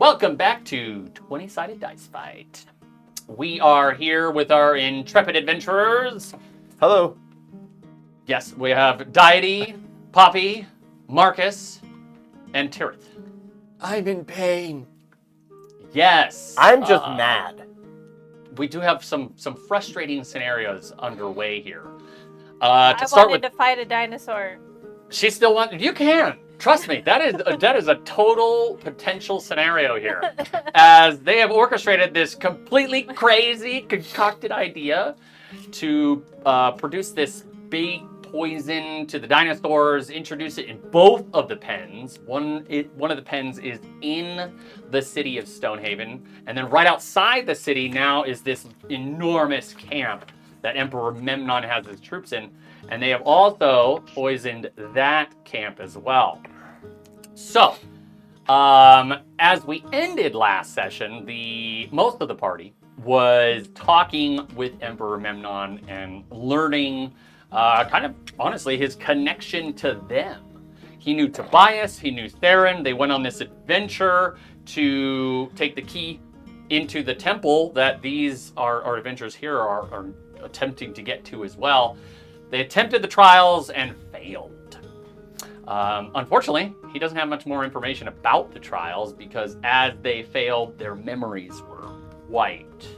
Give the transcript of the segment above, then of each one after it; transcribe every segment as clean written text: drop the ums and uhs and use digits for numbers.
Welcome back to 20-Sided Dice Fight. We are here with our intrepid adventurers. Hello. Yes, we have Deity, Poppy, Marcus, and Tirith. I'm in pain. Yes. I'm just mad. We do have some frustrating scenarios underway here. I To start wanted with, to fight a dinosaur. she still wants. You can. Trust me, that is a total potential scenario here, as they have orchestrated this completely crazy, concocted idea to produce this big poison to the dinosaurs, introduce it in both of the pens. One of the pens is in the city of Stonehaven, and then right outside the city now is this enormous camp that Emperor Memnon has his troops in, and they have also poisoned that camp as well. So, as we ended last session, most of the party was talking with Emperor Memnon and learning, kind of honestly, his connection to them. He knew Tobias, he knew Theron. They went on this adventure to take the key into the temple that these our adventurers here are attempting to get to as well. They attempted the trials and failed. Unfortunately, he doesn't have much more information about the trials because as they failed, their memories were wiped.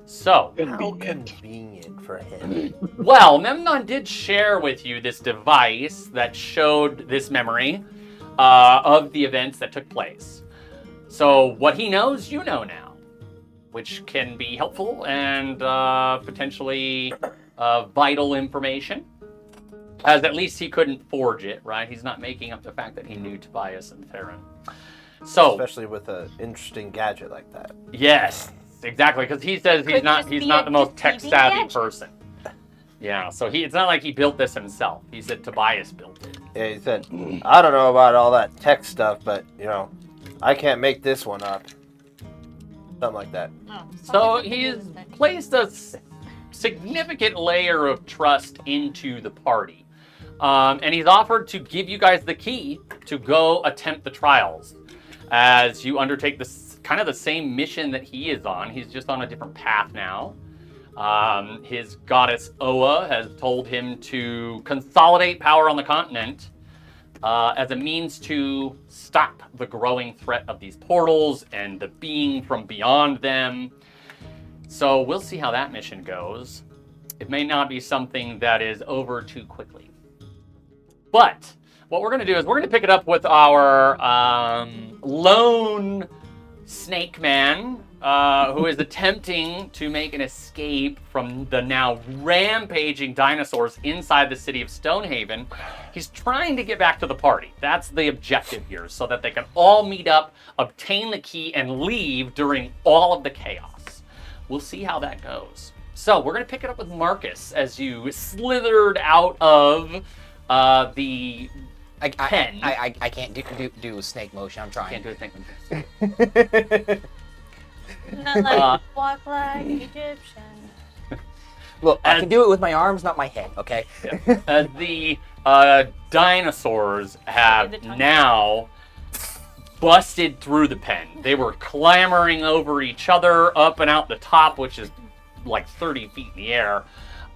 So, How convenient for him. well, Memnon did share with you this device that showed this memory of the events that took place. So what he knows, you know now, which can be helpful and potentially vital information. As at least he couldn't forge it, right? He's not making up the fact that he knew Tobias and Theron. So, especially with an interesting gadget like that. Yes, exactly, because he says he's not the most tech savvy person. Yeah, so it's not like he built this himself. He said Tobias built it. Yeah, he said, I don't know about all that tech stuff, but I can't make this one up. Something like that. Oh, So he's placed a significant layer of trust into the party. And he's offered to give you guys the key to go attempt the trials as you undertake this kind of the same mission that he is on. He's just on a different path now. His goddess Oa has told him to consolidate power on the continent as a means to stop the growing threat of these portals and the being from beyond them. So we'll see how that mission goes. It may not be something that is over too quickly. But what we're going to do is we're going to pick it up with our lone snake man who is attempting to make an escape from the now rampaging dinosaurs inside the city of Stonehaven. He's trying to get back to the party. That's the objective here, so that they can all meet up, obtain the key, and leave during all of the chaos. We'll see how that goes. So we're going to pick it up with Marcus as you slithered out of the pen. I can't do snake motion. I'm trying. Can't do a thing. Not like walk like Egyptian. Look, I can do it with my arms, not my head. Okay. The dinosaurs have now busted through the pen. They were clambering over each other up and out the top, which is like 30 feet in the air.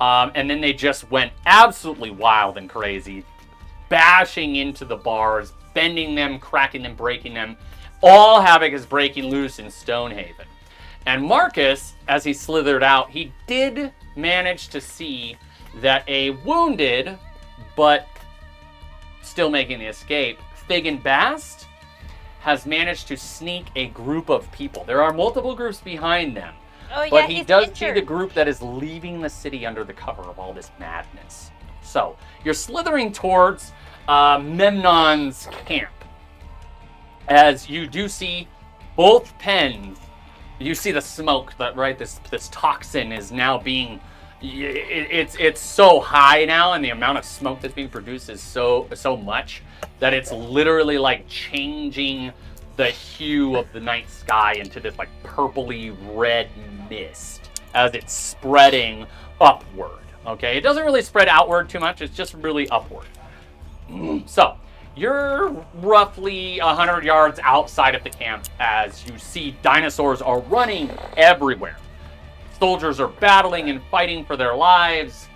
And then they just went absolutely wild and crazy, bashing into the bars, bending them, cracking them, breaking them. All havoc is breaking loose in Stonehaven. And Marcus, as he slithered out, he did manage to see that a wounded, but still making the escape, Fig and Bast has managed to sneak a group of people. There are multiple groups behind them. Oh, yeah, But he does injured. see the group that is leaving the city under the cover of all this madness. So, you're slithering towards Memnon's camp. As you do see both pens, you see the smoke, this toxin is now being, it's so high now, and the amount of smoke that's being produced is so much that it's literally like changing the hue of the night sky into this like purpley red mist as it's spreading upward. Okay, it doesn't really spread outward too much, it's just really upward. So You're roughly 100 yards outside of the camp as you see dinosaurs are running everywhere. Soldiers are battling and fighting for their lives.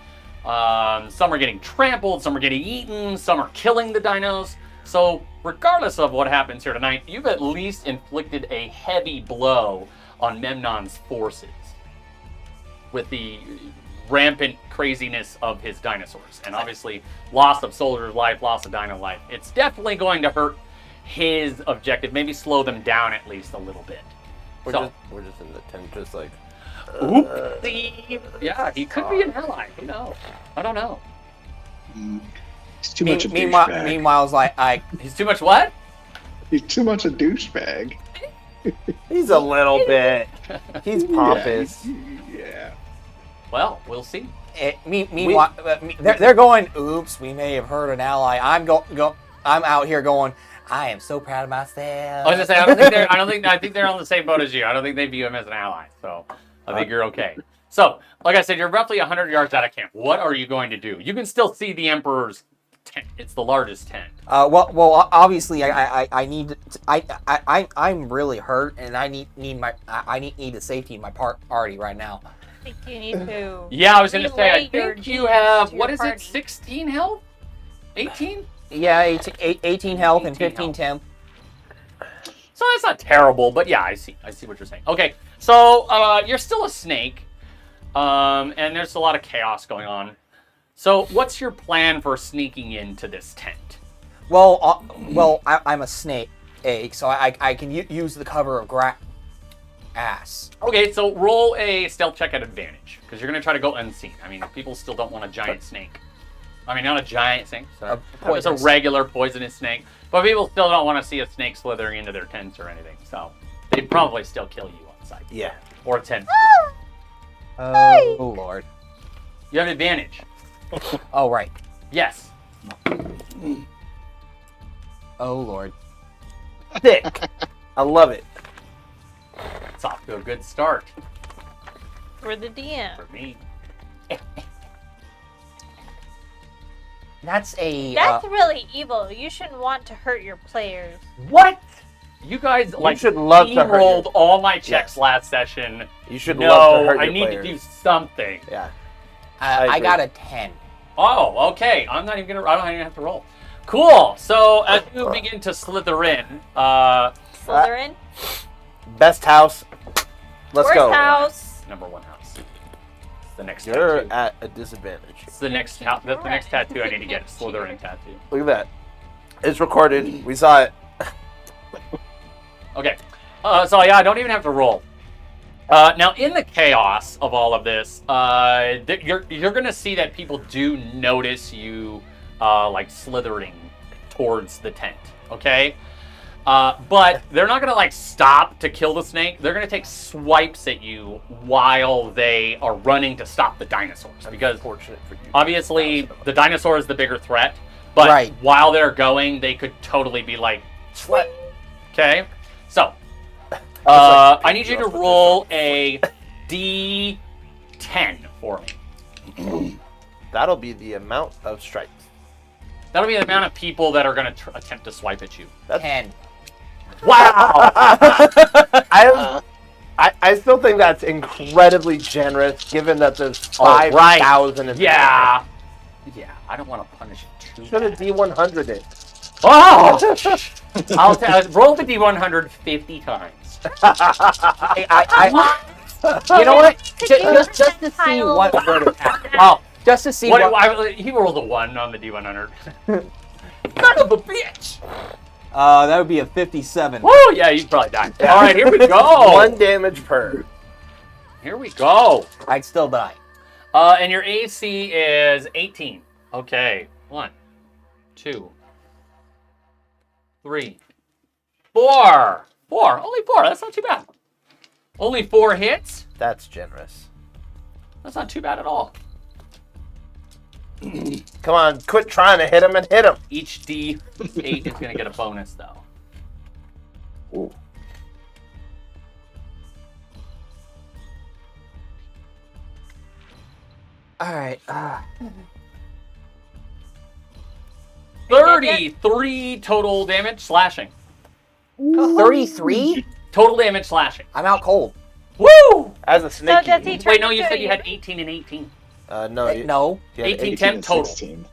Some are getting trampled, some are getting eaten, some are killing the dinos. So regardless of what happens here tonight, you've at least inflicted a heavy blow on Memnon's forces with the rampant craziness of his dinosaurs. And obviously, loss of soldiers' life, loss of dino life. It's definitely going to hurt his objective, maybe slow them down at least a little bit. We're just in the tent, just like... Oopsie. Yeah, he could be an ally. Who knows? I don't know. He's too much a Meanwhile, douchebag. He's too much what? He's too much a douchebag. He's a little bit. He's pompous. Yeah. Well, we'll see. Meanwhile, they're going. Oops, we may have hurt an ally. I'm out here going. I am so proud of myself. I was gonna say I think they're on the same boat as you. I don't think they view him as an ally. So I think you're okay. So, like I said, you're roughly 100 yards out of camp. What are you going to do? You can still see the Emperor's tent. It's the largest tent. Well, obviously, I need. I'm really hurt, and I need the safety in my party right now. I think you need to. Yeah, I was gonna say. I relay your think you needs have to what your is party. it? 16 health? 18? Yeah, 18 health and 18 15 temp. So that's not terrible, but yeah, I see what you're saying. Okay, so you're still a snake, and there's a lot of chaos going on. So what's your plan for sneaking into this tent? Well, I'm a snake, so I can use the cover of grass. Okay, so roll a stealth check at advantage, because you're going to try to go unseen. I mean, people still don't want a giant snake. I mean, not a giant snake. So it's a regular poisonous snake. But people still don't want to see a snake slithering into their tents or anything. So they'd probably still kill you on sight. Yeah. Or attempt. Oh, Lord. You have advantage. Oh, right. Yes. Oh, Lord. Thick. I love it. It's off to a good start For the DM. for me. That's a... That's really evil. You shouldn't want to hurt your players. What? You guys should love to hurt rolled your- all my checks Yes. last session. You should love to hurt I your need players. to do something. Yeah. I agree. got a 10. Oh, okay. I don't even have to roll. Cool. So as you begin to slither in, Slytherin. Best house. Let's Worst go. house. number one house. The next You're tattoo. at a disadvantage. It's the next that's the next tattoo I need to get. Slytherin tattoo. Look at that. It's recorded. We saw it. Okay. So yeah, I don't even have to roll. Now, in the chaos of all of this, you're gonna see that people do notice you, like slithering towards the tent. Okay. But they're not gonna like stop to kill the snake. They're gonna take swipes at you while they are running to stop the dinosaurs. Because Fortunate for you. obviously the dinosaur is the bigger threat. But Right. while they're going, they could totally be like, Sweat. okay. So, like I need you to off the roll a D10 for me. That'll be the amount of strikes. That'll be the amount of people that are going to attempt to swipe at you. 10. Wow! I still think that's incredibly generous, given that there's Oh, right. 5,000. Yeah. Yeah, I don't want to punish you too Should have bad. D100 it. Oh! I'll roll the D100 50 times. You know what? Could you Just to see percentile what would have happened. Oh, Just to see what... he rolled a 1 on the D100. Son of a bitch! that would be a 57. Oh, yeah, you'd probably die. All right, here we go. 1 damage per. Here we go. I'd still die. And your AC is 18. Okay. 1, 2, 3, 4. 4. Only 4. That's not too bad. Only 4 hits. That's generous. That's not too bad at all. Come on, quit trying to hit him and hit him. Each D8 is going to get a bonus, though. Ooh. All right. 33 total damage slashing. 33? Total damage slashing. I'm out cold. Woo! As a So snake. does he turn Wait, no, you into said a you had human? 18 and 18. No. No. he had 18 18 temp and total. 16.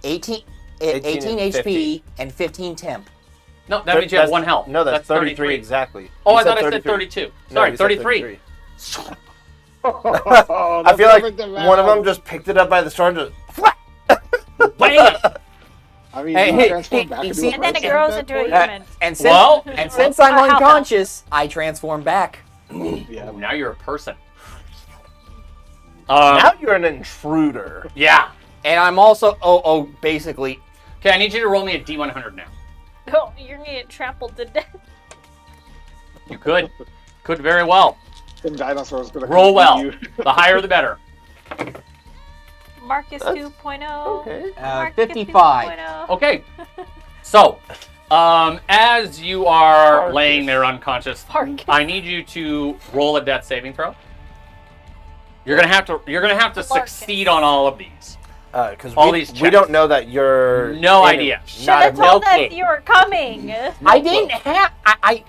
18 18 and HP 50. and 15 temp. No, that means you have 1 health. No, that's 33 exactly. Oh, You I thought I said 33. 32. No, Sorry, you said 33. Oh, I feel like perfect amount. one of them just picked it up by the storm. Just Bam! I mean, Hey, you hey, transform hey, back you into see- a And then it person grows at into that a point? human. And since Well- and since I'm Or half unconscious, I transform back. Yeah. Ooh, now you're a person. now you're an intruder. Yeah. And I'm also basically Okay, I need you to roll me a D100 now. Oh, you're gonna get trampled to death. You could. Could very well. The dinosaur's gonna Roll come well. eat you. The higher the better. Marcus That's- 2.0. Okay. Marcus 55. 2.0. Okay. So, as you are laying there unconscious, Marcus. I need you to roll a death saving throw. You're gonna have to Marcus. succeed on all of these. Because All we, these we checks. don't know that you're No in idea. it. Should Not have a told no us clue. you were coming. I didn't have I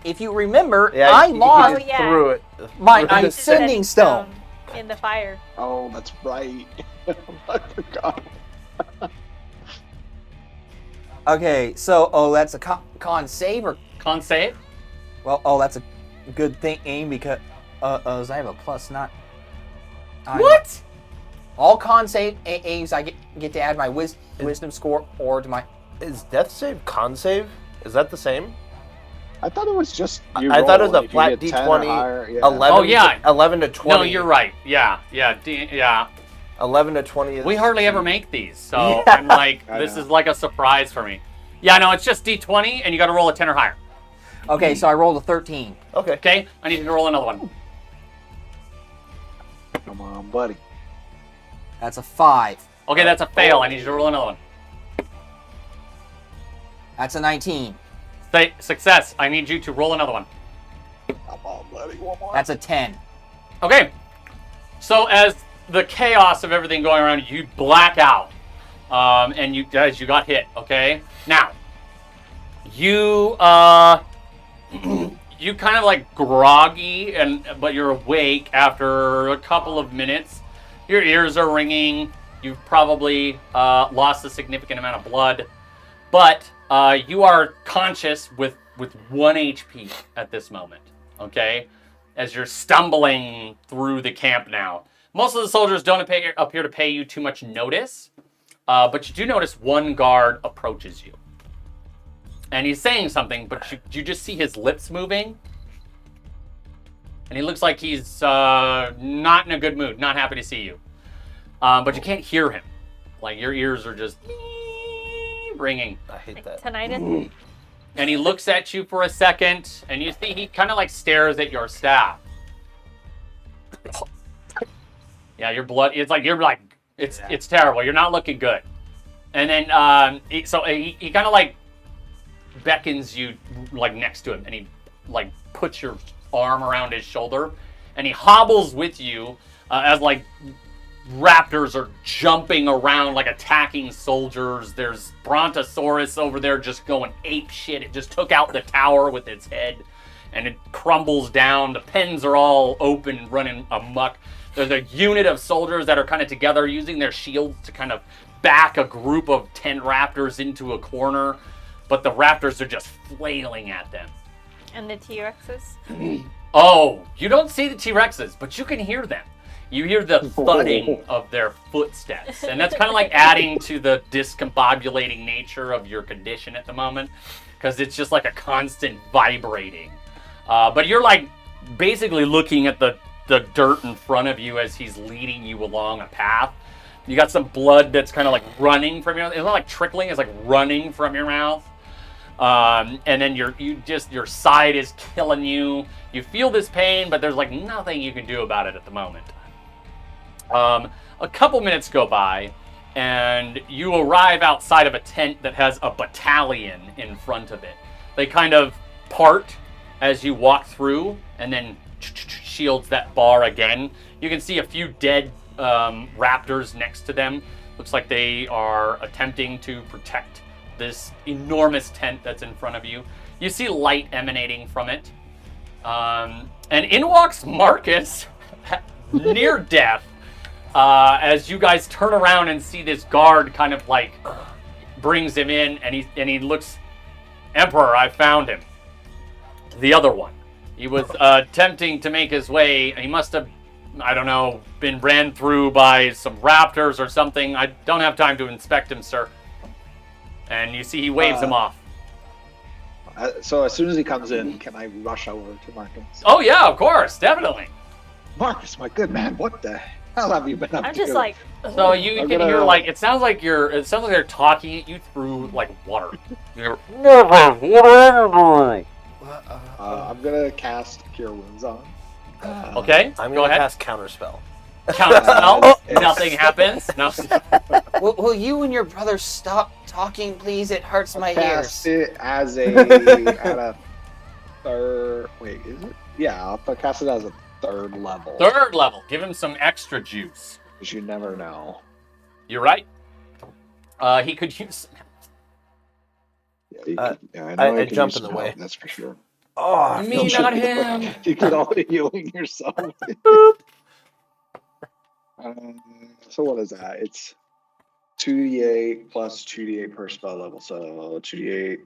if you remember, Yeah, I you lost just yeah. threw it. my Threw it. ascending stone. In the fire. Oh, that's right. I forgot. Okay, so that's a con save or Con save. that's a good thing because I have a plus not. What? All con saves I get to add my wisdom score or to my. Is death save con save? Is that the same? I thought it was just. I thought it was a if you flat get 10 or D20, higher, yeah. 11. Oh, yeah. 11 to 20. No, you're right. Yeah. 11 to 20 is. We hardly ever make these, so Yeah. I'm like, I this know. is like a surprise for me. Yeah, no, it's just D20, and you got to roll a 10 or higher. Okay, so I rolled a 13. Okay. Okay, I need you to roll another one. Come on, buddy. That's a 5. Okay, that's a fail. I need you to roll another one. That's a 19. Say success. I need you to roll another one. Come on, buddy. One more. That's a 10. Okay. So as the chaos of everything going around, you black out, and you as you got hit. Okay. Now, you you kind of like groggy, but you're awake after a couple of minutes. Your ears are ringing. You've probably lost a significant amount of blood, but you are conscious with 1 HP at this moment. Okay, as you're stumbling through the camp now. Most of the soldiers don't appear to pay you too much notice, but you do notice one guard approaches you. And he's saying something, but you just see his lips moving. And he looks like he's not in a good mood, not happy to see you. But you can't hear him. Like, your ears are just ringing. I hate Like that. tinnitus. And he looks at you for a second, and you see he kind of like stares at your staff. Yeah, your blood, it's terrible. You're not looking good. And then, he kind of like beckons you like next to him, and he like puts your arm around his shoulder, and he hobbles with you as like raptors are jumping around, like attacking soldiers. There's Brontosaurus over there just going ape shit. It just took out the tower with its head, and it crumbles down. The pens are all open, running amok. There's a unit of soldiers that are kind of together using their shields to kind of back a group of 10 raptors into a corner, but the raptors are just flailing at them. And the T-Rexes. Oh, you don't see the T-Rexes, but you can hear them. You hear the thudding of their footsteps, and that's kind of like adding to the discombobulating nature of your condition at the moment, because it's just like a constant vibrating. But you're like basically looking at the dirt in front of you as he's leading you along a path. You got some blood that's kind of like running from your, it's not like trickling, it's like running from your mouth. And then your side is killing you. You feel this pain, but there's like nothing you can do about it at the moment. A couple minutes go by, and you arrive outside of a tent that has a battalion in front of it. They kind of part as you walk through, and then shields that bar again. You can see a few dead raptors next to them. Looks like they are attempting to protect this enormous tent that's in front of you. You see light emanating from it. And in walks Marcus, near death, as you guys turn around and see this guard kind of like brings him in, and he looks, Emperor, I found him. The other one. He was attempting to make his way. He must have, I don't know, been ran through by some raptors or something. I don't have time to inspect him, sir. And you see he waves him off. So as soon as he comes in, can I rush over to Marcus? Oh yeah, of course, definitely. Marcus, my good man, what the hell have you been up to? I'm just like, So you I'm can gonna- hear like it sounds like they're talking at you through like water. You're, I'm gonna cast Cure Wounds on. okay, I'm go gonna ahead. cast Counterspell. Counterspell. Nothing happens. No. Will you and your brother stop talking, please? It hurts my Cast ears. it as at a third. Wait, is it? Yeah, I'll cast it as a third level. Third level. Give him some extra juice. Because you never know. You're right. He could use. Yeah, you Uh, could, yeah, I know I you can jump use in the some way. help, that's for sure. Oh, I Me, feel not him. You get all the healing yourself. So what is that? It's 2d8 plus 2d8 per spell level. So 2d8,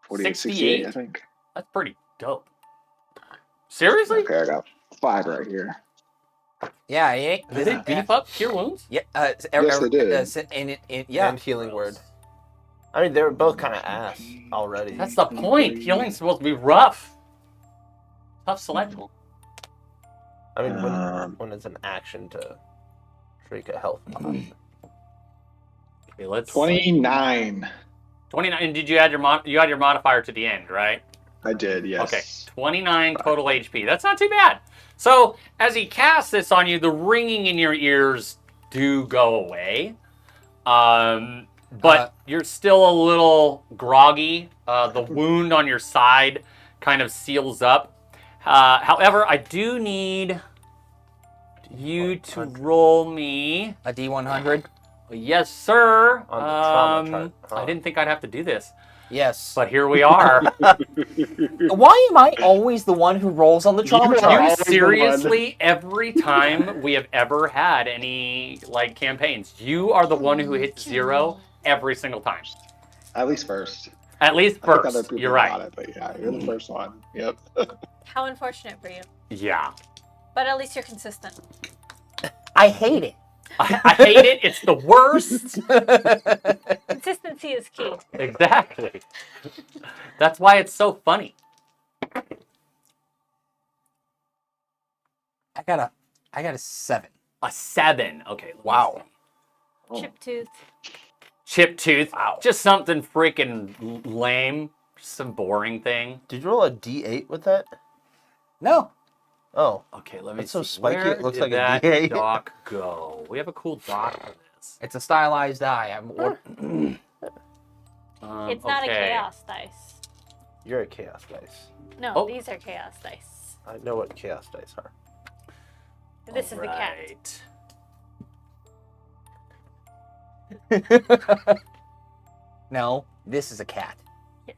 48, 68, I think. That's pretty dope. Seriously? Okay, I got 5 right here. Yeah, yeah. Did they beef up Cure Wounds? Yeah, Yes, they did. Yeah. And healing word. I mean, they were both kind of ass already. That's the point. Healing's supposed to be rough. Tough selection. I mean, Um, when it's an action to drink a health pot. Okay, let's 29. 29. And did you add your modifier to the end, right? I did, yes. Okay, 29 total HP. That's not too bad. So as he casts this on you, the ringing in your ears do go away. But you're still a little groggy. The wound on your side kind of seals up. However, I do need you to roll me. A D100. Yes, sir. On the trauma chart, huh? I didn't think I'd have to do this, Yes. but here we are. Why am I always the one who rolls on the trauma You chart? You always the seriously, every time we have ever had any like campaigns, you are the one who hits 0 every single time. At least first. At least I think other first. people You're right. got it, but yeah, you're the first one. Yep. how unfortunate for you. Yeah. But at least you're consistent. I hate it. I hate it. It's the worst. Consistency is key. Exactly. That's why it's so funny. I got a 7. A 7. Okay. let me Wow. see. Chip tooth. Chip tooth. Just something freaking lame. Just some boring thing. Did you roll a D8 with that? No. Oh, Okay, let me That's so see. spiky, Where it looks did like a that D8. doc go? We have a cool doc for this. It's a stylized eye. It's not a okay. chaos dice. you're a chaos dice. No, Oh. these are chaos dice. I know what chaos dice are. This is the cat. Alright. No, this is a cat. Yes.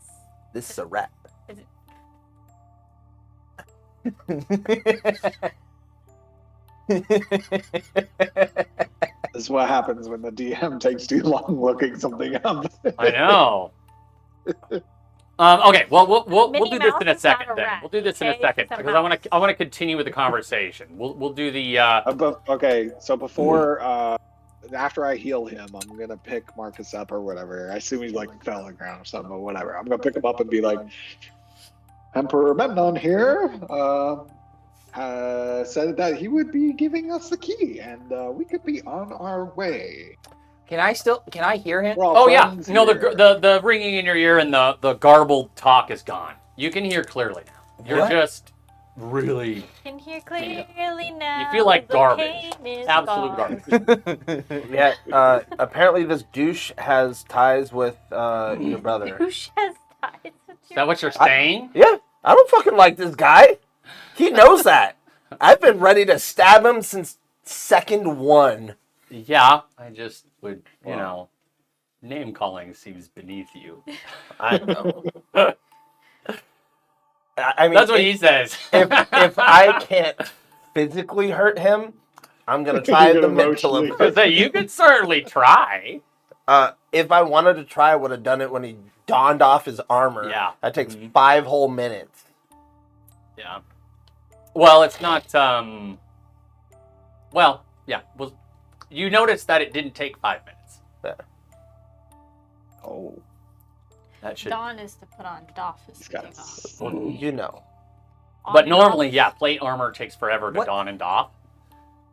This is a rat. Is it? This is what happens when the DM takes too long looking something up. I know. Okay, well, we'll Minnie do this Mouse in a is not second a then. rat, We'll do this in a okay? second It's a because I want to continue with the conversation. We'll do the Okay, so before, after I heal him, I'm gonna pick Marcus up or whatever. I assume he's like fell on the ground or something, but whatever. I'm gonna pick him up and be like, Emperor Memnon here said that he would be giving us the key, and we could be on our way. Can I hear him? We're all Oh yeah, friends no, here. the ringing in your ear and the garbled talk is gone. You can hear clearly now. You're What? just really Can hear clearly now. You feel like the garbage. pain is absolute gone. garbage. Yeah, apparently this douche has ties with your brother. Douche has ties with Is that what you're saying? Yeah, I don't fucking like this guy. He knows that. I've been ready to stab him since second 1. Yeah, I just would, you Wow. know, name calling seems beneath you. I know. I mean, That's what he says. if I can't physically hurt him, I'm gonna try You're the gonna mental. emotionally- So you could certainly try. If I wanted to try, I would have done it when he donned off his armor. Yeah. That takes Mhm. 5 whole minutes. Yeah. Well, it's not. Well, yeah. Well, you noticed that it didn't take 5 minutes. Oh, That should. Dawn is to put on Doff is he's to got take off. Well, you know. But On normally, Doff? yeah, plate armor takes forever to What? don and doff.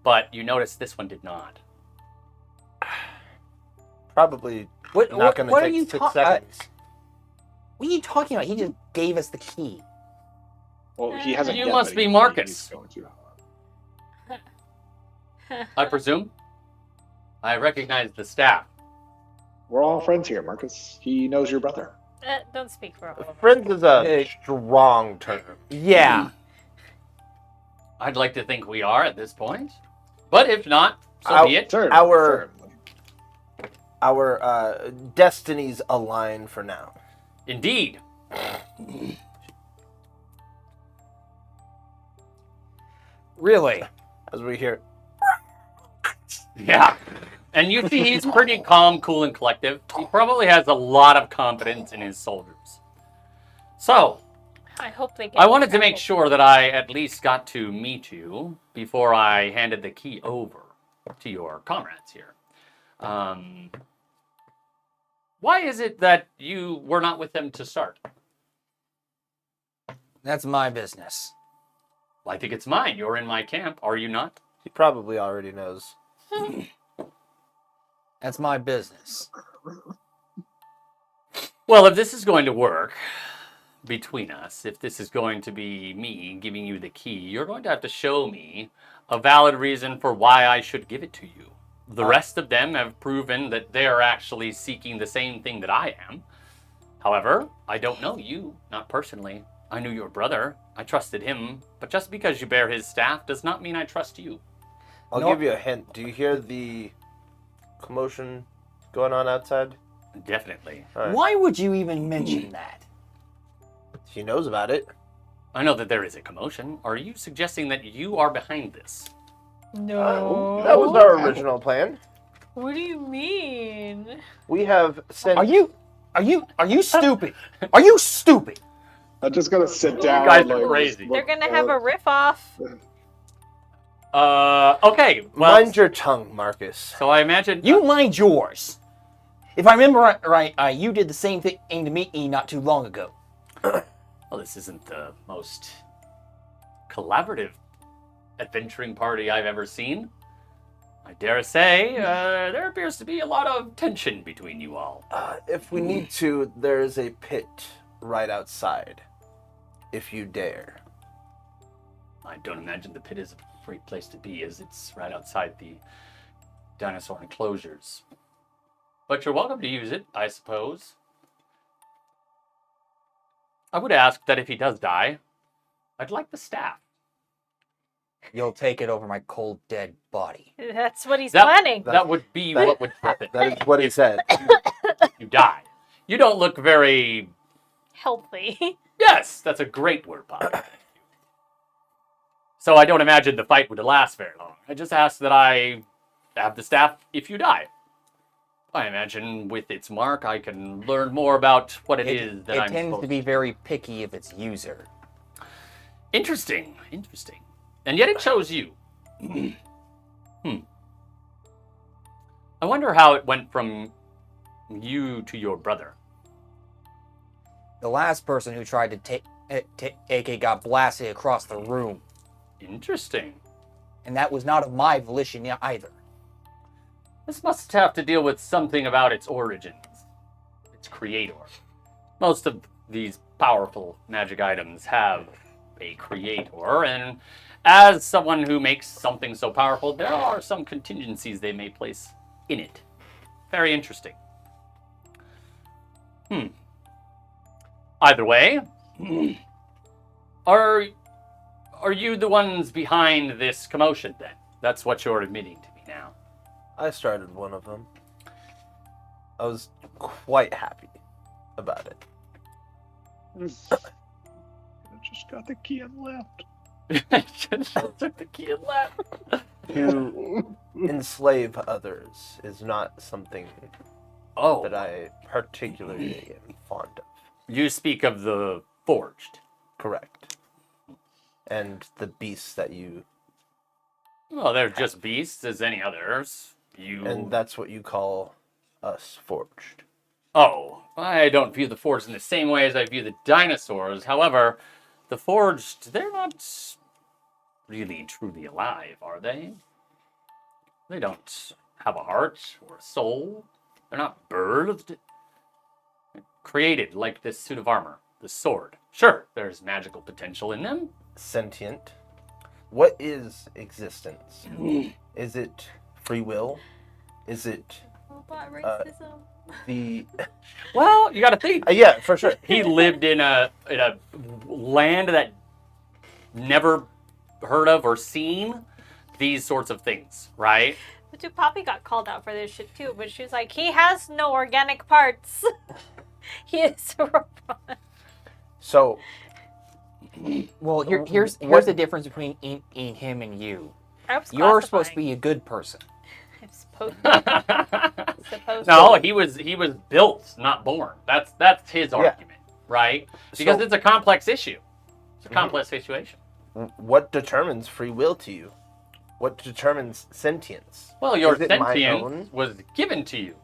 But you notice this one did not. Probably What, not going to what are take you 6 talking? seconds. What are you talking about? He just gave us the key. well, he hasn't. You yet, must but be he's Marcus. going to. I presume. I recognize the staff. We're all friends here, Marcus. He knows your brother. Don't speak for all of us. Friends is a Hey. strong term. Yeah. I'd like to think we are at this point. But if not, so be it. Certainly, Our- certainly. Our destinies align for now. Indeed. Really? As we hear, Yeah. And you see he's pretty calm, cool, and collective. He probably has a lot of confidence in his soldiers. So, I hope they get I wanted to make trampled. sure that I at least got to meet you before I handed the key over to your comrades here. Why is it that you were not with them to start? That's my business. Well, I think it's mine. You're in my camp, are you not? he probably already knows. That's my business. Well, if this is going to work between us, if this is going to be me giving you the key, you're going to have to show me a valid reason for why I should give it to you. The rest of them have proven that they are actually seeking the same thing that I am. However, I don't know you, not personally. I knew your brother. I trusted him. But just because you bear his staff does not mean I trust you. I'll No. give you a hint. Do you hear the commotion going on outside? Definitely. All right. Why would you even mention that? He knows about it. I know that there is a commotion. Are you suggesting that you are behind this? No. That was our original plan. What do you mean? We have sent. Are you stupid? Are you stupid? I'm just gonna sit down. guys and, are like, crazy. look- They're gonna have a riff off. Okay. Well, Mind your tongue, Marcus. so I imagine You mind yours. If I remember right, you did the same thing to me not too long ago. Well, this isn't the most collaborative adventuring party I've ever seen. I dare say there appears to be a lot of tension between you all. If we need to, there is a pit right outside. If you dare. I don't imagine the pit is a great place to be, as it's right outside the dinosaur enclosures. But you're welcome to use it, I suppose. I would ask that if he does die, I'd like the staff. You'll take it over my cold, dead body. That's what he's That- planning. That would be that- what would happen. That is what he said. You die. You don't look very... Healthy. Yes, that's a great word, Bob. So I don't imagine the fight would last very long. I just ask that I have the staff if you die. I imagine with its mark, I can learn more about what it is that it I'm tends supposed to be very picky of its user. Interesting, interesting. And yet it chose you. I wonder how it went from you to your brother. The last person who tried to take it got blasted across the room, Interesting. and that was not of my volition either. This must have to deal with something about its origins, its creator. Most of these powerful magic items have a creator, and as someone who makes something so powerful, there are some contingencies they may place in it. Very interesting. Either way, are you the ones behind this commotion then? That's what you're admitting to me now. I started one of them. I was quite happy about it. I just got the key and left. Just took the key and left. To enslave others is not something Oh, that I particularly am fond of. you speak of the forged. Correct. And the beasts that you... Well, they're just beasts as any others. And that's what you call us forged. Oh, I don't view the forged in the same way as I view the dinosaurs. However, the forged, they're not really truly alive, are they? They don't have a heart or a soul. They're not birthed. They're created like this suit of armor, the sword. Sure, there's magical potential in them. Sentient. What is existence? Is it free will? Is it Robot racism. the... Well, you got to think. yeah, for sure. He lived in a land that never heard of or seen these sorts of things, right? But dude, Poppy got called out for this shit too, but she was like, he has no organic parts. He is a robot. So, Well, here's What- the difference between him and you. I was You're supposed to classifying. be a good person. I'm supposed to. Supposed No, to. he was built, not born. That's his argument, right? Because So- it's a complex issue. It's a complex situation. what determines free will to you? What determines sentience? Well, your Is it my sentience own? was given to you.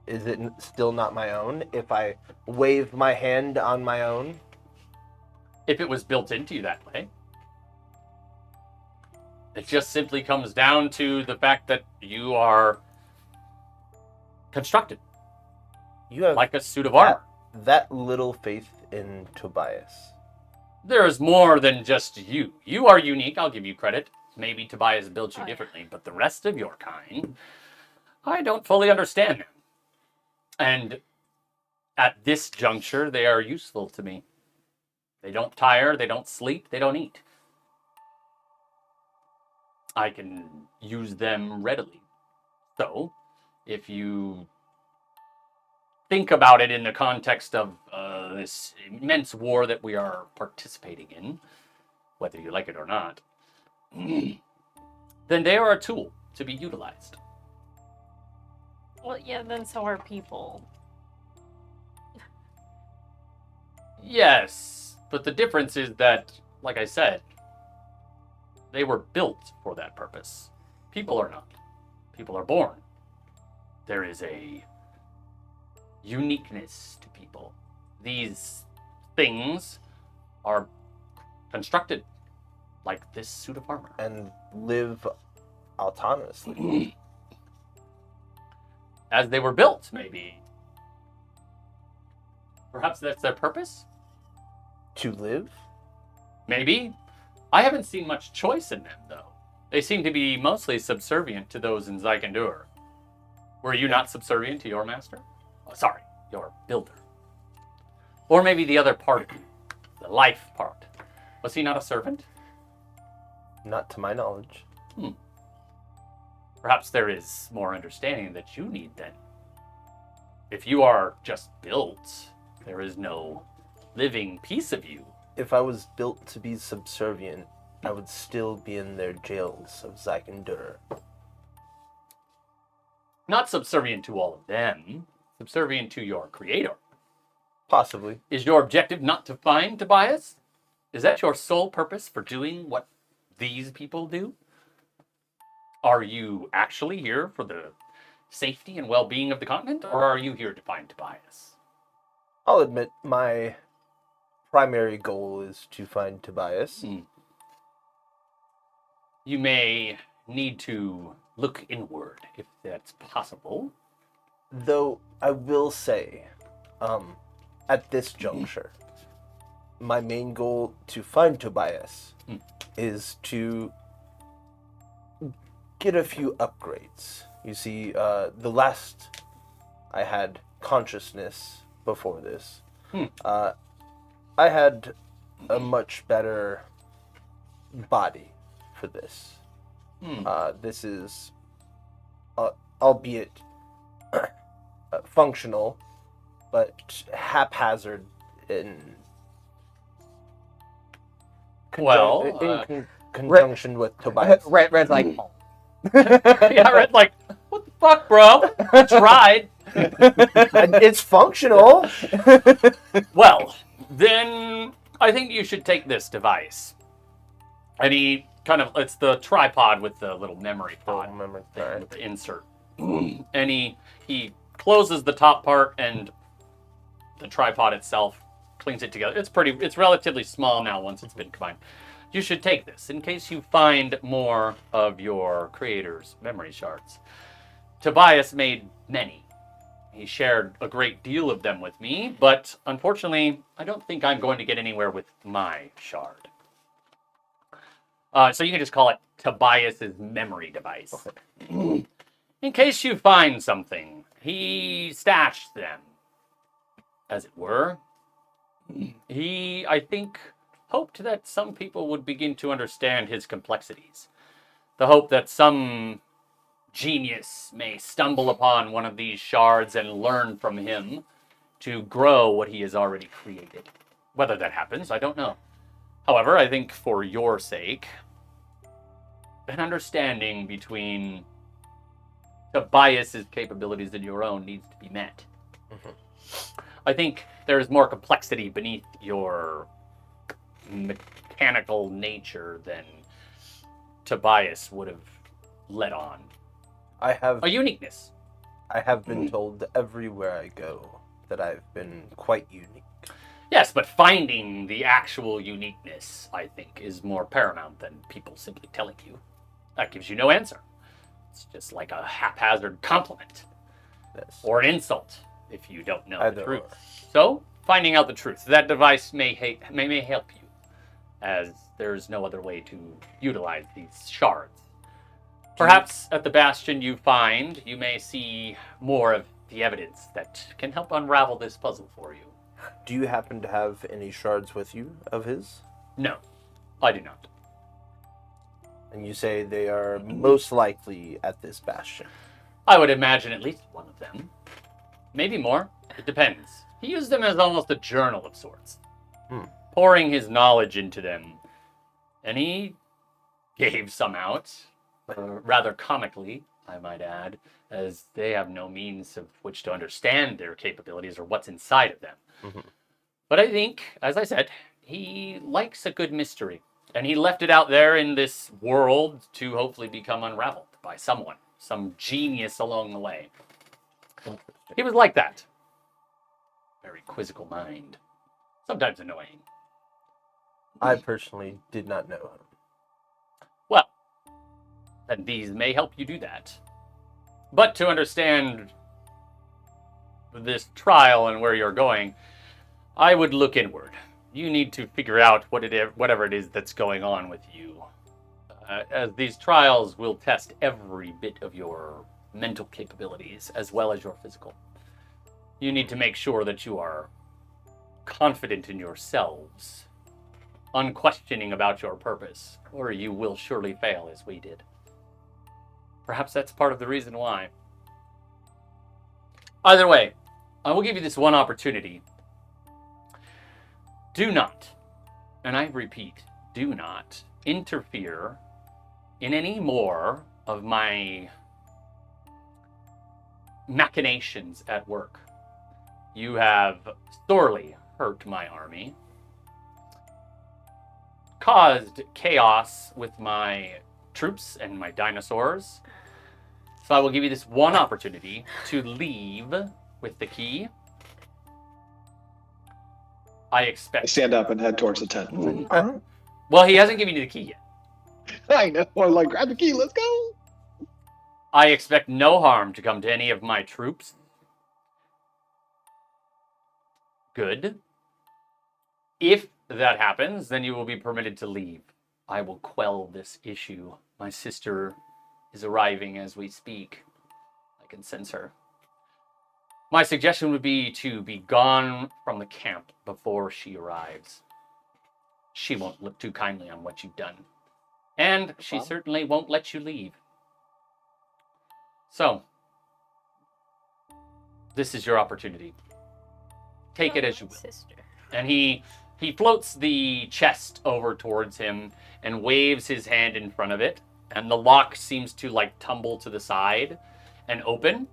Is it still not my own if I wave my hand on my own? If it was built into you that way. It just simply comes down to the fact that you are constructed You have like a suit of armor. that little faith in Tobias. There is more than just you. You are unique, I'll give you credit. Maybe Tobias built you Oh, yeah. differently, but the rest of your kind, I don't fully understand them. And at this juncture, they are useful to me. They don't tire, they don't sleep, they don't eat. I can use them readily. So, if you think about it in the context of this immense war that we are participating in, whether you like it or not, then they are a tool to be utilized. Well, yeah, then so are people. Yes, but the difference is that, like I said, they were built for that purpose. People are not. People are born. There is a uniqueness to people. These things are constructed like this suit of armor. And live autonomously. As they were built, maybe. Perhaps that's their purpose? To live? Maybe. I haven't seen much choice in them, though. They seem to be mostly subservient to those in Zykandur. Were you not subservient to your master? Oh, sorry, your builder. Or maybe the other part of you, the life part. Was he not a servant? Not to my knowledge. Perhaps there is more understanding that you need then. If you are just built, there is no living piece of you. If I was built to be subservient, I would still be in their jails of Zykandur. Not subservient to all of them, subservient to your creator. Possibly. Is your objective not to find Tobias? Is that your sole purpose for doing what these people do? Are you actually here for the safety and well-being of the continent, or are you here to find Tobias? I'll admit my primary goal is to find Tobias. You may need to look inward, if that's possible. Though I will say, at this juncture, my main goal to find Tobias is to get a few upgrades. You see, the last I had consciousness before this, I had a much better body for this. This is albeit functional, but haphazard in conjunction with Tobias. Red's like, oh. Yeah, Red's like, what the fuck, bro? I tried. It's functional. Well, then I think you should take this device. And he it's the tripod with the little memory pod thing with the insert. And he closes the top part, and the tripod itself clings it together. It's relatively small now once it's been combined. You should take this in case you find more of your creator's memory shards. Tobias made many. He shared a great deal of them with me, but unfortunately, I don't think I'm going to get anywhere with my shard. So you can just call it Tobias's memory device. Okay. In case you find something, he stashed them, as it were. He, I think, hoped that some people would begin to understand his complexities. The hope that some genius may stumble upon one of these shards and learn from him to grow what he has already created. Whether that happens, I don't know. However, I think for your sake, an understanding between Tobias's capabilities and your own needs to be met. Mm-hmm. I think there is more complexity beneath your mechanical nature than Tobias would have let on. I have a uniqueness. I have been told everywhere I go that I've been quite unique. Yes, but finding the actual uniqueness, I think, is more paramount than people simply telling you. That gives you no answer. It's just like a haphazard compliment. Yes. Or an insult if you don't know Either the truth. or. So, finding out the truth. That device may help you, as there's no other way to utilize these shards. Perhaps at the Bastion you may see more of the evidence that can help unravel this puzzle for you. Do you happen to have any shards with you of his? No, I do not. And you say they are most likely at this Bastion? I would imagine at least one of them. Maybe more. It depends. He used them as almost a journal of sorts. Pouring his knowledge into them. And he gave some out. Rather comically, I might add, as they have no means of which to understand their capabilities or what's inside of them. Mm-hmm. But I think, as I said, he likes a good mystery. And he left it out there in this world to hopefully become unraveled by someone. Some genius along the way. He was like that. Very quizzical mind. Sometimes annoying. I personally did not know him. Well, and these may help you do that. But to understand this trial and where you're going, I would look inward. You need to figure out whatever it is that's going on with you. As these trials will test every bit of your mental capabilities as well as your physical. You need to make sure that you are confident in yourselves, unquestioning about your purpose, or you will surely fail as we did. Perhaps that's part of the reason why. Either way, I will give you this one opportunity. Do not, and I repeat, do not interfere in any more of my machinations at work. You have sorely hurt my army, caused chaos with my troops and my dinosaurs. So I will give you this one opportunity to leave with the key. I stand up and head towards the tent. Well, he hasn't given you the key yet. I know. I'm like, grab the key, let's go. I expect no harm to come to any of my troops. Good. If that happens, then you will be permitted to leave. I will quell this issue. My sister is arriving as we speak. I can sense her. My suggestion would be to be gone from the camp before she arrives. She won't look too kindly on what you've done. And she certainly won't let you leave. So, this is your opportunity. Take it as you will. Sister. And he floats the chest over towards him and waves his hand in front of it, and the lock seems to like tumble to the side and open.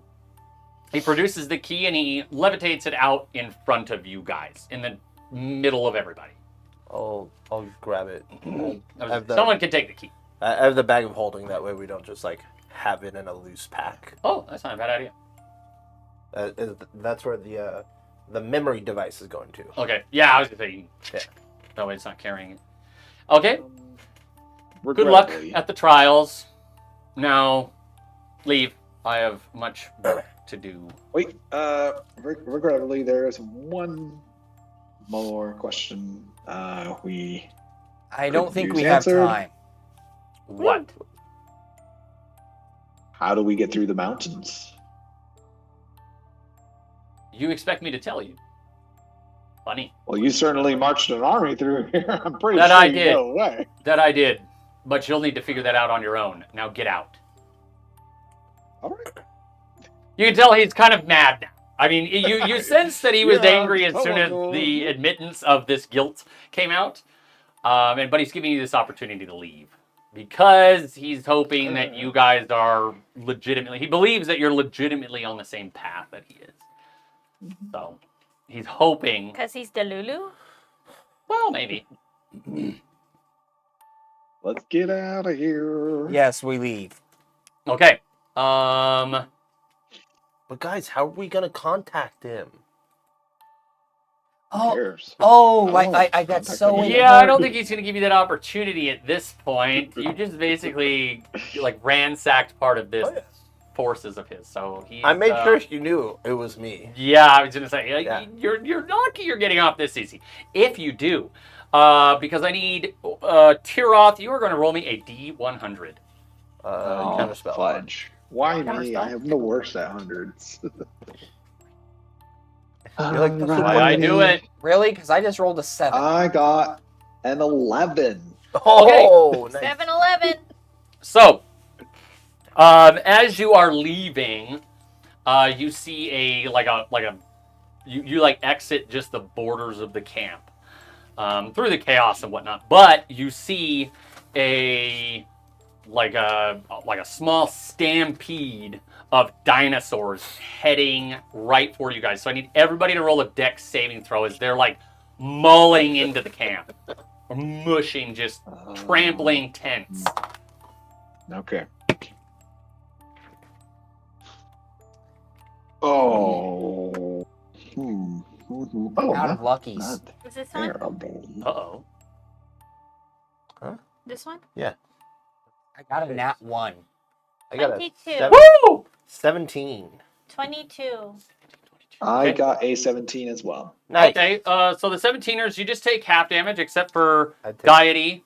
He produces the key and he levitates it out in front of you guys, in the middle of everybody. I'll grab it. Someone can take the key. I have the bag of holding. That way we don't just like have it in a loose pack. Oh, that's not a bad idea. That's where the memory device is going to. Okay, yeah, I was gonna say. Yeah. That way it's not carrying it. Okay, good luck Regrettably. at the trials. Now, leave. I have much work to do. Wait, regrettably, there is one more question. I don't think use we have answered. time. What? How do we get through the mountains? You expect me to tell you? Funny. Well, you certainly marched an army through here. I'm pretty That sure I you did. know the way. That I did. But you'll need to figure that out on your own. Now get out. All right. You can tell he's kind of mad now. I mean, you sense that he was Yeah, angry as soon as totally. the admittance of this guilt came out. But he's giving you this opportunity to leave. Because he's hoping that you guys are legitimately... He believes that you're legitimately on the same path that he is. So, he's hoping... Because he's the Lulu? Well, maybe. Let's get out of here. Yes, we leave. Okay. But guys, how are we gonna contact him? Who Oh, cares? I got so Yeah, I don't think he's going to give you that opportunity at this point. You just basically, like, ransacked part of this forces of his. So he. I made sure you knew it was me. Yeah, I was going to say, Yeah. you're lucky you're getting off this easy. If you do, because I need Tiroth, you are going to roll me a D100. Counter spell. Fudge. Why Counter me? spell? I have the worst at hundreds. You're like the That's why I do it. Really? Because I just rolled a 7. I got an 11. Oh, nice. 7-Eleven. So, as you are leaving, you see you exit just the borders of the camp through the chaos and whatnot. But you see a small stampede of dinosaurs heading right for you guys. So I need everybody to roll a dex saving throw as they're like mulling into the camp, or mushing, just trampling tents. Okay. Oh. Oh, Out of luckies. not Is this one? terrible. Uh-oh. This one? I got a nat 1. I got a 22. Woo! 17. 22. I Okay. got a 17 as well. Nice. Okay, so the 17ers, you just take half damage except for I take- deity,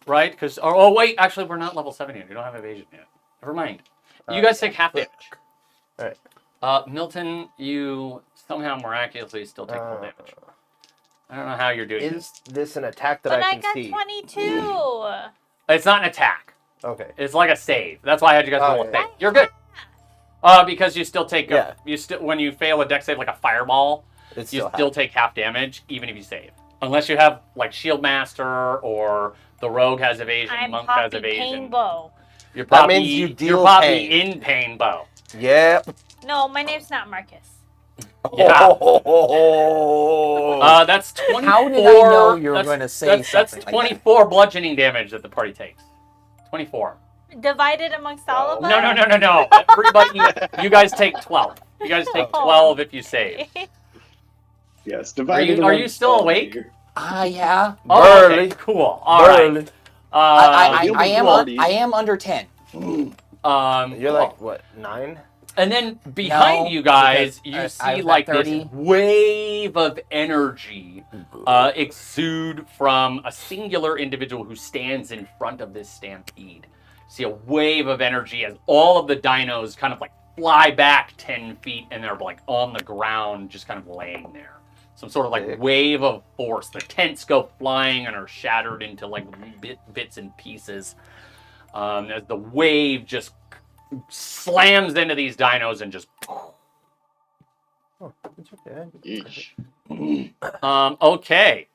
right? Because oh wait, actually we're not level 7 yet. You don't have evasion yet. Never mind. You guys take half damage. Alright. Milton, you somehow miraculously still take full damage. I don't know how you're doing Is this an attack that But I I can got see? 22. It's not an attack. Okay. It's like a save. That's why I had you guys Oh, roll a yeah. save. You're good. Because you still take Yeah. when you fail a dex save like a fireball, It's you still still take half damage even if you save. Unless you have like Shield Master or the Rogue has evasion, I'm Monk has Poppy evasion. Painbow. You're That Poppy, means you you're deal Poppy pain. in pain bow. Yep. No, my name's not Marcus. Yeah. Oh. That's 24. How did I know you were that's- going to say That's something like 24 bludgeoning damage that the party takes. 24. Divided amongst all of us? No. Everybody, you guys take 12. You guys take 12 if you save. Yes, divided. Are you amongst still all of awake? you. Yeah. Oh, Burly. okay, cool. All right. Burly. I am under 10. You're cool. like, what, 9? And then behind No, you guys, because you I see was like at this 30. wave of energy exude from a singular individual who stands in front of this stampede. See a wave of energy as all of the dinos kind of like fly back 10 feet and they're like on the ground, just kind of laying there. Some sort of like Sick. wave of force. The tents go flying and are shattered into like bits and pieces as the wave just slams into these dinos and just. Oh, it's okay. Yeesh. Okay.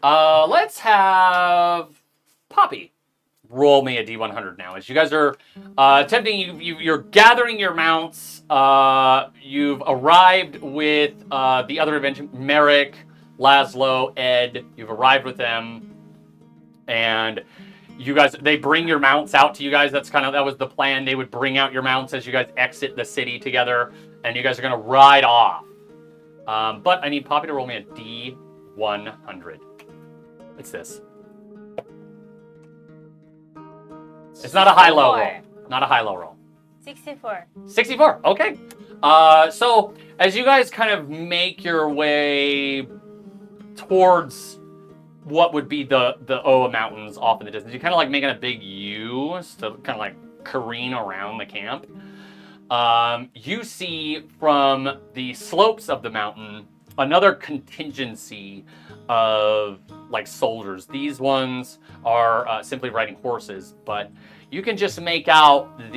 Let's have Poppy roll me a D100 now. As you guys are attempting, you're gathering your mounts. You've arrived with the other adventure, Merrick, Laszlo, Ed. You've arrived with them, and you guys, they bring your mounts out to you guys. That was the plan. They would bring out your mounts as you guys exit the city together, and you guys are gonna ride off. But I need Poppy to roll me a D100. What's this? It's not a high-low roll. Not a high-low roll. 64. 64. Okay. So as you guys kind of make your way towards what would be the Oa Mountains off in the distance, you're kind of like making a big U to kind of like careen around the camp. You see from the slopes of the mountain another contingency of like soldiers. These ones are simply riding horses, but you can just make out and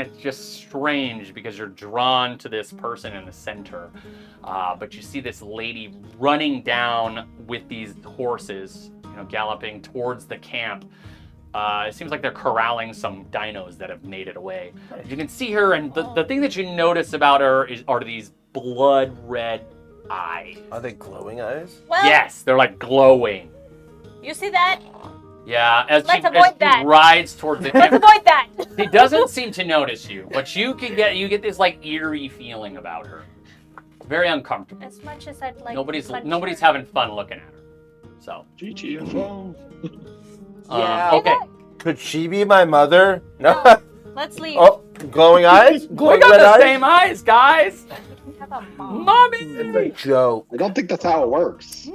it's just strange because you're drawn to this person in the center. But you see this lady running down with these horses, galloping towards the camp. It seems like they're corralling some dinos that have made it away. You can see her, and the thing that you notice about her are these blood red eyes. Are they glowing eyes? Well, Yes, they're like glowing. you see that? Yeah, as Let's she avoid that. rides towards the Let's camp. avoid that. She doesn't seem to notice you, but you get this like eerie feeling about her. Very uncomfortable. As much as I'd like. Nobody's to punch nobody's her. having fun looking at her. So GTFO. Yeah. okay. Could she be my mother? No. No. Let's leave. Oh, glowing eyes? We Glowing got red the eyes? same eyes, guys. We have a mom. Mommy. It's a joke. I don't think that's how it works.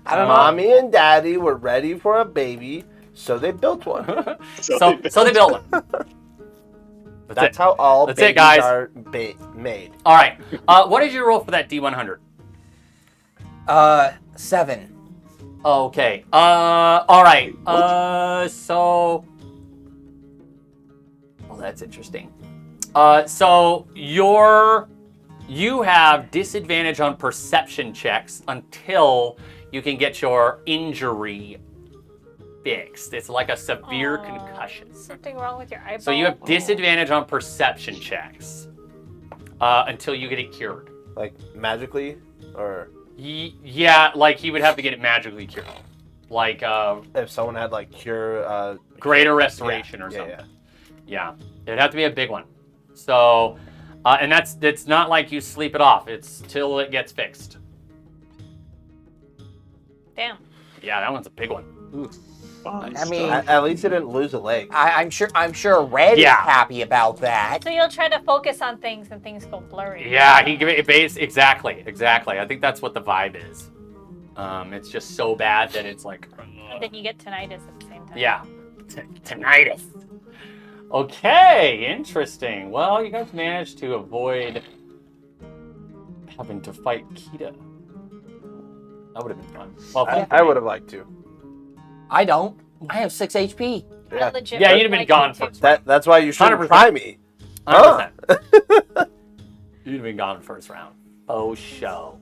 I don't know. Mommy and Daddy were ready for a baby, so they built one. So they built one. That's how all That's it, babies guys. are made. All right. What did you roll for that D100? 7. Okay. All right. So. Well, that's interesting. So you have disadvantage on perception checks until you can get your injury fixed. It's like a severe concussion. Something wrong with your eyeball. So you have disadvantage on perception checks until you get it cured. Like magically, or Yeah, like he would have to get it magically cured. Like if someone had like cure. greater restoration or something. Yeah, it'd have to be a big one. So, and it's not like you sleep it off. It's till it gets fixed. Damn. Yeah, that one's a big one. I mean, At least he didn't lose a leg. I'm sure Red Yeah. is happy about that. So you'll try to focus on things and things go blurry. Yeah, exactly. I think that's what the vibe is. It's just so bad that it's like. And then you get tinnitus at the same time. Yeah, tinnitus. Okay, interesting. Well, you guys managed to avoid having to fight Kita. That would have been fun. Well, fun for I me. would have liked to. I don't. I have 6 HP. I Yeah. legit Yeah, would you'd have been like gone to too. first. That's why you shouldn't 100%. try me. 100%. You'd have been gone first round. Oh, show.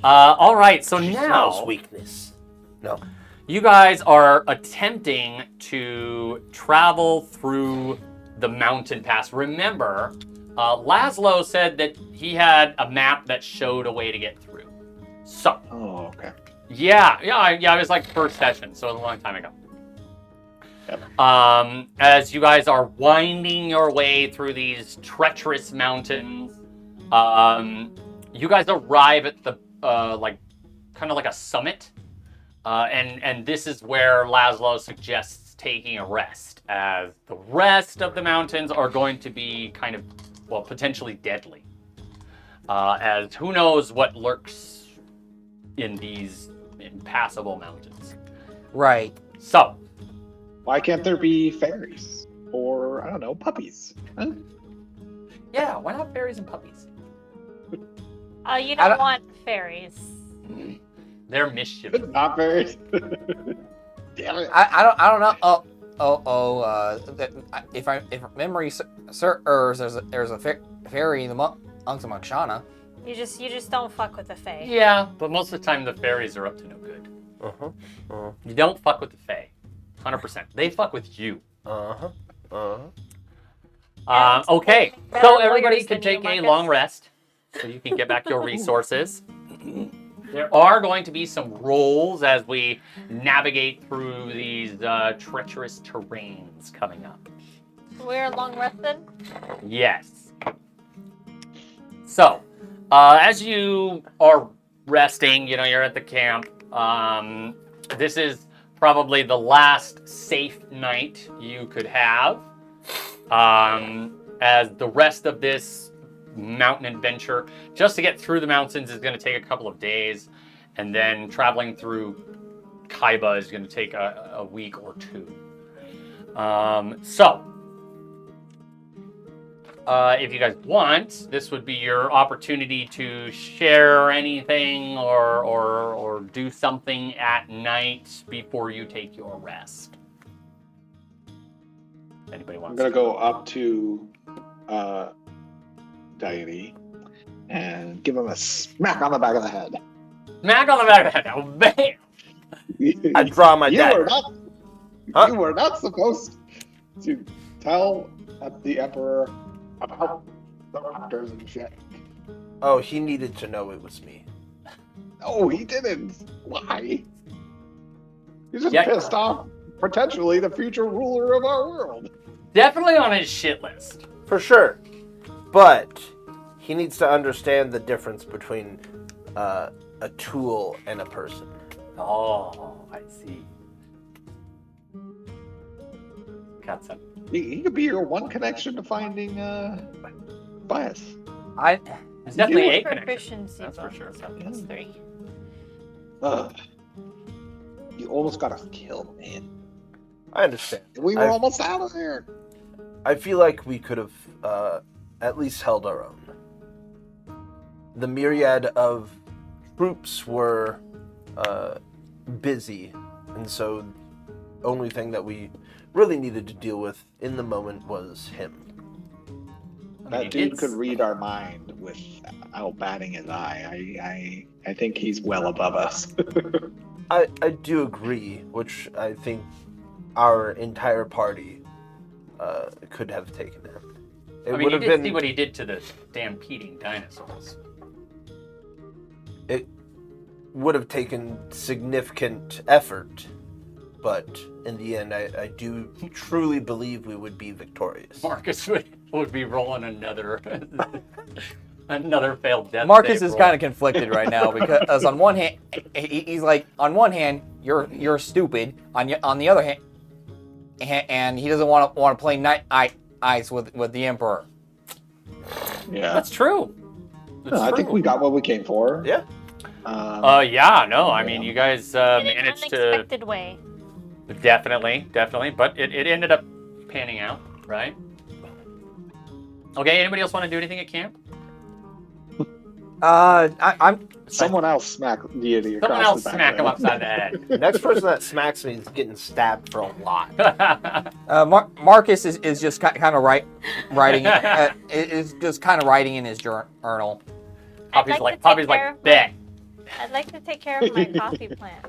All right, so now Smells weakness. No. you guys are attempting to travel through the mountain pass. Remember, Laszlo said that he had a map that showed a way to get through. So, Oh, okay. yeah, it was like first session, so it was a long time ago. Yep. As you guys are winding your way through these treacherous mountains, you guys arrive at the kind of like a summit, and this is where Laszlo suggests taking a rest, as the rest of the mountains are going to be kind of, well, potentially deadly, as who knows what lurks in these impassable mountains. Right. So, Why can't there be fairies? Or, I don't know, puppies? Huh? yeah, why not fairies and puppies? You I don't don't- want fairies. They're mischievous. Not fairies. Damn it. I don't know. if memory serves, there's a fairy in the monks of Makshana. You just don't fuck with the Fae. Yeah, but most of the time the fairies are up to no good. Uh-huh. Uh-huh. You don't fuck with the Fae. 100%. They fuck with you. Uh-huh. Uh-huh. Okay, Better so everybody lawyers can than take you, a Marcus. long rest so you can get back your resources. There are going to be some rolls as we navigate through these treacherous terrains coming up. We're long rested. Yes. So, as you are resting, you're at the camp. This is probably the last safe night you could have. As the rest of this mountain adventure, just to get through the mountains is going to take a couple of days, and then traveling through Kaiba is going to take a week or two. If you guys want, this would be your opportunity to share anything or do something at night before you take your rest. Anybody I'm wants gonna to go up to Deity and give him a smack on the back of the head. Smack on the back of the head. Now, bam! I draw my you dagger. were not. Huh? You were not supposed to tell the Emperor about the raptors and shit. Oh, he needed to know it was me. No, he didn't. Why? He's just Yeah. pissed off. Potentially the future ruler of our world. Definitely on his shit list. For sure. But he needs to understand the difference between a tool and a person. Oh, I see. Got some. He could be your one connection to finding bias. There's definitely You- a connection. Proficiency That's for sure. bonus +3. Ugh. You almost got us killed, man. I understand. We were I've- almost out of there. I feel like we could have at least held our own. The myriad of troops were busy, and so the only thing that we really needed to deal with in the moment was him. That dude could read our mind without batting his eye. I think he's well above us. I do agree, which I think our entire party could have taken him. It I mean, would you have did been. see what he did to the stampeding dinosaurs. It would have taken significant effort, but in the end, I do truly believe we would be victorious. Marcus would be rolling another failed death. Marcus save is roll. kind of conflicted right now because on one hand, he's like, on one hand, you're stupid. On the other hand, and he doesn't want to play night ice with the Emperor. Yeah. That's true. That's I think true. we got what we came for. Yeah. Yeah, no, I mean, you guys In an managed to unexpected way. definitely, but it ended up panning out, right? Okay, anybody else want to do anything at camp? I'm Someone else smack deity across Someone else the back smack him of upside the head. The next person that smacks me is getting stabbed for a lot. Marcus is just kind of writing is just kind of writing in his journal. Poppy's I'd like, to take care of bet. I'd like to take care of my coffee plant.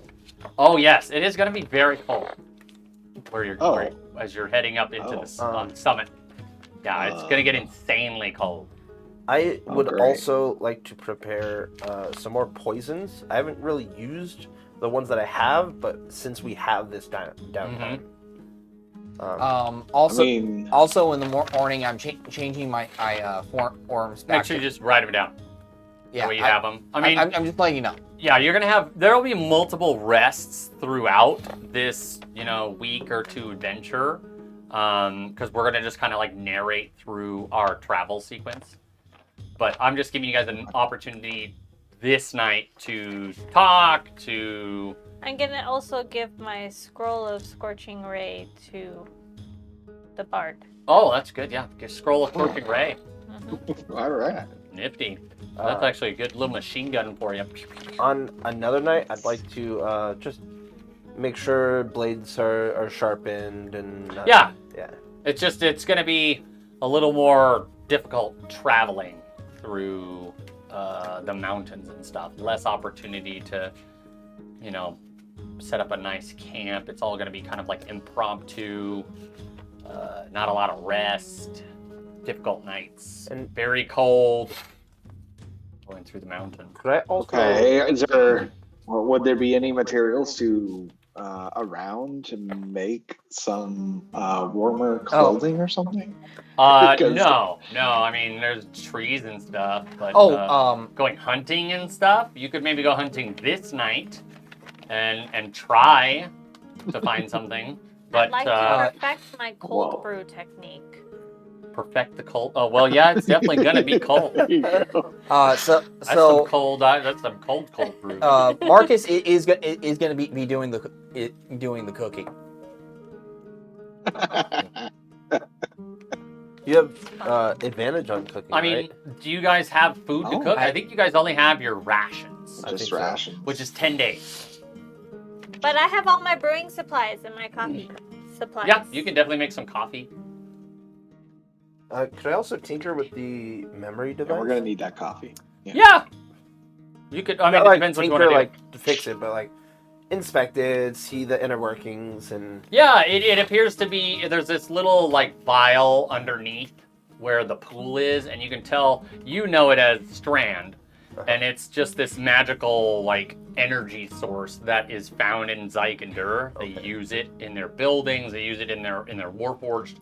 Oh yes, it is going to be very cold. Oh. As you're heading up into the Oh. summit. Yeah, it's going to get insanely cold. I would great. also like to prepare some more poisons. I haven't really used the ones that I have, but since we have this downtime. Also, I mean, also in the morning, I'm changing my forms back. Make sure you just write them down. yeah, That way you have them. I mean, I'm just letting you know. yeah, you're gonna have. There will be multiple rests throughout this, week or two adventure, because we're gonna just kind of like narrate through our travel sequence. But I'm just giving you guys an opportunity this night to talk to. I'm gonna also give my scroll of scorching ray to the bard. Oh, that's good. Yeah, just scroll of Scorching Ray. all right. Nifty. That's actually a good little machine gun for you. On another night, I'd like to just make sure blades are sharpened and Yeah. yeah. It's going to be a little more difficult traveling through the mountains and stuff. Less opportunity to, set up a nice camp. It's all going to be kind of like impromptu. Not a lot of rest. Difficult nights. And very cold. Going through the mountain. Could I also? Okay, would there be any materials to around to make some warmer clothing or something? Because- No. I mean, there's trees and stuff, but going hunting and stuff. You could maybe go hunting this night, and try to find something. But I'd like to perfect my cold Whoa. brew technique. perfect the cold. Oh well, yeah, it's definitely gonna be cold. There you go. That's some cold. That's some cold brew. Marcus is gonna be doing the cooking. You have advantage on cooking. I mean, right? do you guys have food to Oh, cook? I think you guys only have your rations, I Just think so. rations. which is 10 days. But I have all my brewing supplies and my coffee supplies. Yeah, you can definitely make some coffee. Could I also tinker with the memory device? And we're gonna need that coffee. Yeah. You could. I mean, Not it like depends what you tinker, want to do. like to fix it, but like inspect it, see the inner workings, and Yeah, it appears to be. There's this little like vial underneath where the pool is, and you can tell. You know it as Strand, and it's just this magical like energy source that is found in Zykandur. They Okay. use it in their buildings. They use it in their Warforged.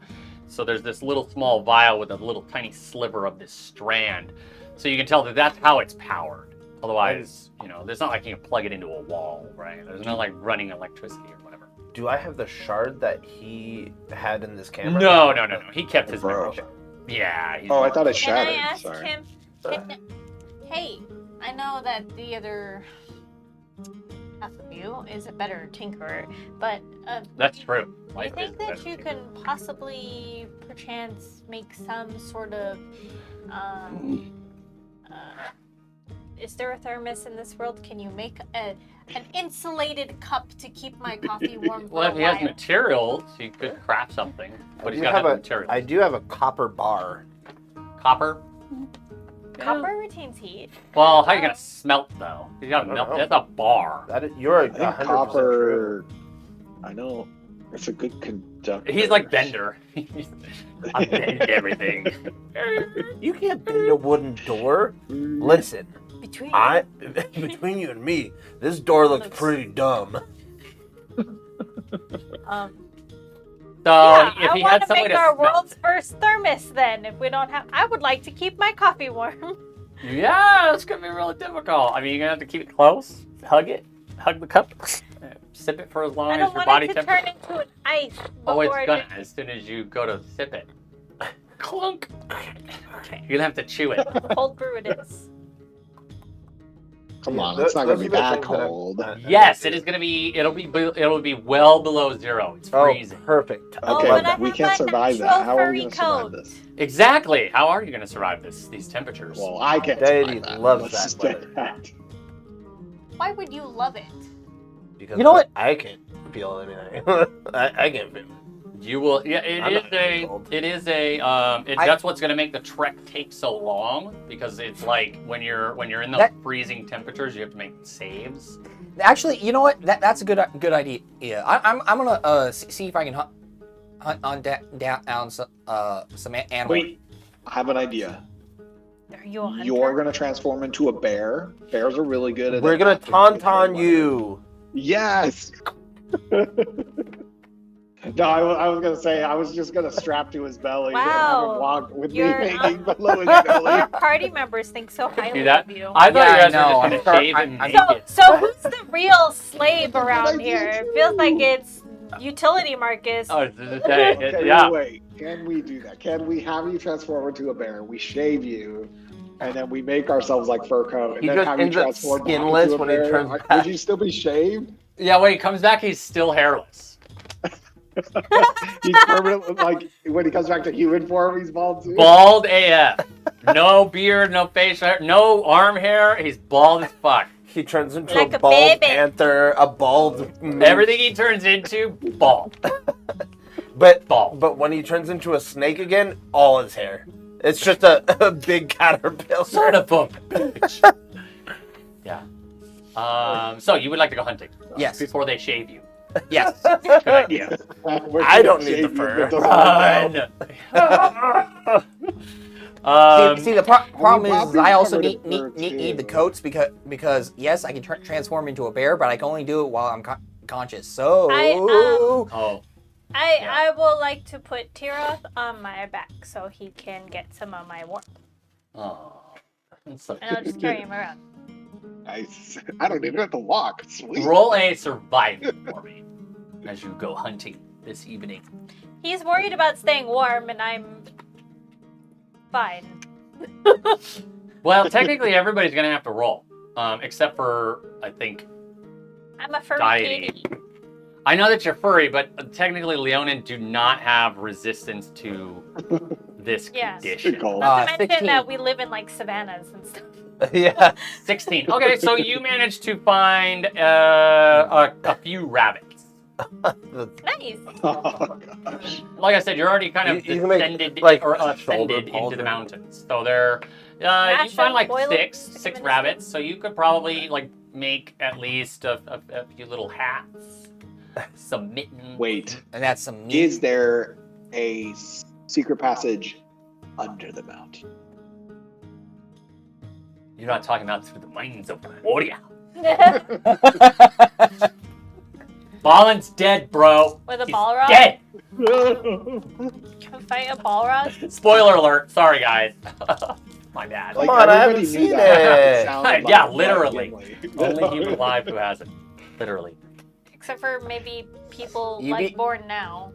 So there's this little small vial with a little tiny sliver of this strand. So you can tell that that's how it's powered. Otherwise, there's not like you can plug it into a wall, right? There's no like running electricity or whatever. do I have the shard that he had in this camera? No. He kept his Bro. memory chip. Yeah. he's- Oh, I thought it Can I shattered. ask Sorry. him? Hey, I know that the other half of you is a better tinkerer, but That's true. do you Life think is that better you too. can possibly, perchance, make some sort of is there a thermos in this world? Can you make an insulated cup to keep my coffee warm for Well, if a he has while? materials, he could craft something. But he's do got to have have a- materials. I do have a copper bar. Copper? Copper retains heat. Well, how are you going to smelt, though? You got to don't melt. know. That's a bar. You're I think 100% true. copper. I know it's a good conductor. He's like Bender. I bend everything. You can't bend a wooden door. Listen, between you and me, this door looks pretty dumb. So Yeah, if I he want had to some way make to our smelt world's first thermos then. If we don't have, I would like to keep my coffee warm. Yeah, it's gonna be really difficult. I mean, you're gonna have to keep it close, hug the cup, sip it for as long I as don't your want body it to temperature. turn into an ice. Oh, it's before gonna as soon as you go to sip it. Clunk. You're gonna have to chew it. Cold brew it is. Come on, Those- it's not those gonna be are the that things that I'm- cold. Yes, it is gonna be. It'll be well below zero. It's Oh, freezing. perfect. I Okay, love but I that. we have can't my survive that. natural How are we furry gonna survive coat. this? Exactly. How are you gonna survive these temperatures? Well, I can't Deity survive that. loves Let's that just say weather. that. Why would you love it? Because You know what? I can't feel anything. I can't feel. You will. Yeah, it I'm is not gonna cold. It is a. That's what's gonna make the trek take so long because it's like when you're in those That- freezing temperatures, you have to make saves. Actually, you know what? That's a good idea. Yeah, I'm gonna see if I can hunt down some animals. Wait, I have an idea. Are you a hunter? You're gonna transform into a bear. Bears are really good at. We're gonna adapting to tauntaun cold you. Yes. No, I was gonna say I was just gonna strap to his belly and have Wow. him walk with You're- me hanging below his belly. Our party members think so highly Do that. of you. I thought Yeah, I you guys know, were I'm just sorry, gonna shave and I'm- make it. So who's the real slave around I here? did It feels too. like it's utility Marcus. Oh, it's just say, Okay, yeah. wait. Can we do that? Can we have you transform into a bear? We shave you, and then we make ourselves like fur coat, and He then just have you ends up transform back skinless into a when he bear. turns Would back. you still be shaved? Yeah, when he comes back, he's still hairless. He's permanently like when he comes back to human form, he's bald too. Bald AF. No beard, no facial hair, no arm hair. He's bald as fuck. He turns into Like a a bald baby. panther, a bald moose. Everything he turns into, ball. But Ball. But when he turns into a snake again, all his hair. It's just a big caterpillar. Son of a bitch. Yeah. So you would like to go hunting? Yes. Before they shave you. Yes. Good idea. I don't need the fur. Run. See, the problem is Bobby's I also covered in fur, need the too. coats because yes, I can transform into a bear, but I can only do it while I'm conscious. So Oh. I will like to put Tiroth on my back so he can get some of my warmth. Oh. That's so And I'll just carry him around. Nice. I don't even have to walk. Sweet. Roll a survival for me as you go hunting this evening. He's worried about staying warm, and I'm fine. Well, technically everybody's gonna have to roll, except for I think I'm a furry Deity. kitty. I know that you're furry, but technically Leonin do not have resistance to this Yes. condition. Good call. Not to mention 16. that we live in like savannas and stuff. Yeah. 16. Okay, so you managed to find a few rabbits. Nice. Oh, gosh. Like I said, you're already kind of You can make, descended like, or shoulder ascended into pauldron. the mountains. So they're you Mash find up, like boil it, stick 'em six in the rabbits. So you could probably like make at least a few little hats, some mittens. Wait. and that's some meat. Is there a secret passage under the mountain? You're not talking about through the mines of Moria. Balin's dead, bro. With a He's Balrog? Dead. Can fight a Balrog? Spoiler alert. Sorry, guys. My bad. Come on, I haven't everybody knew seen that. it. sounded Yeah, like literally. Gimli. Only human alive who hasn't. Literally. Except for maybe people You like be- born now.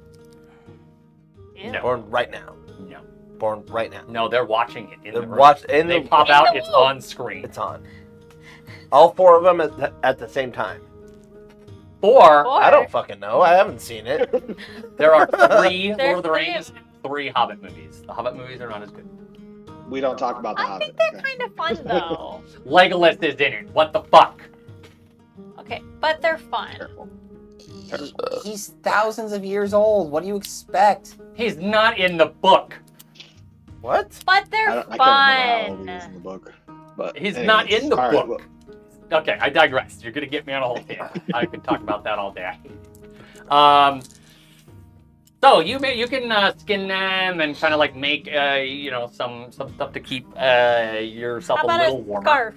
Yeah. No. Born right now. No. Born right now. No, they're watching it in The the room. watch in They the pop In out, the it's womb. on screen. It's on. All four of them at the same time. Or Or- I don't fucking know. I haven't seen it. there are 3 There's Lord of the 3 Rings and 3 Hobbit movies. The Hobbit movies are not as good. We don't talk about the I Hobbit. think they're okay. kind of fun though. Legolas is in it. What the fuck? Okay, but they're fun. Careful. He's thousands of years old. What do you expect? He's not in the book. What? But they're I can't remember how old he is in fun. the book. But He's not anyways, in the all right, book. look. Okay, I digress. You're gonna get me on a whole tangent. I could talk about that all day. So you can skin them and kind of like make some stuff to keep yourself How a about little a warmer. scarf?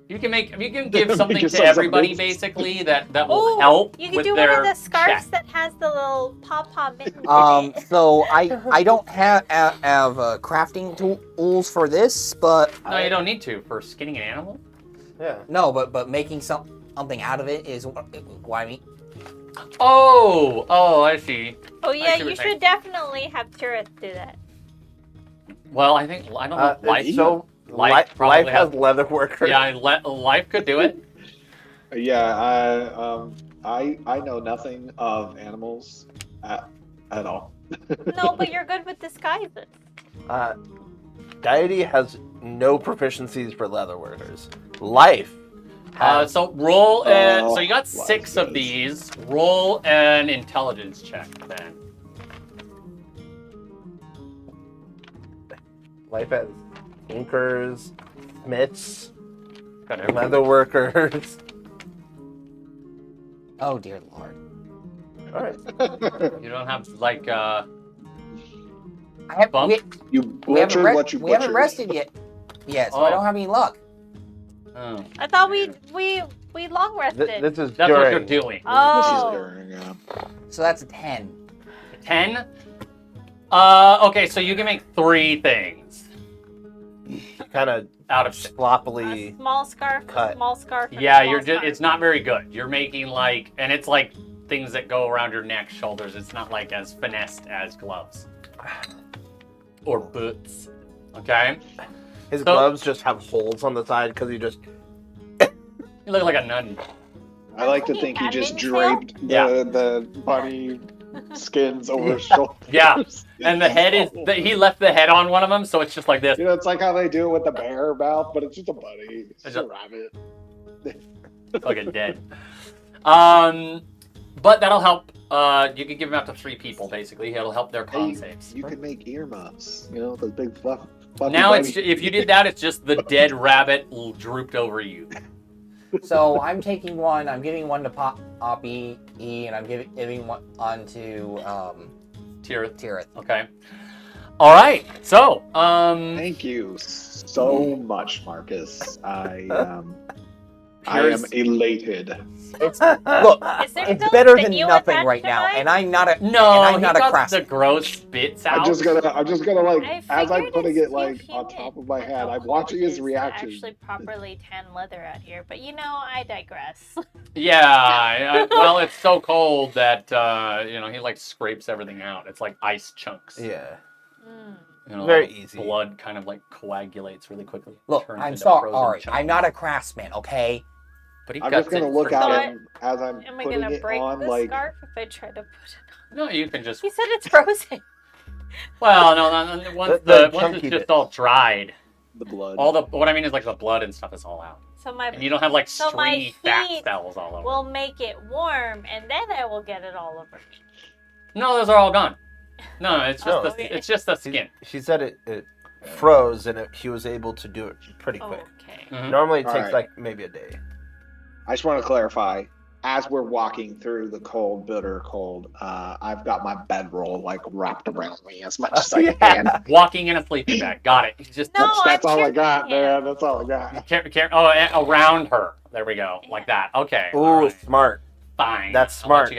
You can give something yourself to some everybody boots. basically that will Ooh, help You can with do their one of the scarves check. that has the little pom-pom mittens in it. So I don't have crafting tools for this, but No, you don't need to for skinning an animal. Yeah. no, but making something out of it is what I mean. Oh, I see. Oh yeah, see what you you're saying. should definitely have Tirith do that. Well, I don't know. Life, So Life life probably has has- leather workers. yeah, Life could do it. Yeah, I know nothing of animals at all. No, but you're good with disguises. Deity has no proficiencies for leather workers. Life has So roll. Oh, So you got 6 of these. Roll an intelligence check then. life has inkers, smiths, Got everything. leather workers. Oh dear lord. All right. You don't have like. I have, Bump? You we haven't butchered what you we haven't butchered. rested yet, so I Oh. don't have any luck. Oh. I thought we long rested. This is That's during. what you're doing. Oh. During, So that's a 10. 10. Okay, so you can make 3 things Kind of out of 6. A sloppily. small scarf, Cut. a small scarf. and a Yeah, small you're just. scarf. It's not very good. You're making like, and it's like things that go around your neck, shoulders. It's not like as finessed as gloves or boots. Okay, His So- gloves just have holes on the side because he just. you look like a nun. I like to think he just Admin draped Yeah. the bunny skins over his shoulders. Yeah, and the head is. He left the head on one of them, so it's just like this. You know, it's like how they do it with the bear mouth, but it's just a bunny. It's just a Is it- rabbit. Fucking dead. But that'll help. You can give him out to 3 people, basically. It'll help their con Hey, saves. you can make earmuffs. You know, those big fluffy Now, bunny. if you did that, it's just the dead rabbit drooped over you. So I'm taking one. I'm giving one to Poppy E, and I'm giving one on to Tirith. Tirith. Okay. All right. So, Thank you so much, Marcus. I am Here's- elated. It's look. Is there It's still better than sinew nothing attached right to now, mine? and I'm not a no, and I'm he not a got crass. the gross bits out. I'm just gonna like I as I'm figured putting it's it like too on humid top of my that head, the I'm watching his cold is reaction. Actually, properly tan leather out here, but I digress. Yeah. Well, it's so cold that he like scrapes everything out. It's like ice chunks. Yeah. all Very the easy. Blood kind of like coagulates really quickly. Look, turns I'm into sorry. frozen All right, chunks. I'm not a craftsman. Okay. But he I'm cuts just gonna it look pretty at good. him as I'm Am I putting gonna it break on the like scarf if I try to put it No, you can just. on? He said it's frozen. Well, no. Once The once chunky it's just bit. all dried, the blood. what I mean is like the blood and stuff is all out, So my and you don't have like So my stringy fat heat cells all over. will make it warm, and then I will get it all over me. No, those are all gone. No, it's just Oh, the okay. it's just the skin. She said it froze and he was able to do it pretty quick. Okay. Mhm. Normally it All takes right. like maybe a day. I just want to clarify. As we're walking through the cold, bitter cold, I've got my bedroll like wrapped around me as much as I can. Walking in a sleeping bag. Got it. He's just No, That's I'm all I cheering got, him. man. That's all I got. around her. There we go. Like that. Okay. Ooh, all right. smart. Fine. That's I'll smart.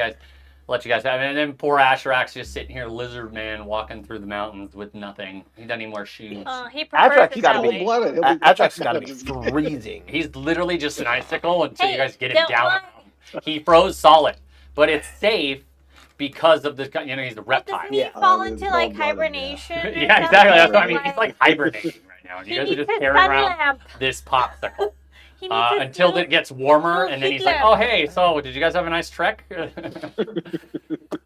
let you guys have it. And then poor Asherak's just sitting here, lizard man, walking through the mountains with nothing. He doesn't even wear shoes. He prefers Adrak's it gotta that be- way. Blooded. He'll be- Adrak's got to be freezing. He's literally just an icicle until you Hey, guys get him don't down. lie. He froze solid, but it's safe because of this. He's a But reptile. doesn't he Yeah. fall It's into like cold-blooded, yeah. hibernation? or Yeah, exactly. That's what I mean. something? He's like hibernating right now. And He you guys are needs just his carrying sun around lamp. this popsicle He needs his until little- it gets warmer, little and then heat he's like, lamp. "Oh, hey, so did you guys have a nice trek?"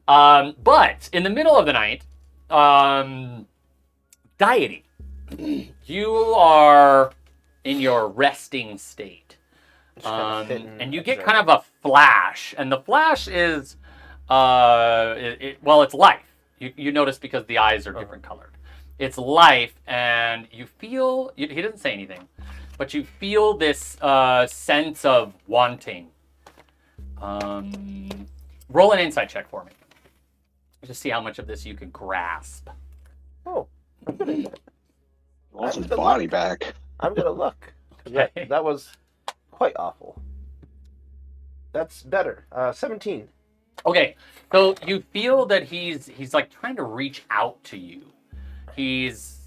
But in the middle of the night, deity, you are in your resting state. Just kinda sit And you get observe. kind of a flash, and the flash is, it's life. You notice because the eyes are different colored. It's life, and you feel. He doesn't say anything, but you feel this sense of wanting. Roll an insight check for me. Just see how much of this you can grasp. Oh, Wants his body back. I'm gonna look. Okay. That was quite awful. That's better. 17. Okay, so you feel that he's like trying to reach out to you. He's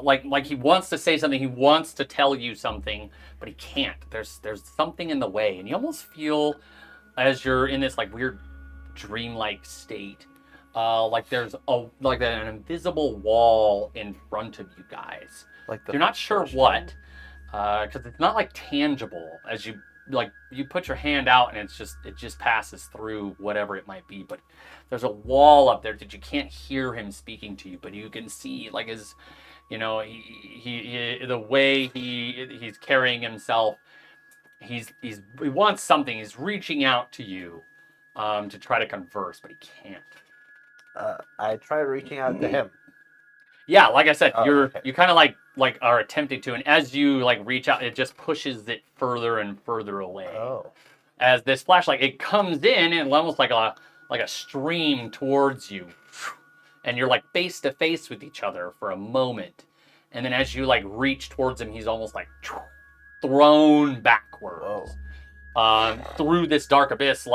like he wants to say something, he wants to tell you something, but he can't. There's something in the way, and you almost feel as you're in this like weird dreamlike state, like there's an invisible wall in front of you guys. Like the You're not sure first what, because it's not like tangible as you put your hand out and it just passes through whatever it might be. But there's a wall up there that you can't hear him speaking to you, but you can see like his, he the way he's carrying himself. He wants something. He's reaching out to you to try to converse, but he can't. I try reaching out to him. Yeah, like I said, Oh, okay. you kind of like are attempting to, and as you like reach out, it just pushes it further and further away. Oh. As this flashlight, it comes in and almost like a stream towards you, and you're like face to face with each other for a moment, and then as you like reach towards him, he's almost like thrown backwards. Through this dark abyss,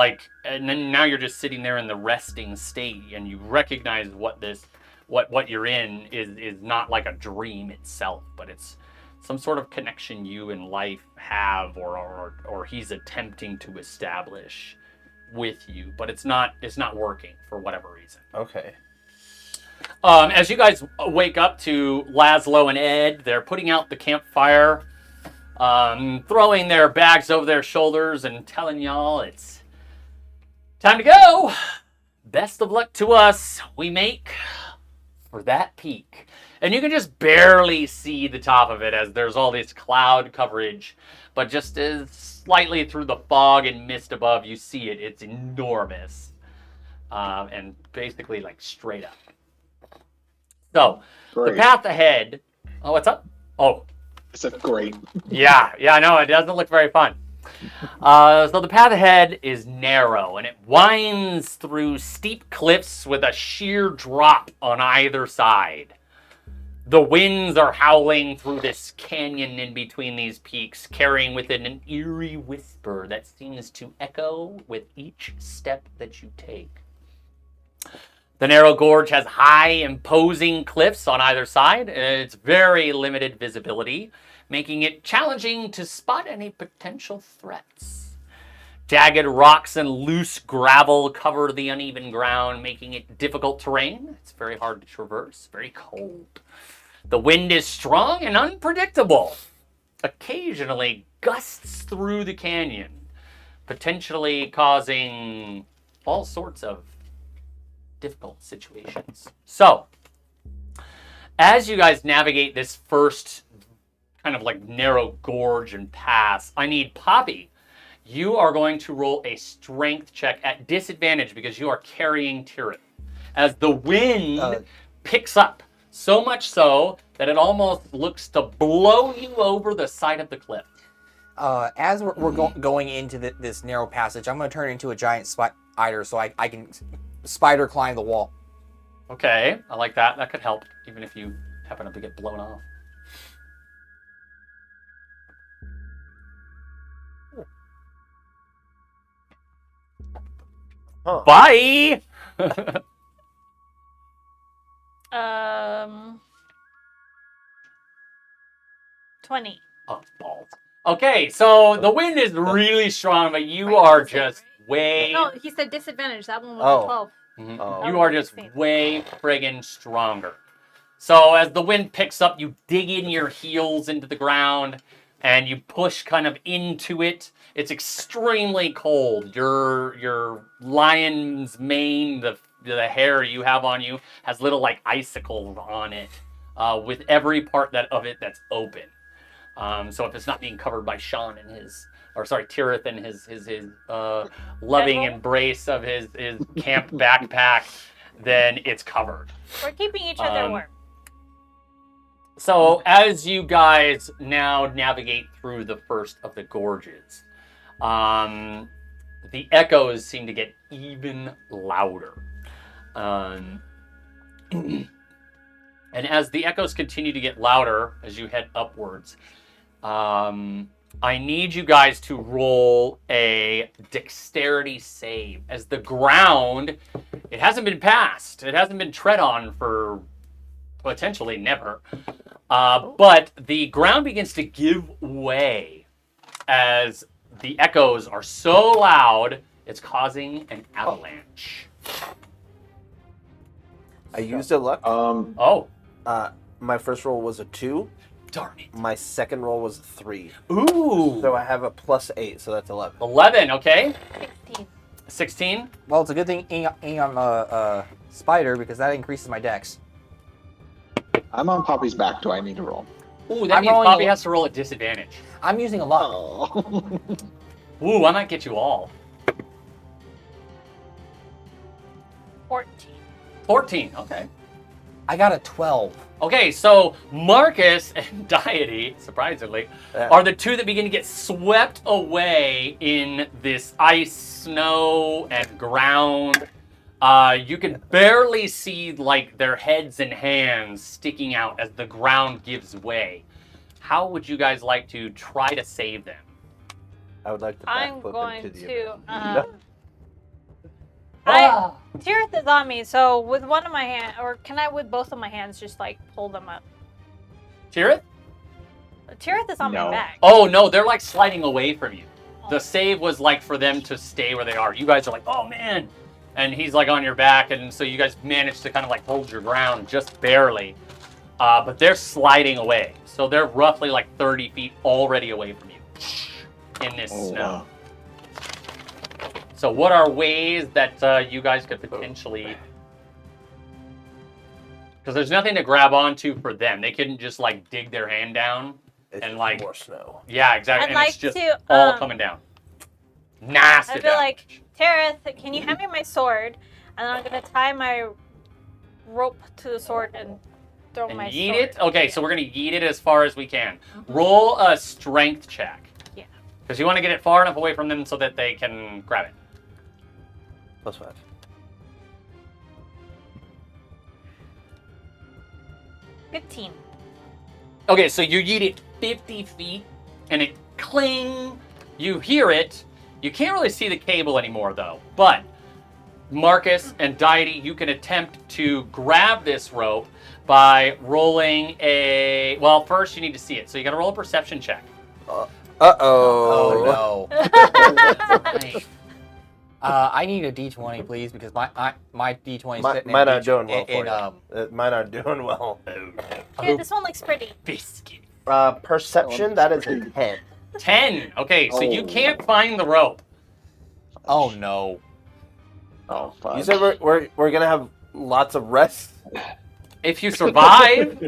and then now you're just sitting there in the resting state, and you recognize what you're in is not like a dream itself, but it's some sort of connection you and life have, or he's attempting to establish with you, but it's not working for whatever reason. Okay. As you guys wake up to Laszlo and Ed, they're putting out the campfire, throwing their bags over their shoulders and telling y'all it's time to go. Best of luck to us. We make for that peak. And you can just barely see the top of it as there's all this cloud coverage. But just as slightly through the fog and mist above, you see it. It's enormous. And basically like straight up. So, Great. the path ahead... Oh, what's up? Oh, I said great. yeah, I know. It doesn't look very fun. So the path ahead is narrow, and it winds through steep cliffs with a sheer drop on either side. The winds are howling through this canyon in between these peaks, carrying with it an eerie whisper that seems to echo with each step that you take. The narrow gorge has high, imposing cliffs on either side. It's very limited visibility, making it challenging to spot any potential threats. Jagged rocks and loose gravel cover the uneven ground, making it difficult terrain. It's very hard to traverse, very cold. The wind is strong and unpredictable. Occasionally gusts through the canyon, potentially causing all sorts of difficult situations. So, as you guys navigate this first kind of like narrow gorge and pass, I need Poppy. You are going to roll a strength check at disadvantage because you are carrying Tirith. As the wind picks up, so much so that it almost looks to blow you over the side of the cliff. As we're going into this narrow passage, I'm going to turn into a giant spider so I can spider climb the wall. Okay, I like that. That could help, even if you happen to get blown off. Huh. Bye! 20. Oh, balls. Okay, so the wind is really strong, but you are just way... No, he said disadvantage. That one was Oh. a 12. Mhm. Oh. You are just way friggin' stronger. So as the wind picks up, you dig in your heels into the ground and you push kind of into it. It's extremely cold. Your lion's mane, the hair you have on you, has little like icicles on it, with every part of it that's open. So if it's not being covered by Sean and Tirith and his loving embrace of his camp backpack, then it's covered. We're keeping each other warm. So as you guys now navigate through the first of the gorges, the echoes seem to get even louder. And as the echoes continue to get louder as you head upwards, I need you guys to roll a dexterity save. As the ground, it hasn't been passed. It hasn't been tread on for potentially never. But the ground begins to give way as the echoes are so loud, it's causing an avalanche. I used a luck. Oh, My first roll was a 2. darn it. My second roll was a 3. Ooh. So I have a +8, so that's 11. 11, okay. 16. 16? Well, it's a good thing I'm a spider because that increases my dex. I'm on Poppy's back. Do I need to roll? Ooh, that I'm means rolling Bobby a- has to roll at disadvantage. I'm using a luck. Oh. Ooh, I might get you all. 14. 14, okay. I got a 12. Okay, so Marcus and Deity, surprisingly, are the two that begin to get swept away in this ice, snow, and ground. You can barely see like their heads and hands sticking out as the ground gives way. How would you guys like to try to save them? I would like to I'm backflip going into the to. Ah. Tirith is on me, so with one of my hands, or can I with both of my hands just like pull them up? Tirith? Tirith is on my No. back. Oh no, they're like sliding away from you. The save was like for them to stay where they are. You guys are like, oh man. And he's like on your back, and so you guys managed to kind of like hold your ground just barely. But they're sliding away. So they're roughly like 30 feet already away from you in this snow. Wow. So what are ways that you guys could potentially Because there's nothing to grab onto for them. They couldn't just like dig their hand down It's and like more snow. yeah, exactly. I'd And like it's just to, all coming down. Nasty. I'd be like, Tareth, can you hand me my sword? And then I'm gonna tie my rope to the sword and throw and my yeet sword. it. Okay, so we're gonna yeet it as far as we can. Roll a strength check. Yeah. Because you want to get it far enough away from them so that they can grab it. +5. 15. Okay, so you yeet it 50 feet, and it cling. You hear it. You can't really see the cable anymore, though. But Marcus and Deity, you can attempt to grab this rope by rolling a. Well, first you need to see it, so you got to roll a perception check. Uh-oh. Oh no. I need a D20, please, because my D20 is sitting Mine in, aren't doing well in, for you. Mine aren't doing well. Here, this one looks pretty. Biscuit. Perception, that is a 10. 10. Okay, so you Oh. can't find the rope. Oh no. Oh, fuck. You said we're gonna have lots of rest? If you survive,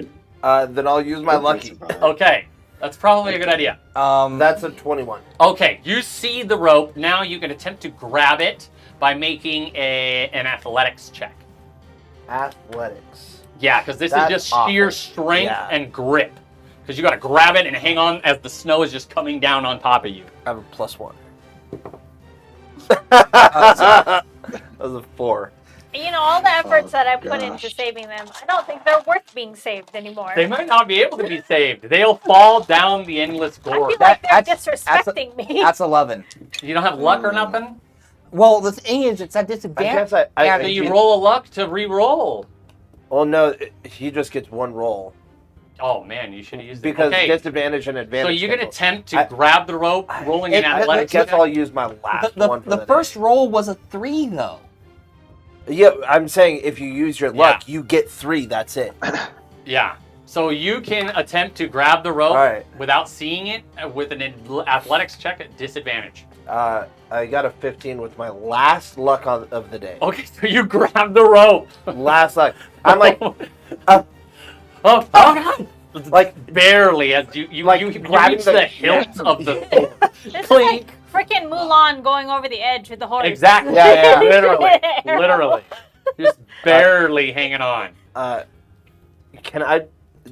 Then I'll use my lucky. okay, that's probably a good idea. That's a 21. Okay, you see the rope. Now you can attempt to grab it by making an athletics check. Athletics. Yeah, because this is That's just awful. sheer strength Yeah. and grip. Because you got to grab it and hang on as the snow is just coming down on top of you. I have a +1. That was a 4. You know, all the efforts that I put gosh. into saving them, I don't think they're worth being saved anymore. They might not be able to be saved. They'll fall down the endless I feel gorge. like they're That's disrespecting me. That's 11. You don't have luck or nothing? Well, the thing is, it's at I guess disadvantage. I So you roll a luck to re-roll. Well, no, he just gets one roll. Oh man, you should have used it. Because Okay, disadvantage and so advantage. you can cancel. attempt to I- grab the rope, rolling an I athletics guess check. I'll use my last one for The the first roll was a 3, though. Yeah, I'm saying if you use your luck, you get 3. That's it. Yeah. So you can attempt to grab the rope All right. without seeing it with an athletics check at disadvantage. I got a 15 with my last luck of the day. Okay, so you grab the rope. Last luck. I'm like, oh God! like Barely as you Like you grabbing reach the- the hilt of the This is clink. like freaking Mulan going over the edge with the horse. Exactly. Yeah, Literally, just barely hanging on can I?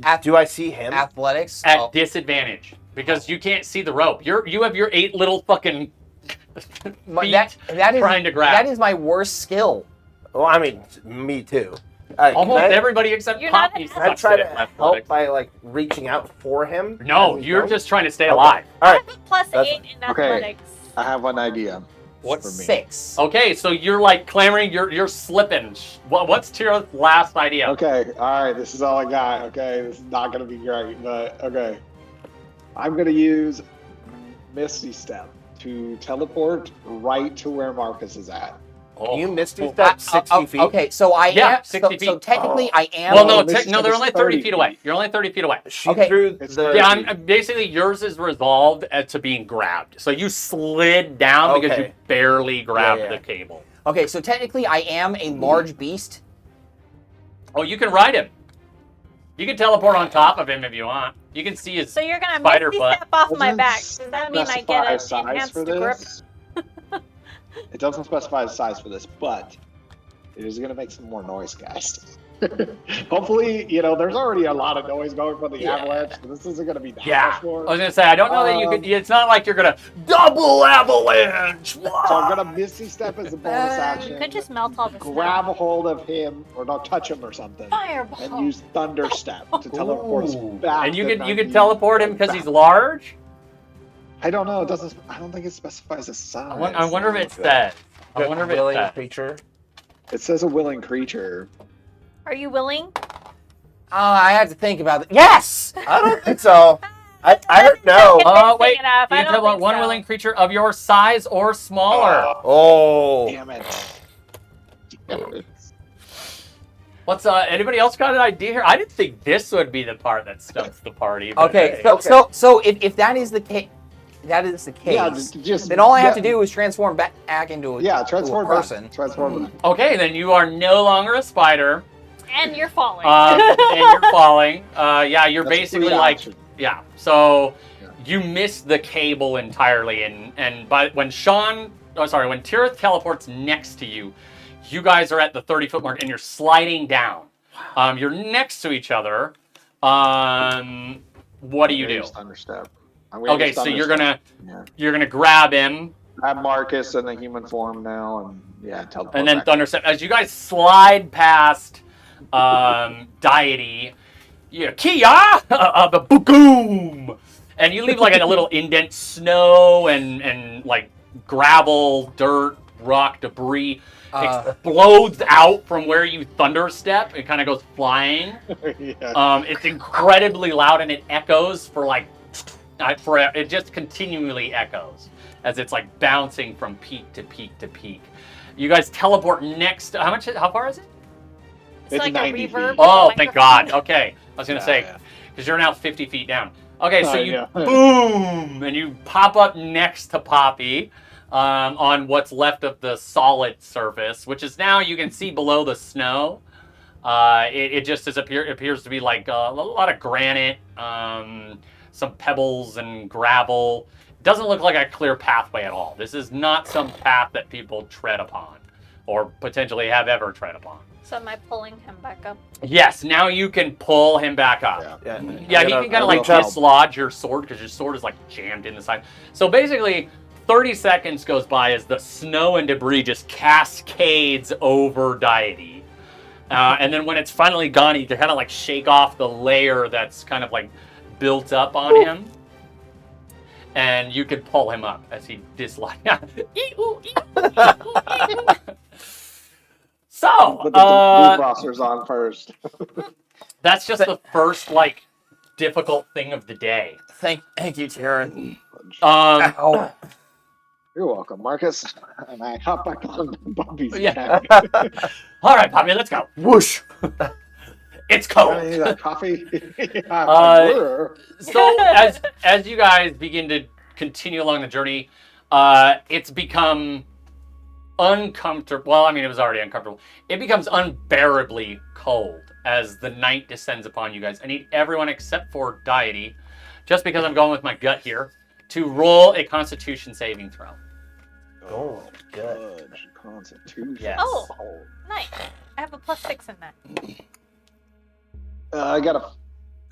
Ath- Do I see him? Athletics. at Oh, disadvantage because you can't see the rope. You have your 8 little fucking feet that is trying to grab. That is my worst skill. Well, I mean, me too. Almost can I, everybody except You're not Poppy an Can I sucks try at to it, help athletics. by like reaching out for him? No, as he's you're going? just trying to stay Okay. alive. All right. Plus That's- 8 in Okay. athletics. I have one idea. What's for me? 6. Okay, so you're like clamoring, you're slipping. What's Tira's last idea? Okay, all right, this is all I got. Okay, this is not gonna be great, but okay. I'm gonna use Misty Step to teleport right to where Marcus is at. Can you Misty Oh. Step 60 feet? Okay, so I Yeah, am. 60 so feet. technically, I am. Well, no, Misty no, Step they're is only 30 30 feet away. You're only 30 feet away. She Okay. threw It's the. Yeah, basically yours is resolved to being grabbed. So you slid down because you Okay. barely grabbed Yeah. the cable. Okay, so technically, I am a large beast. Oh, you can ride him. You can teleport on top of him if you want. You can see his. So you're gonna Spider Misty butt. Step off my Doesn't back. Does that mean I specify get a an size enhanced for grip? this. It doesn't specify the size for this, but it is gonna make some more noise, guys. Hopefully, there's already a lot of noise going from the Yeah. avalanche, so this isn't gonna be that Yeah, much more. I was gonna say I don't know that you could. It's not like you're gonna double avalanche. So I'm gonna Misty Step as a bonus You action. could just melt all the grab snow. a hold of him, or not touch him or something, Fireball. and use Thunder Step to teleport us Ooh. back. And you to could 90 teleport him because back. he's large. I don't know. It doesn't. I don't think it specifies a size. I wonder if it says. I wonder if it willing says. creature. It says a willing creature. Are you willing? I have to think about it. Yes. I don't think so. I heard no. Oh wait, Enough. you I can don't teleport think one so. willing creature of your size or smaller. Oh. Damn it. What's anybody else got an idea here? I didn't think this would be the part that stumps the party. But Okay, hey. so if that is the case, Yeah, just then all I have to do is transform back into a, Yeah, to a transform back. person. Transform back. Okay, then you are no longer a spider. And you're falling. And you're falling. Yeah, you're That's basically free like, action. yeah. So Yeah. you miss the cable entirely, and when when Tirith teleports next to you, you guys are at the 30-foot mark, and you're sliding down. You're next to each other. What do you do? Use Thunderstep. I'm gonna Okay, use so you're Thunderstep. gonna grab him, I have Marcus in the human form now, and teleport and then back. Thunderstep. As you guys slide past Deity, Kia, the boom, and you leave like a little indent, snow and like gravel, dirt, rock, debris explodes out from where you thunderstep. It kind of goes flying. Yeah. It's incredibly loud and it echoes for like it just continually echoes as it's like bouncing from peak to peak to peak. You guys teleport next. How far is it? It's It's like 90 a reverb. feet. with Oh, a thank microphone. God. Okay. I was going to say, Yeah. because you're now 50 feet down. Okay, so Oh, you yeah. boom, and you pop up next to Poppy on what's left of the solid surface, which is now you can see below the snow. It just appears to be like a lot of granite, some pebbles and gravel. Doesn't look like a clear pathway at all. This is not some path that people tread upon or potentially have ever tread upon. So am I pulling him back up? Yes, now you can pull him back up. Yeah. Yeah, he can kind of like dislodge your sword because your sword is like jammed in the side. So basically, 30 seconds goes by as the snow and debris just cascades over Deity. And then when it's finally gone, you can kind of like shake off the layer that's kind of like built up on him. And you can pull him up as he dislodges. So, Put the defrosters on first. that's just the first like difficult thing of the day. Thank you, Taryn. Um, You're welcome, Marcus. And I hop back on Bobby's Yeah. back. all right, Poppy, let's go. Whoosh. It's cold. Hey, that coffee. So as you guys begin to continue along the journey, it's become uncomfortable. Well, I mean, it was already uncomfortable. It becomes unbearably cold as the night descends upon you guys. I need everyone except for Deity, just because I'm going with my gut here, to roll a Constitution saving throw. Oh, good. Constitution. Yes. Oh, nice. I have a +6 in that. I got a.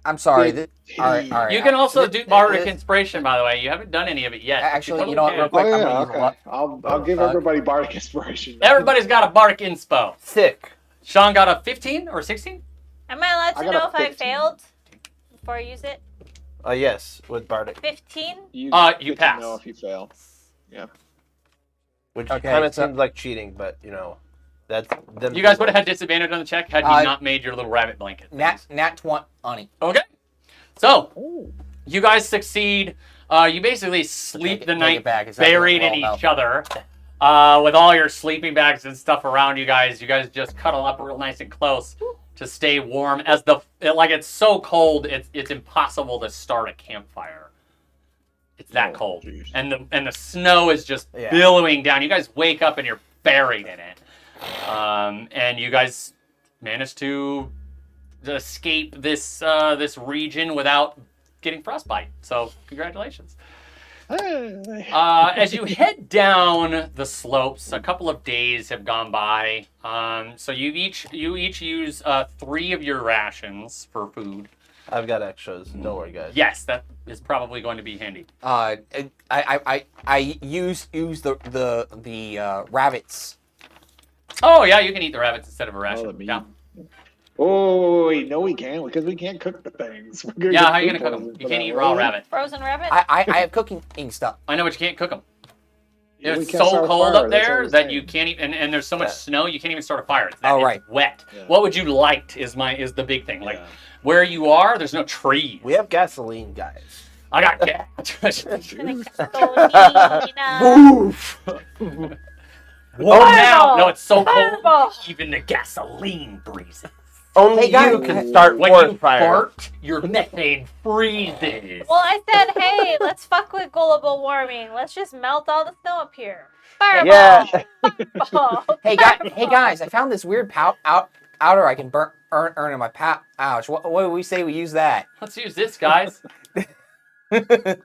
I'm sorry. All right. You can also do Bardic Inspiration, by the way. You haven't done any of it yet. Actually, You you know what? totally Real can. quick, Oh, I'm yeah, gonna use a lot. okay. I'll give everybody Bardic Inspiration. Everybody's got a Bardic Inspo. Sick. Sean got a 15 or 16? Am I allowed I to got know a if I 15. failed before I use it? Yes, with Bardic. 15? You get to pass. know if you fail. Which Okay, kind of so- seems like cheating, but that's them. You guys would have had disadvantage on the check had you not made your little rabbit blanket. Nat 20. Okay. So, you guys succeed. You basically sleep Take the it night back. It's not buried going in well each other. With all your sleeping bags and stuff around you guys just cuddle up real nice and close to stay warm. As it's so cold, it's impossible to start a campfire. It's that cold, geez. and the snow is just Yeah. billowing down. You guys wake up and you're buried in it, and you guys manage to escape this region without getting frostbite. So congratulations. As you head down the slopes, a couple of days have gone by. So you each use 3 of your rations for food. I've got extras. Don't worry, guys. Yes, that is probably going to be handy. I use the rabbits. Oh yeah, you can eat the rabbits instead of a ration. the meat. Yeah. Oh wait, no, we can't because we can't cook the things. We're Yeah, get how are you food gonna cook them? poisoning You for can't that, eat raw right? rabbit. Frozen rabbit? I have cooking stuff. I know, but you can't cook them. Yeah, we It's can't so start a cold fire, up that's what there I'm that saying. you can't even, and there's so much Yeah. snow you can't even start a fire. It's Oh, it's right. wet. Yeah. What would you light is the big thing. Like Yeah. where you are, there's no trees. We have gasoline, guys. I got gas. Oof. What now? No, it's so cold. Fireball. Even the gasoline breezes. Only Hey, guys, you can start When you forest fire. fart, your methane freezes. Well, I said, hey, let's fuck with global warming. Let's just melt all the snow up here. Fireball. Yeah. Fireball. Hey guys, I found this weird powder I can earn in my pouch. What do we say we use that? Let's use this, guys. It's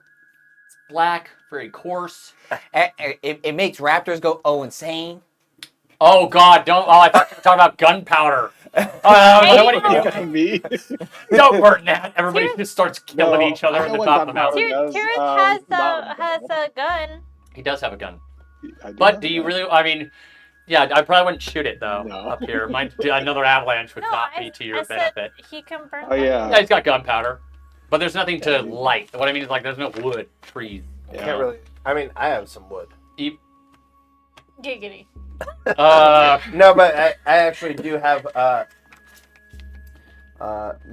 black, very coarse. It makes raptors go insane. Oh God! Don't. Oh, I thought you were talking about gunpowder. Me? Don't burn that. Everybody Terrence- just starts killing each other I in know the what top of the gunpowder mountain. does. Terrence Not has a gun. He does have a gun. I But have do you that. really? I mean, yeah, I probably wouldn't shoot it though. No. Up here, another avalanche would No, not I, be to your I said benefit. he can burn. Oh yeah. Yeah, he's got gunpowder, but there's nothing to Yeah. light. What I mean is like there's no wood, trees. Yeah. Can't really. I mean, I have some wood. Giggity. No, but I actually do have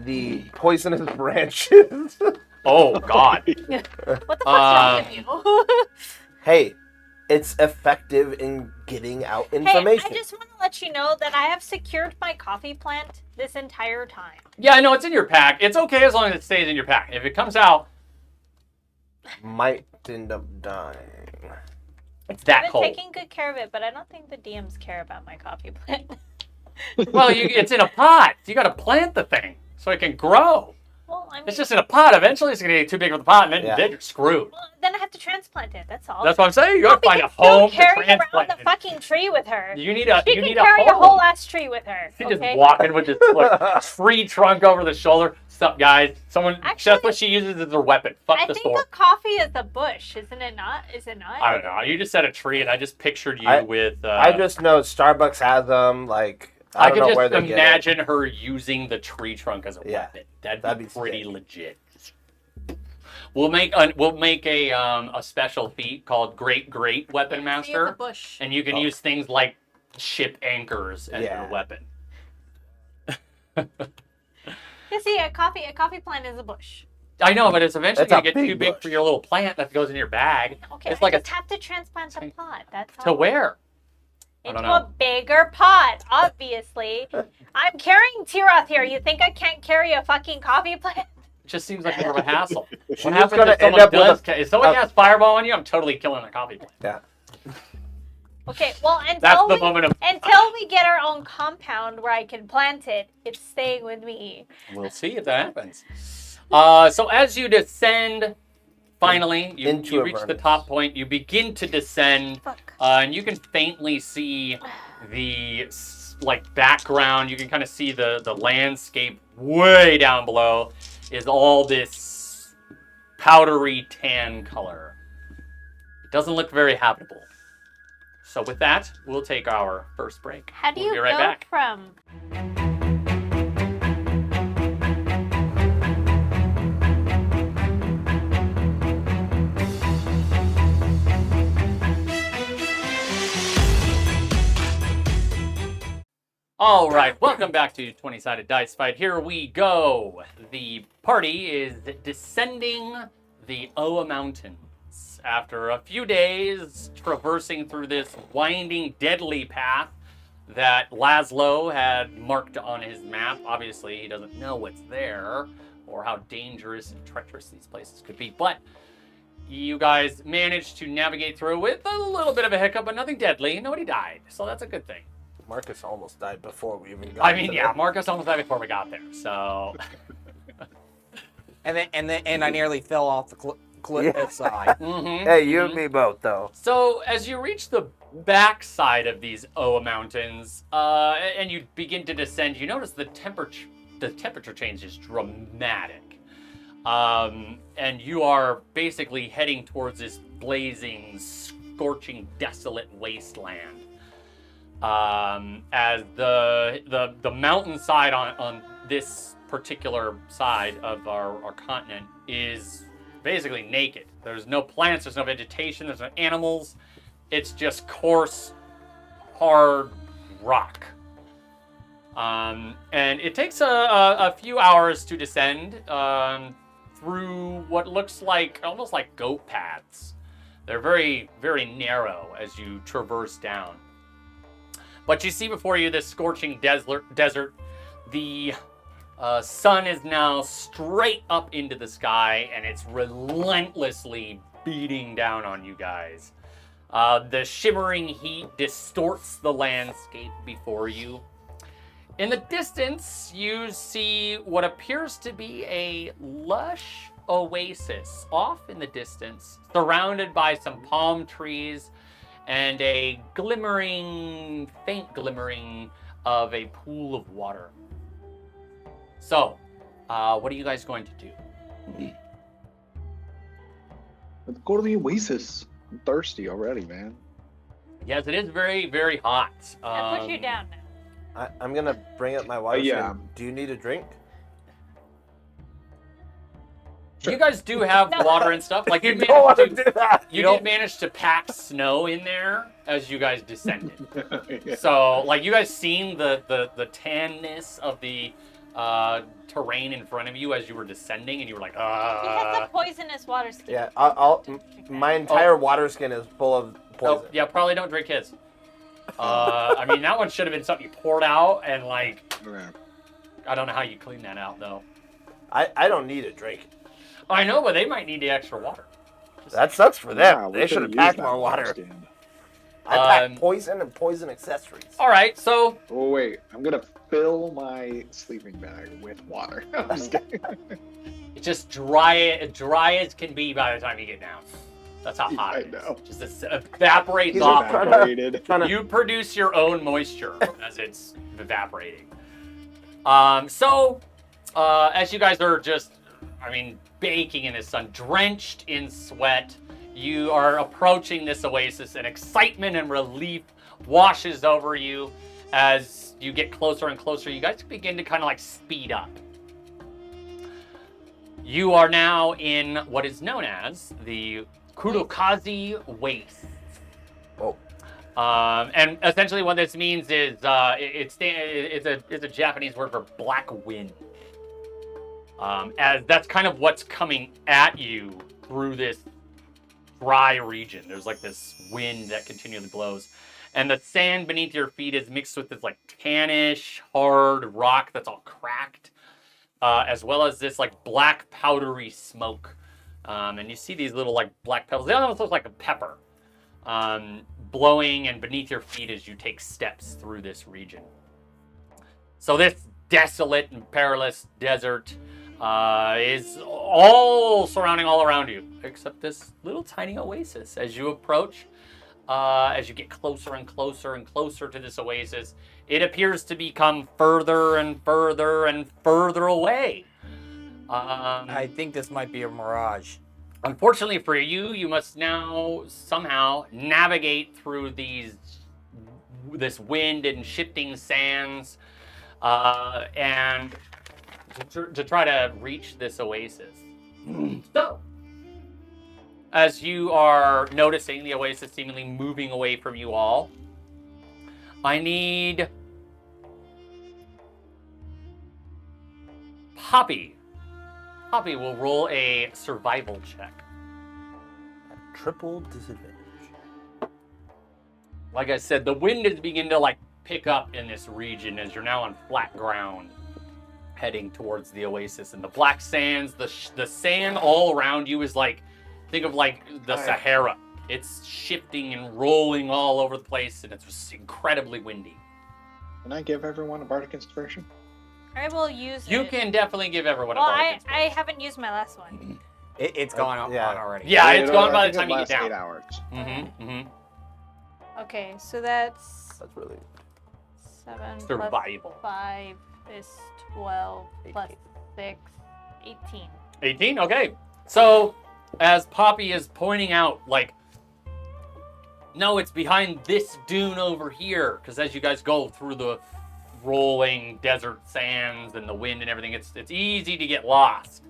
the poisonous branches. Oh God. What the fuck's wrong with you? Hey, it's effective in getting out Hey, information. I just want to let you know that I have secured my coffee plant this entire time. Yeah, I know it's in your pack. It's okay as long as it stays in your pack. If it comes out, Might end up dying. it's that I've been cold. taking good care of it, but I don't think the DMs care about my coffee plant. Well, it's in a pot. You got to plant the thing so it can grow. Well, I mean, It's just in a pot. Eventually, it's gonna get too big for the pot, and then, Yeah. then you're screwed. well, then I have to transplant it. That's all. That's what I'm saying. You gotta Poppy find a can still home to carry around transplant the it. fucking tree with her. You need a She you can need carry a a whole home. ass tree with her. She's Okay. just walking with this like, tree trunk over the shoulder. Sup, guys? Someone. Actually, that's what she uses as her weapon. Fuck I the think store. a coffee is a bush, isn't it not? Is it not? I don't know. You just said a tree, and I just pictured you I- with. I just know Starbucks has them. Like I I don't could know just where they get it. imagine her using the tree trunk as a Yeah. weapon. That'd That'd be be pretty sick. legit. We'll make a special feat called Great Weapon Tree of the Master, bush. and you can Oh. use things like ship anchors as Yeah. your weapon. You see, a coffee plant is a bush. I know, but it's eventually That's a gonna get big too big bush. for your little plant that goes in your bag. Okay, It's I like a just have to transplant the pot. That's all. to where? I Into don't a know. bigger pot, obviously. I'm carrying Tiroth here. You think I can't carry a fucking coffee plant? It just seems like more of a hassle. What just happens gonna if end someone up with does? a- If someone has fireball on you, I'm totally killing the coffee plant. Yeah. Okay, well, That's until the moment of. until we get our own compound where I can plant it, it's staying with me. We'll see if that happens. So as you descend, finally, you Into a reach the furnace. top point. You begin to descend, Fuck. and you can faintly see the background. You can kind of see the landscape way down below. Is all this powdery tan color. It doesn't look very habitable. So with that, we'll take our first break. How do We'll you be right go back. from? All right, welcome back to 20-sided dice fight. Here we go. The party is descending the Oa Mountains after a few days traversing through this winding, deadly path that Laszlo had marked on his map. Obviously, he doesn't know what's there or how dangerous and treacherous these places could be, but you guys managed to navigate through with a little bit of a hiccup, but nothing deadly. Nobody died, so that's a good thing. Marcus almost died before we even got. I mean, to yeah, there. Marcus almost died before we got there, so. And I nearly fell off the cliff Yeah. side. Mhm, Hey, you and mhm. me both, though. So, as you reach the backside of these Oa Mountains, and you begin to descend, you notice the temperature change is dramatic. And you are basically heading towards this blazing, scorching, desolate wasteland. As the mountainside on this particular side of our continent is basically naked. There's no plants, there's no vegetation, there's no animals. It's just coarse, hard rock. And it takes a few hours to descend through what looks like almost like goat paths. They're very, very narrow as you traverse down. But you see before you this scorching desert. The sun is now straight up into the sky, and it's relentlessly beating down on you guys. The shimmering heat distorts the landscape before you. In the distance, you see what appears to be a lush oasis off in the distance, surrounded by some palm trees and a glimmering, faint glimmering of a pool of water. So, what are you guys going to do? Let's go to the Oasis. I'm thirsty already, man. Yes, it is very, very hot. I put you down now. I'm gonna bring up my water. yeah. skin. Do you need a drink? You guys do have No. water and stuff. Like, you Don't want to managed do that. you did manage to pack snow in there as you guys descended. Yeah. So, like, you guys seen the tanness of the terrain in front of you as you were descending, and you were like, He has a poisonous water skin. Yeah, Drink my that. entire water skin is full of poison. Oh, yeah, probably don't drink his. I mean, that one should have been something you poured out, and, like, Okay. I don't know how you clean that out, though. I don't need a drink. I know, but they might need the extra water. That sucks for them. Wow, we They should have could've packed used more that water. stand. I packed Um, poison and poison accessories. All right, so Oh wait, I'm gonna fill my sleeping bag with water. I'm just kidding. it's just dry as can be by the time you get down. That's how hot I it is. know. Just evaporates He's off. Evaporated. You produce your own moisture as it's evaporating. So, as you guys are just, baking in the sun, drenched in sweat, you are approaching this oasis, and excitement and relief washes over you as you get closer and closer. You guys begin to kind of like speed up. You are now in what is known as the Kurokazi Waste. Oh. And essentially what this means is it's a Japanese word for black wind. As that's kind of what's coming at you through this dry region. There's like this wind that continually blows. And the sand beneath your feet is mixed with this like tannish, hard rock that's all cracked. As well as this like black powdery smoke. And you see these little like black pebbles. They almost look like a pepper. Blowing and beneath your feet as you take steps through this region. So this desolate and perilous desert is all surrounding all around you, except this little tiny oasis. As you approach, as you get closer and closer and closer to this oasis, it appears to become further and further and further away. I think this might be a mirage. Unfortunately for you, you must now somehow navigate through this wind and shifting sands, and to try to reach this oasis. So, as you are noticing the oasis seemingly moving away from you all, I need Poppy. Poppy will roll a survival check. Triple disadvantage. Like I said, the wind is beginning to like pick up in this region as you're now on flat ground, heading towards the oasis. And the black sands, the sand all around you is like, think of like the Sahara. It's shifting and rolling all over the place, and it's just incredibly windy. Can I give everyone a bardic inspiration? I will use You it. can definitely give everyone Well, a bardic I inspiration. haven't used my last one. It's gone on yeah. already. Yeah, it's gone by I the think time you it get lasts down. 8 hours. Mm-hmm, mm-hmm. Okay, so that's That's really 7 Survival. plus 5 is 12 plus 6, 18. 18? Okay. So, as Poppy is pointing out, like, no, it's behind this dune over here. Because as you guys go through the rolling desert sands and the wind and everything, it's easy to get lost.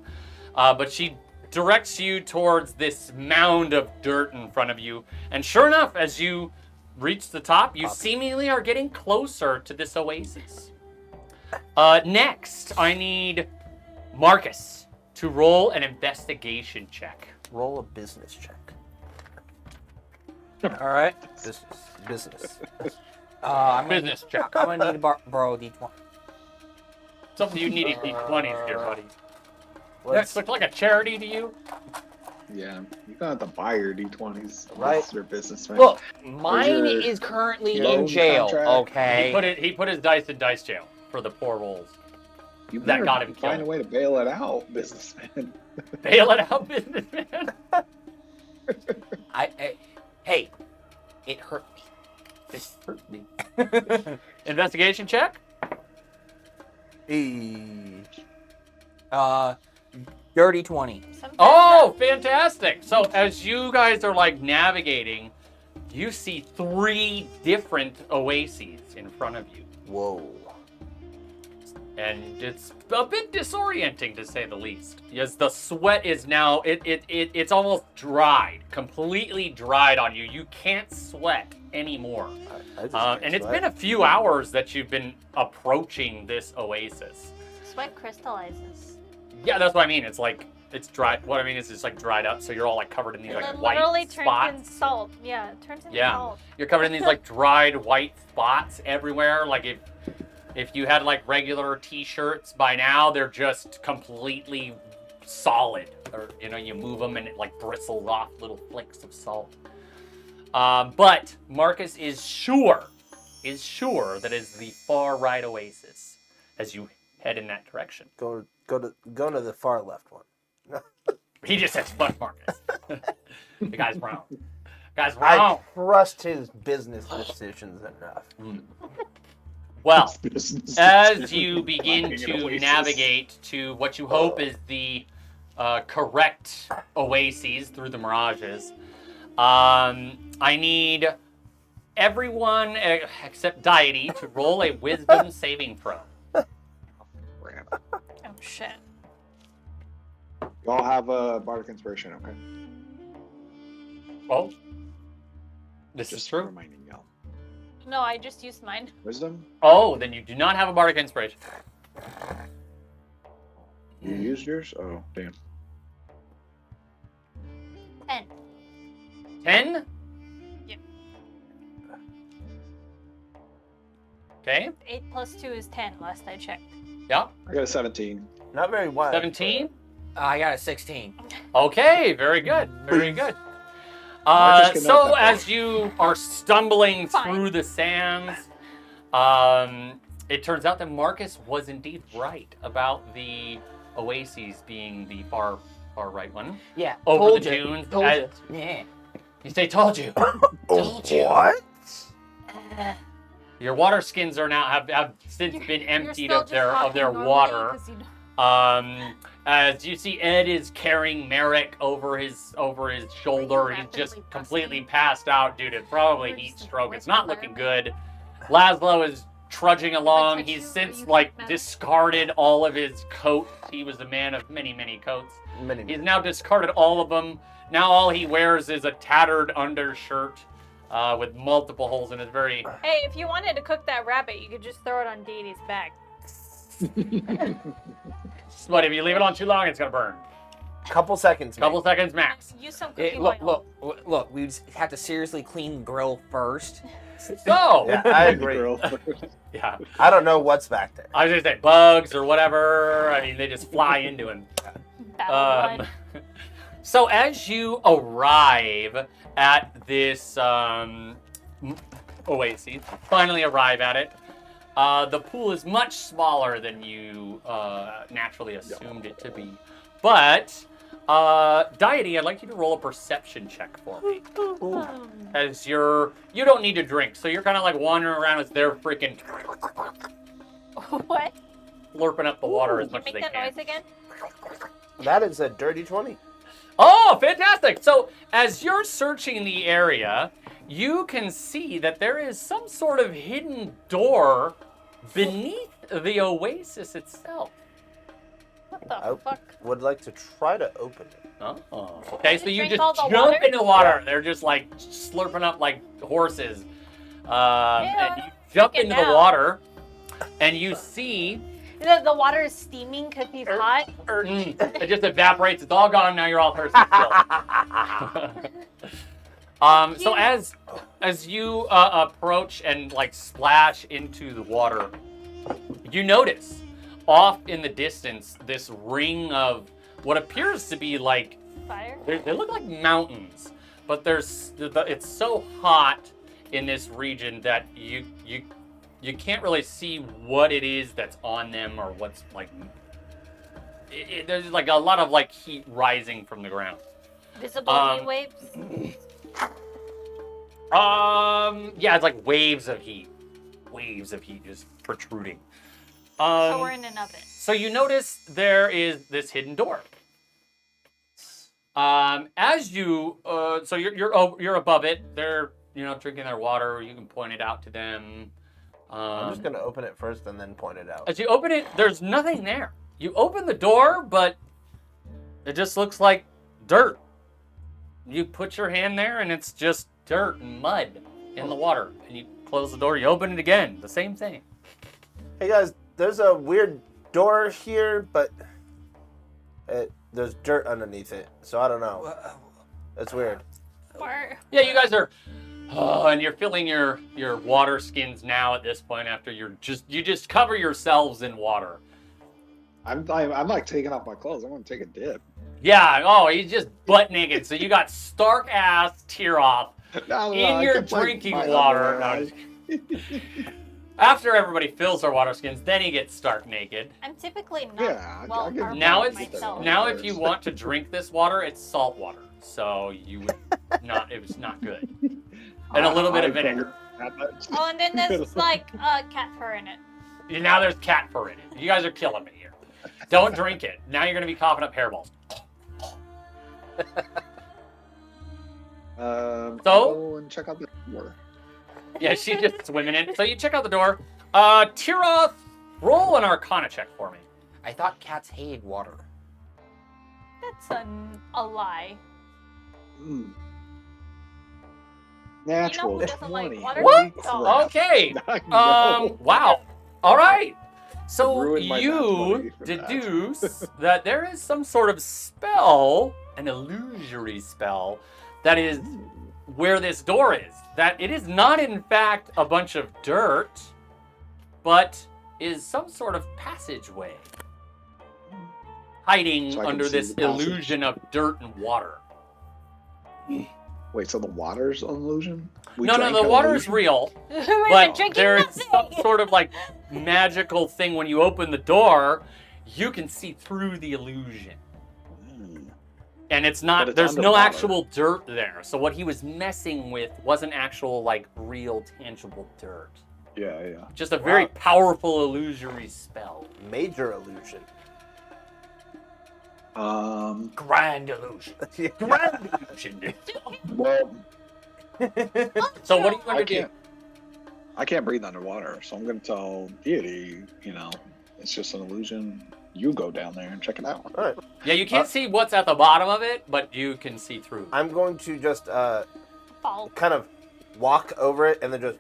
But she directs you towards this mound of dirt in front of you. And sure enough, as you reach the top, you seemingly are getting closer to this oasis. Next, I need Marcus to roll an investigation check. roll a business check. All right. Business. I'm gonna, Business check. I'm gonna need to borrow D20. Something you need in D20s, dear buddy. Let's This look like a charity to you? Yeah, you don't have to buy your D20s. Right. It's your business, man. Look, mine your is currently loan in jail. contract? Okay. He put his dice in dice jail for the poor rolls. You That better got him find killed. a way to bail it out, businessman. Bail it out, businessman. Hey, it hurt me. It hurt me. Investigation check. Dirty 20. Sometimes Oh, fantastic! So as you guys are like navigating, you see 3 different oases in front of you. Whoa. And it's a bit disorienting to say the least. Yes, the sweat is now it's almost dried, completely dried on you. You can't sweat anymore. And it's been a few hours that you've been approaching this oasis. sweat crystallizes. Yeah, that's what I mean. It's like it's dried. What I mean is it's like dried up, so you're all like covered in these And like then white literally spots. turns in salt. Yeah, it turns into Yeah. salt. You're covered in these like dried white spots everywhere. Like if you had like regular t-shirts by now, they're just completely solid. Or you move them and it like bristles off little flakes of salt. But Marcus is sure that is the far right oasis as you head in that direction. Go to the far left one. He just says fuck Marcus. The guy's wrong. Guy's I wrong. trust his business decisions enough. Well, Business as you begin Finding an to oasis. navigate to what you hope is the correct oases through the mirages, I need everyone except Deity to roll a wisdom saving throw. Crap. Oh shit. You all have a bardic inspiration, okay? Oh, this is Just true. reminding y'all. No, I just used mine. Wisdom? Oh, then you do not have a bardic inspiration. You used yours? Oh, damn. 10. 10? Yep. Okay. 8 plus 2 is 10, last I checked. Yeah. I got a 17. Not very wide. 17? I got a 16. Okay, very good. Very good. Marcus can So note that as you are stumbling Fine. through the sands, it turns out that Marcus was indeed right about the oases being the far right one. Yeah. Over told the you. dunes. Told you. Yeah. You say, told you. Told you. What? Your water skins are now have since been emptied of their water. As you see, Ed is carrying Merrick over his shoulder. He's just completely passed out due to probably heat stroke. It's not looking good. Laszlo is trudging along. He's since discarded all of his coat. He was a man of many, many coats. He's now discarded all of them. Now all he wears is a tattered undershirt with multiple holes in his very. Hey, if you wanted to cook that rabbit, you could just throw it on Deity's back. But if you leave it on too long, it's gonna burn. Couple seconds. Couple seconds max. Use some Hey, cooking look, oil. look. We just have to seriously clean the grill first. So Yeah, I agree. Girl. yeah, I don't know what's back there. I was gonna say bugs or whatever. I mean, they just fly into him. Battle blood. So as you arrive at this oasis, finally arrive at it, the pool is much smaller than you naturally assumed it to be. But, Deity, I'd like you to roll a perception check for me. As you don't need to drink, so you're kind of like wandering around as they're freaking What? slurping up the water as Can you much as make they that can. noise again? That is a dirty 20. Oh, fantastic! So, as you're searching the area, you can see that there is some sort of hidden door beneath the oasis itself. What the I fuck? would like to try to open it. Oh. Okay, so Did you you drink all just the jump water? into the water. They're just like slurping up like horses. And you jump freaking into the now. water, and you see The water is steaming because he's hot. it just evaporates. It's all gone. Now you're all thirsty. So as you approach and like splash into the water, you notice off in the distance this ring of what appears to be like Fire? they look like mountains, but it's so hot in this region that you You can't really see what it is that's on them or what's like. There's like a lot of like heat rising from the ground. Visible heat waves. Yeah, it's like waves of heat just protruding. So we're in an oven. So you notice there is this hidden door. As you, so you're above it. They're drinking their water. You can point it out to them. I'm just gonna open it first and then point it out. As you open it, there's nothing there. You open the door, but it just looks like dirt. You put your hand there, and it's just dirt and mud in the water. And you close the door. You open it again. The same thing. Hey guys, there's a weird door here, but there's dirt underneath it, so I don't know. It's weird. Yeah, you guys are, and you're filling your water skins now at this point after you just cover yourselves in water. I'm like taking off my clothes. I want to take a dip. Yeah. Oh, he's just butt naked. So you got stark ass tear off in your drinking water. No, after everybody fills their water skins, then he gets stark naked. I'm typically not Yeah, well I'll give armored Now myself. now if you want to drink this water, it's salt water. So you would not. It was not good. And a little bit of vinegar. Oh, and then there's like cat fur in it. Now there's cat fur in it. You guys are killing me here. Don't drink it. Now you're gonna be coughing up hairballs. I'll go and check out the door. Yeah, she's just swimming in. So you check out the door. Tiroth, roll an Arcana check for me. I thought cats hated water. That's a lie. Natural You know who doesn't like 20. water? What? Oh. Okay. No. Wow. All right. So Ruined my you nat 20 for that. deduce that there is some sort of spell, an illusory spell, that is where this door is. That it is not, in fact, a bunch of dirt, but is some sort of passageway hiding So I can under see this the passage. illusion of dirt and water. Wait, so the water's an illusion? We No, drank the an water is illusion? real. We've been But drinking there's nothing. some sort of like magical thing when you open the door, you can see through the illusion. And it's But not, it's there's no underwater. actual dirt there. So what he was messing with wasn't actual, like, real, tangible dirt. Yeah. Just a very Wow. powerful illusory spell. Major illusion. Grand illusion. Grand illusion. Well, So what are you I going to do? can't. I can't breathe underwater, so I'm gonna tell deity, it's just an illusion. You go down there and check it out. All right. Yeah, you can't see what's at the bottom of it, but you can see through. I'm going to just Fall. kind of walk over it and then just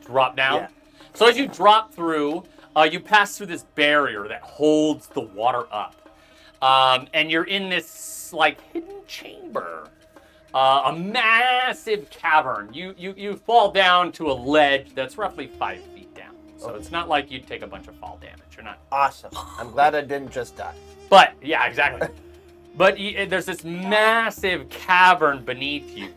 Drop down. Yeah. So as you drop through, you pass through this barrier that holds the water up. And you're in this like hidden chamber, a massive cavern. You fall down to a ledge that's roughly 5 feet down. So it's not like you'd take a bunch of fall damage. You're not. awesome. I'm glad I didn't just die. But yeah, exactly. But there's this massive cavern beneath you,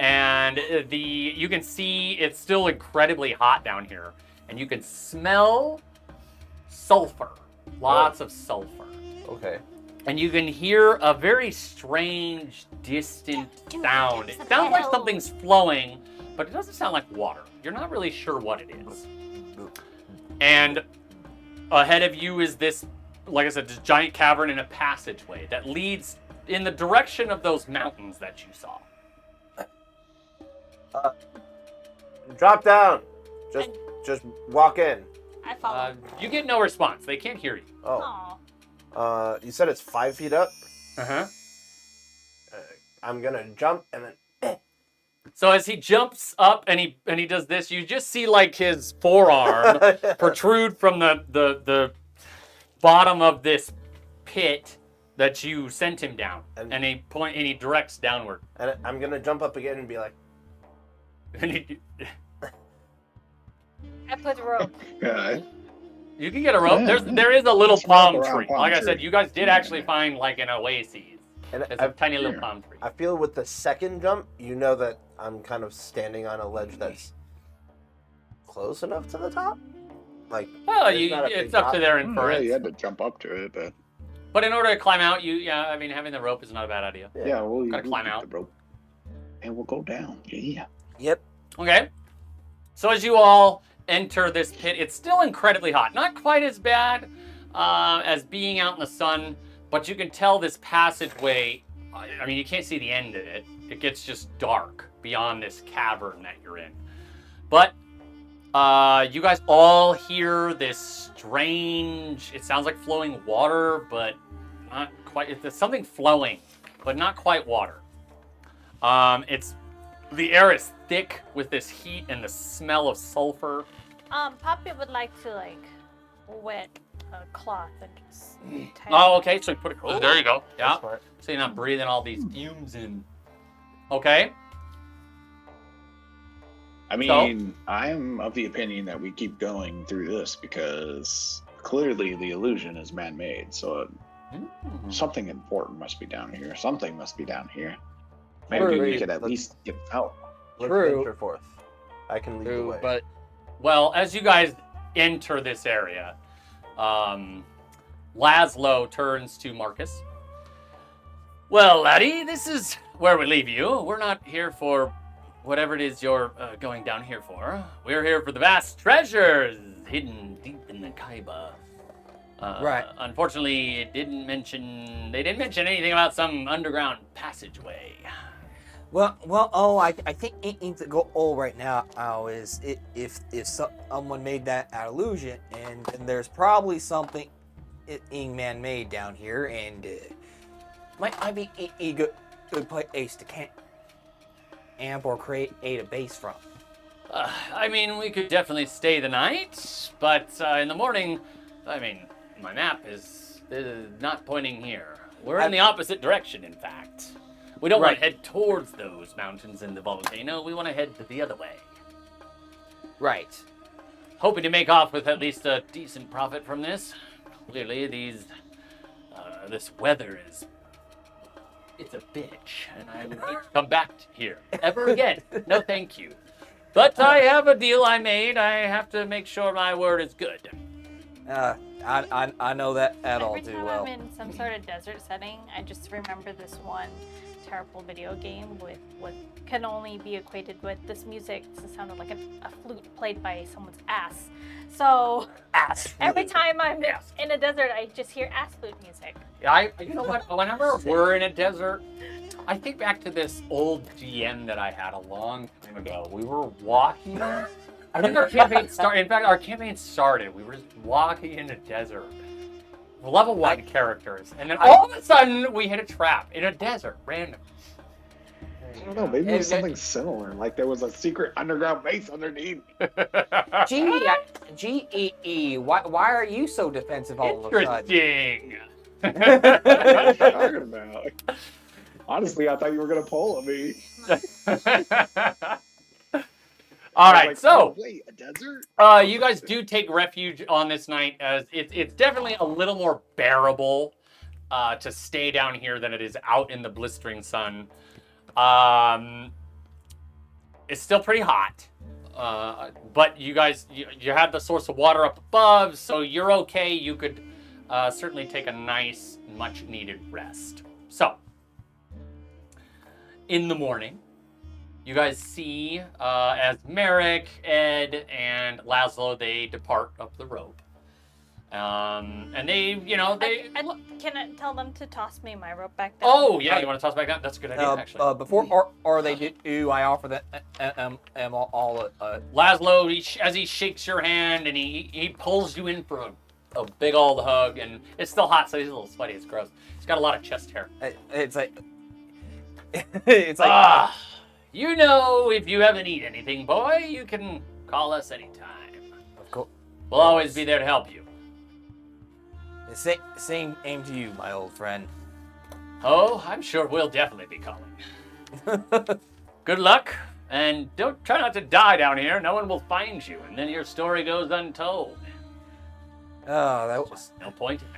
and you can see it's still incredibly hot down here, and you can smell sulfur, lots of sulfur. Okay. And you can hear a very strange, distant sound. It sounds like something's flowing, but it doesn't sound like water. You're not really sure what it is. And ahead of you is this, like I said, this giant cavern and a passageway that leads in the direction of those mountains that you saw. Drop down. Just walk in. I follow. You get no response. They can't hear you. Oh. Aw. You said it's 5 feet up. Uh-huh. I'm gonna jump and then. So as he jumps up and he does this, you just see like his forearm protrude from the bottom of this pit that you sent him down, and he directs downward. And I'm gonna jump up again and be like, And he, I put the rope. Yeah. you can get a rope. Yeah. There is a little Let's walk palm around tree. palm Like I tree. said, you guys did actually find like an oasis. and It's a tiny little yeah. palm tree. I feel with the second jump, you know that I'm kind of standing on a ledge that's close enough to the top? Like, Well, there's not a big it's up to drop? their Yeah, inference. you had to jump up to it, but But in order to climb out, having the rope is not a bad idea. yeah, we'll Gotta climb keep out. the rope, and we'll go down. Yeah. Yep. Okay. So as you all enter this pit, it's still incredibly hot. Not quite as bad as being out in the sun, but you can tell this passageway, I mean, you can't see the end of it. It gets just dark beyond this cavern that you're in. But you guys all hear this strange, it sounds like flowing water, but not quite. It's something flowing, but not quite water. The air is thick with this heat and the smell of sulfur. Poppy would like to wet a cloth and just. Oh, okay. So you put it. Oh, there you go. Yeah. That's smart. So you're not breathing all these fumes in. Okay. I mean, I'm of the opinion that we keep going through this because clearly the illusion is man-made. So something important must be down here. Something must be down here. Maybe we True. could at least get out. Let's True. venture forth. I can lead the way. But Well, as you guys enter this area, Laszlo turns to Marcus. Well, laddie, this is where we leave you. We're not here for whatever it is you're going down here for. We're here for the vast treasures hidden deep in the Kaiba. Right. Unfortunately, they didn't mention anything about some underground passageway. I think it needs to go all right now. Is if someone made that illusion, and there's probably something being man-made down here, and might be a good place to camp or create a base from. I mean, we could definitely stay the night, but in the morning, I mean, my map is not pointing here. We're in the opposite direction, in fact. We don't want to head towards those mountains and the volcano. We want to head the other way. Right. Hoping to make off with at least a decent profit from this. Clearly, this weather it's a bitch, and I would not come back here ever again. No, thank you. But I have a deal I made. I have to make sure my word is good. I know that at all Every too time well. I'm in some sort of desert setting, I just remember this one terrible video game with what can only be equated with this music. It sounded like a flute played by someone's ass. So every time I'm in a desert, I just hear ass flute music. You know what? Whenever we're in a desert, I think back to this old GM that I had a long time ago. We were walking. I think our campaign started. In fact, our campaign started. We were just walking in a desert. Level 1 characters. And then all of a sudden, we hit a trap in a desert, random. I don't know. Maybe it was something similar. Like there was a secret underground base underneath. G-E-E, why are you so defensive all of a sudden? Interesting. What are you talking about? Honestly, I thought you were gonna pull on me. All I was right, like, so oh, wait, a desert? you guys do take refuge on this night, as it's definitely a little more bearable to stay down here than it is out in the blistering sun. It's still pretty hot, but you guys you have the source of water up above, so you're okay. You could certainly take a nice, much-needed rest. So, in the morning, you guys see as Merrick, Ed, and Laszlo, they depart up the rope. And they, Can I tell them to toss me my rope back down? Oh, yeah, you want to toss back down? That's a good idea, actually. Before or they do, I offer them all Laszlo, as he shakes your hand and he pulls you in for a big old hug, and it's still hot, so he's a little sweaty. It's gross. He's got a lot of chest hair. It's like You know, if you ever need anything, boy, you can call us anytime. Of course. We'll always be there to help you. Same aim to you, my old friend. Oh, I'm sure we'll definitely be calling. Good luck, and try not to die down here. No one will find you, and then your story goes untold. Oh, that was No point in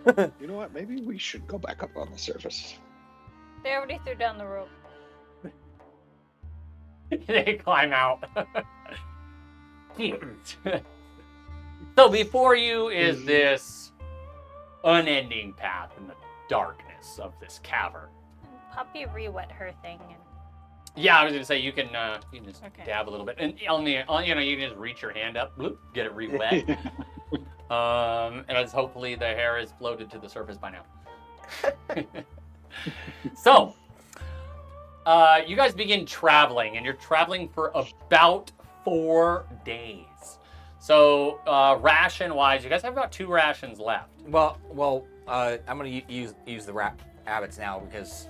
that. You know what? Maybe we should go back up on the surface. They already threw down the rope. They climb out. So before you is this unending path in the darkness of this cavern. Poppy re-wet her thing. And... Yeah, I was gonna say you can just Okay. dab a little bit, and you can just reach your hand up, bloop, get it re-wet. And as hopefully the hair is floated to the surface by now. So, you guys begin traveling, and you're traveling for about 4 days. So, ration-wise, you guys have about 2 rations left. Well, I'm gonna use the rabbits now because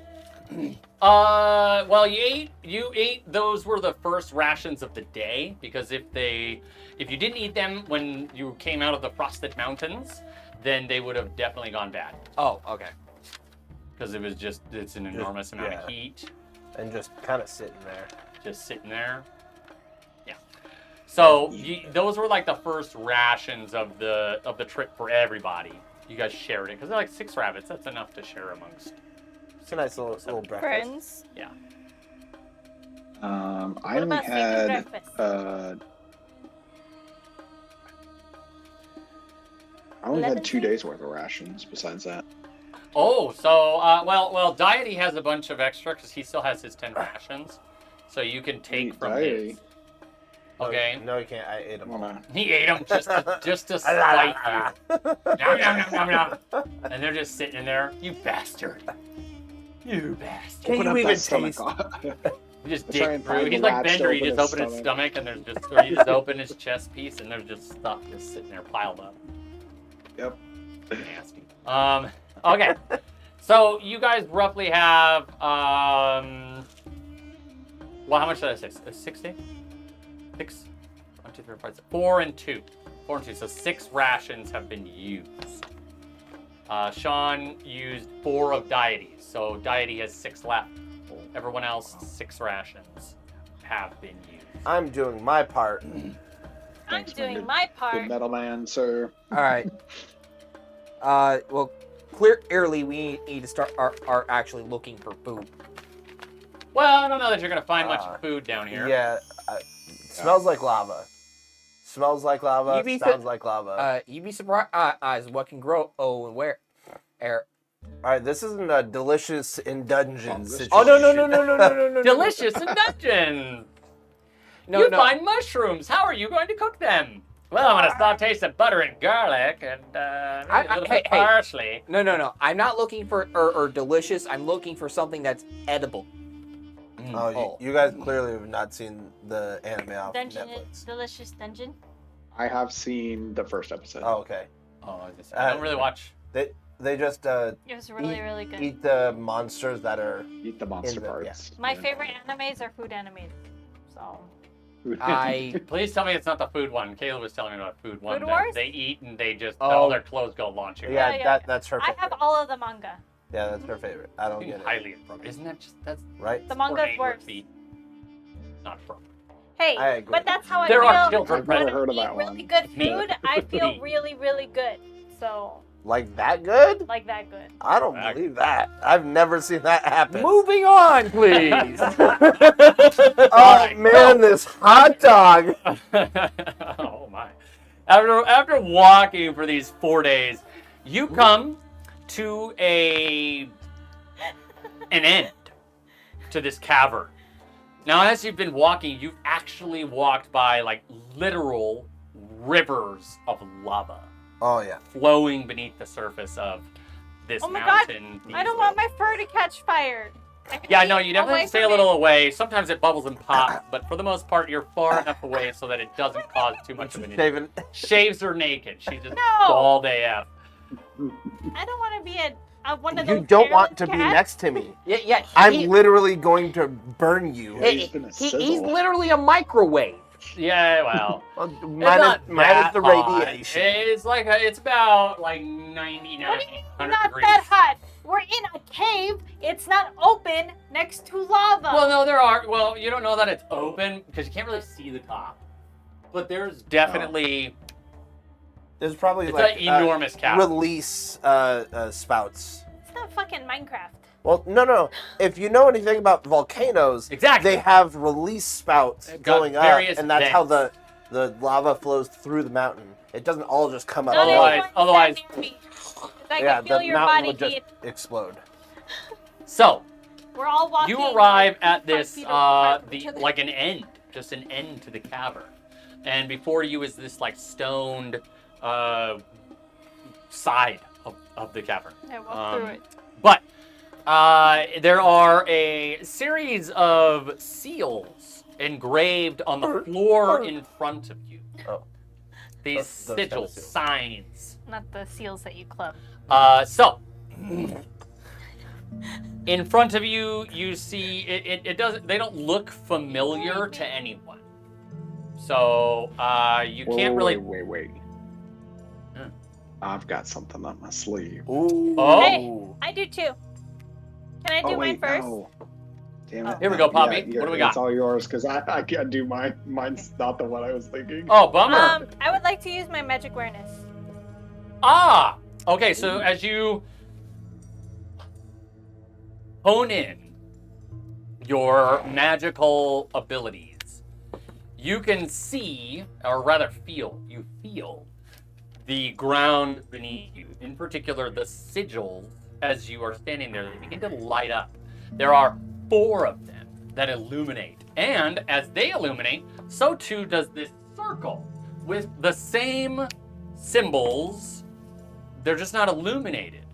Well, you ate those were the first rations of the day, because if you didn't eat them when you came out of the Frosted Mountains, then they would have definitely gone bad, oh, okay. because it's an enormous amount of heat And just kind of sitting there. just sitting there. Yeah. So those were like the first rations of the trip for everybody. You guys shared it because they're like 6 rabbits. That's enough to share amongst. It's a nice little breakfast. Friends. Yeah. I What only about had breakfast? I only had 11 2 days worth of rations. Besides that, Oh, so well, Deity has a bunch of extra because he still has his 10 rations, so you can take Eat from Deity. his. Okay. No, you can't. I ate them I'm all. gonna- He ate them just to spite you. Nom, nom, nom, nom, nom. And they're just sitting in there. You bastard. You bastard. Can Open you up even that stomach. taste? You just Let's try dig and through. find He's the like latch to Bender. You open just his open his stomach and or you just open his chest piece and there's just stuff just sitting there piled up. Yep. Nasty. Okay. So you guys roughly have well, how much did I say? 60? 6? 1, 2, 3, 4, 5, 6. 4 and 2. 4 and 2. So 6 rations have been used. Sean used 4 of Deity's, so Deity has 6 left. Everyone else, 6 rations have been used. I'm doing my part. I'm Thanks, doing good- my Good part. metal man, sir. All right. Well, clearly we need to start our actually looking for food. Well, I don't know that you're gonna find much Uh, food down here. Yeah, smells like lava. Smells like lava. You be Sounds like lava. You'd be surprised what can grow and where. All right, this isn't a delicious in dungeon situation. Oh no. Delicious in dungeons. You find mushrooms. How are you going to cook them? Well, I'm gonna saute some butter and garlic and maybe a little bit of hey. parsley. No. I'm not looking for or delicious. I'm looking for something that's edible. Oh, you guys clearly have not seen the anime off Dungeon, Netflix. delicious dungeon. I have seen the first episode. Oh, okay. Oh, I don't really watch. They just It was really, really good. eat the monsters that are. Eat the monster In the- parts. My Yeah. favorite animes are food animes. So Please tell me it's not the food one. Kayla was telling me about food one. Food that Wars? They eat and they just Oh. all their clothes go launching. Yeah, yeah. that's her I favorite. have all of the manga. Yeah, that's her favorite. I don't get it. Highly appropriate. Isn't that just that's Right? The manga's ornate worse. feet? Not appropriate. Hey, I agree. but that's how I There feel. are children I've never present. heard of Eat that really one. good Me. food. I feel Me. really, really good. So Like that good? like that good. I don't Fact. believe that. I've never seen that happen. Moving on, please. Oh man, this hot dog. Oh my! After walking for these 4 days, you come to an end to this cavern. Now, as you've been walking, you've actually walked by like literal rivers of lava Oh yeah. flowing beneath the surface of this Oh my God, mountain. I don't want my fur to catch fire. Yeah, no, you definitely Away have to stay a from little away. Sometimes it bubbles and pops, but for the most part, you're far enough away so that it doesn't cause too much of an issue. David. Shaves her naked. She just No. all day up. I don't want to be a one of those. You don't want careless to be cats. next to me. Yeah. I'm he- literally going to burn you. Hey, he's gonna he's sizzle. literally a microwave. Yeah, well, Well, it's minus not that the hot. radiation. It's like it's about like 99, What do you mean 100 not degrees. that hot? We're in a cave. It's not open next to lava. Well, no, there are. Well, you don't know that it's open because you can't really see the top. But there's definitely There's probably it's like an enormous cavern. release spouts. It's not fucking Minecraft. Well, no. If you know anything about volcanoes, Exactly. they have release spouts They've got going up, various and that's how vents. the lava flows through the mountain. It doesn't all just come up. Not Otherwise- everyone stand near me. 'Cause I yeah, can feel the your mountain body would just heat. explode. So We're all walking. you arrive like, at 5 this feet apart from each the other. like an end, just an end to the cavern, and before you is this like stoned side of the cavern. I walk through it. But there are a series of seals engraved on the floor in front of you. Oh. These Those kind of sigils, seals. signs. Not the seals that you club. So in front of you, you see it doesn't. They don't look familiar to anyone. So you can't really. Wait. Huh. I've got something up my sleeve. Ooh. Oh. Hey. I do too. Can I do mine wait, first? no. Damn it. Here we go, Poppy. Yeah, What do we got? It's all yours because I can't do mine. Mine's not the one I was thinking. Oh, bummer. I would like to use my magic awareness. Ah. Okay. So as you hone in your magical abilities, you can see, or rather feel, you feel the ground beneath you. In particular, the sigils, as you are standing there, they begin to light up. There are 4 of them that illuminate. And as they illuminate, so too does this circle with the same symbols. They're just not illuminated.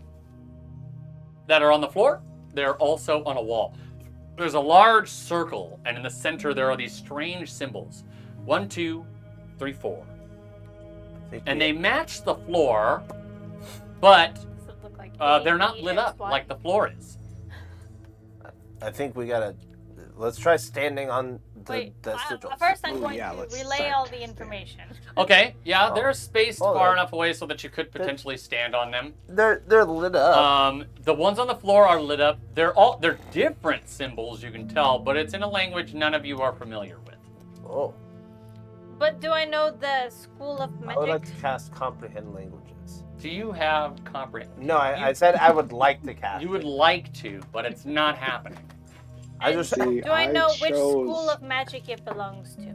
That are on the floor, they're also on a wall. There's a large circle, and in the center there are these strange symbols. 1, 2, 3, 4. And they match the floor, but Does it look like they're A, not B, lit X, up Y? like the floor is. I think we gotta. Let's try standing on the Wait, sigils. first I'm Ooh, going yeah, to let's relay start all the there. information. Okay, yeah, Oh. they're spaced Oh, far they're- enough away so that you could potentially stand on them. They're lit up. The ones on the floor are lit up. They're different symbols, you can tell, but it's in a language none of you are familiar with. Oh. But do I know the school of I would like magic? to cast comprehend languages. Do you have comprehend? No, I said I would like to cast. You would it. like to, but it's not happening. I just. See, Do I know which chose- school of magic it belongs to?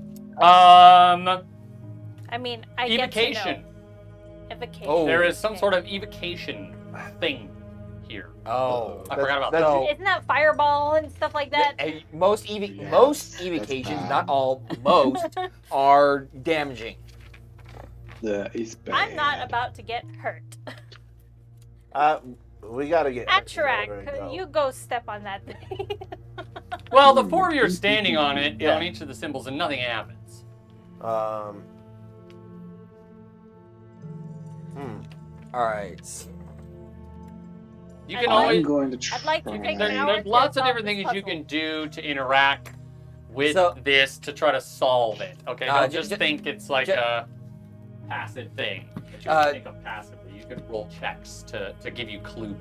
Um, I mean, I get to evocation. know. Evocation. Oh. There is some Okay. sort of evocation thing here. Oh. I forgot about That's- that. Isn't that fireball and stuff like that? Most Yes, most that's evocations, bad. not all, most are damaging. Yeah, he's bad. I'm not about to get hurt. We gotta get. where to Atrak, go. you go step on that thing. Well, the 4 of you are standing on it, Yeah. on each of the symbols, and nothing happens. All right. You can I'd always. I'm going to try. I'd like to take an There's hour there's to lots of solve different this things you puzzle. can do to interact with So- this to try to solve it. Okay, don't ju- just ju- think it's like ju- a passive thing that you can think of passively. You can roll checks to give you clues.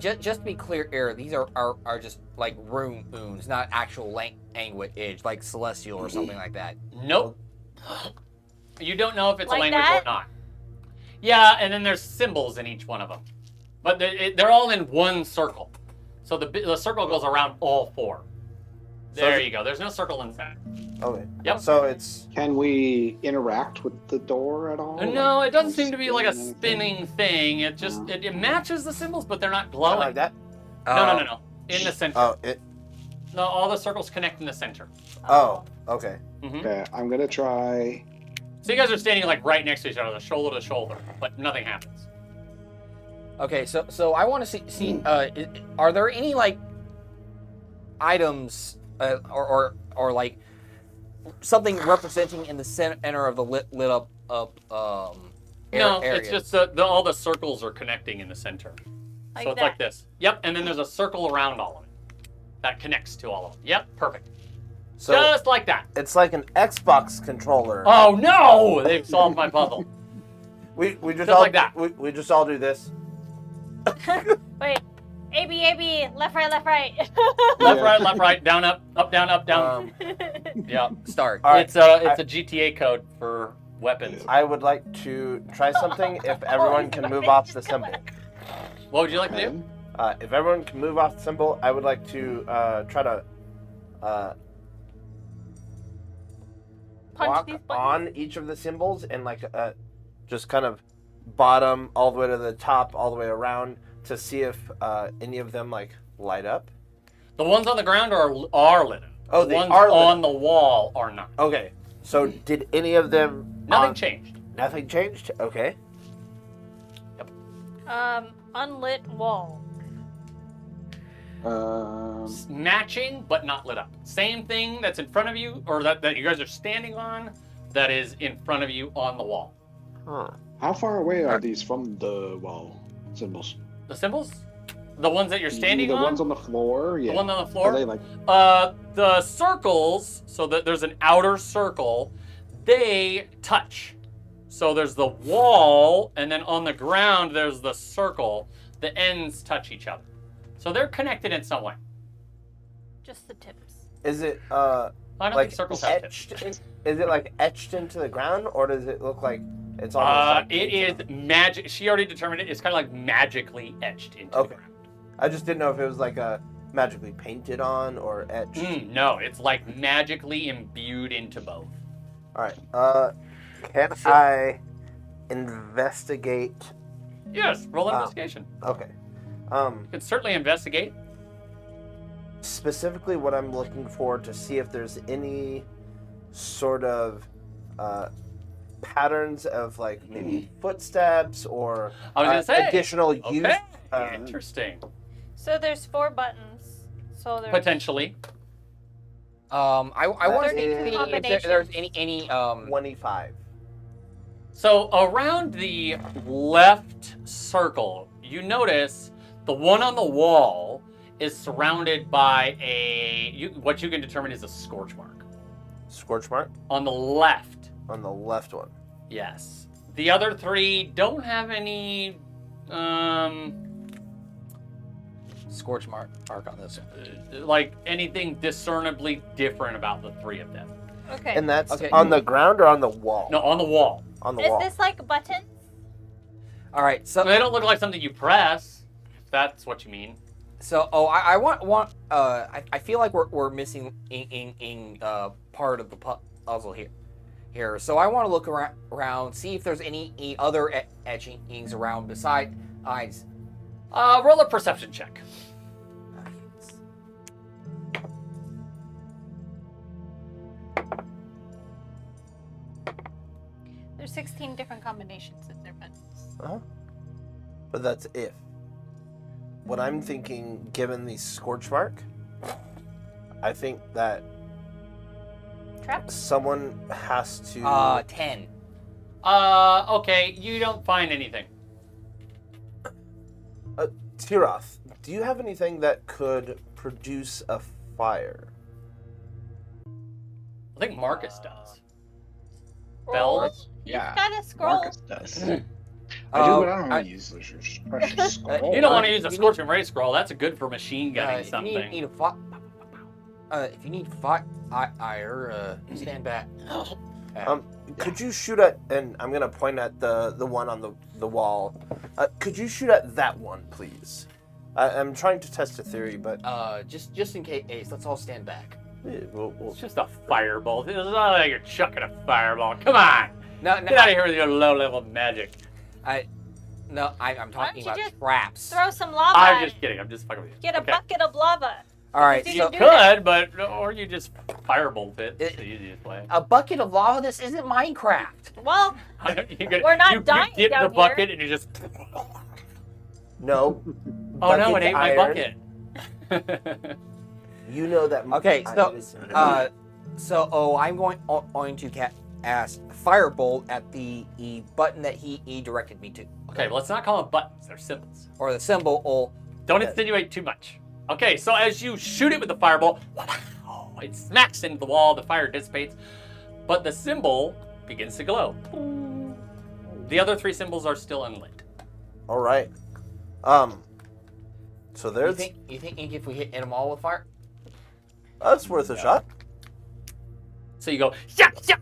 Just to be clear, here, these are just like runes, not actual language, like celestial or something like that. Nope. You don't know if it's Like a language that? or not. Yeah, and then there's symbols in each one of them, but they're all in one circle. So the circle goes around all 4. There you go. There's no circle inside. Okay. Yep. So it's. Can we interact with the door at all? No, Like, it doesn't seem to be like a spin anything? spinning thing. It just No. it matches the symbols, but they're not Kinda glowing. like that. No. In the center. Oh, it. No, all the circles connect in the center. Oh, okay. hmm Okay, I'm gonna try. So you guys are standing like right next to each other, shoulder to shoulder, but nothing happens. Okay, so I want to see. Are there any like items or like something representing in the center of the lit up No, area? it's just all the circles are connecting in the center. Like so it's that. like this. Yep, and then there's a circle around all of it that connects to all of them. Yep, perfect. So Just like that. it's like an Xbox controller. Oh no! They've solved my puzzle. We just Just all like that. We just all do this. Wait. A, B, left, right. Left, right, down, up, down, up, down. Yeah. Start. All right. It's a GTA code for weapons. I would like to try something if everyone can move off the symbol. What would you like to do? Okay. If everyone can move off the symbol, I would like to try to punch walk these buttons? on each of the symbols and like just kind of bottom all the way to the top, all the way around to see if any of them like light up? The ones on the ground are lit up. Oh, the they ones are lit on the wall are not. Okay, so did any of them? Nothing changed. Nothing changed. Okay. Unlit wall. Matching, but not lit up. Same thing that's in front of you, or that you guys are standing on, that is in front of you on the wall. Huh. How far away are these from the wall symbols? The symbols? The ones that you're standing the on? ones on the floor. Yeah. The one on the Are floor? they like? The circles, so that there's an outer circle, they touch. So there's the wall, and then on the ground there's the circle. The ends touch each other. So they're connected in some way. Just the tips. Is it I don't like think circles have tips. etched? Is it like etched into the ground, or does it look like it's almost like It is magic. She already determined it. It's kind of like magically etched into the ground. I just didn't know if it was like magically painted on or etched. No, it's like magically imbued into both. All right. Can I investigate? Yes, roll investigation. Okay. You can certainly investigate. Specifically, what I'm looking for to see if there's any sort of patterns of like maybe footsteps or I was gonna say additional use. Okay, interesting. So there's 4 buttons. So there's Potentially. I want to see There's if there's any 25. So around the left circle, you notice the one on the wall is surrounded by what you can determine is a scorch mark. Scorch mark On the left, on the left one. yes. The other 3 don't have any scorch mark on this. like anything discernibly different about the 3 of them. okay. And that's Okay. on the ground or on the wall? No, on the wall. On the Is wall. this like buttons? All right, so They don't look like something you press, if that's what you mean. I want I feel like we're missing in part of the puzzle here. So I want to look around, see if there's any other etchings around besides eyes. Roll a perception check. There's 16 different combinations of their buttons. But that's if. What I'm thinking, given the scorch mark, I think that Traps? someone has to. 10. Okay, you don't find anything. Tiroth, do you have anything that could produce a fire? I think Marcus does. Scroll? Bells? He's Yeah. got a scroll. Marcus does. I do, but I don't want to use the precious scroll. You don't want to use a Scorching Ray scroll. That's good for machine gunning If you something. need if you need fire, stand back. Could you shoot at, and I'm gonna point at the one on the wall. Could you shoot at that one, please? I'm trying to test a theory, but Just in case, let's all stand back. we'll It's just a fireball. It's not like you're chucking a fireball. Come on! No, Get out of here with your low-level magic. I'm don't talking you about just traps. Throw some lava. I'm at just it. kidding. I'm just fucking with you. Get a Okay. bucket of lava. All right, You so do Could, but or you just firebolt it. It's the easiest way. a bucket of lava. This isn't Minecraft. Well, You We're not you dying dip down the bucket and you just. no. Oh no! It Bucket's ate my iron. bucket. You know that. Okay, iron so is- I'm going to cast firebolt at the button that he directed me to, Okay, well, let's not call them buttons. They're symbols. or the symbol. Don't insinuate too much. Okay, so as you shoot it with the fireball, it smacks into the wall. The fire dissipates, but the symbol begins to glow. The other 3 symbols are still unlit. All right. So You there's think if we hit them all with fire? that's worth a shot. So you go, yeah, yeah,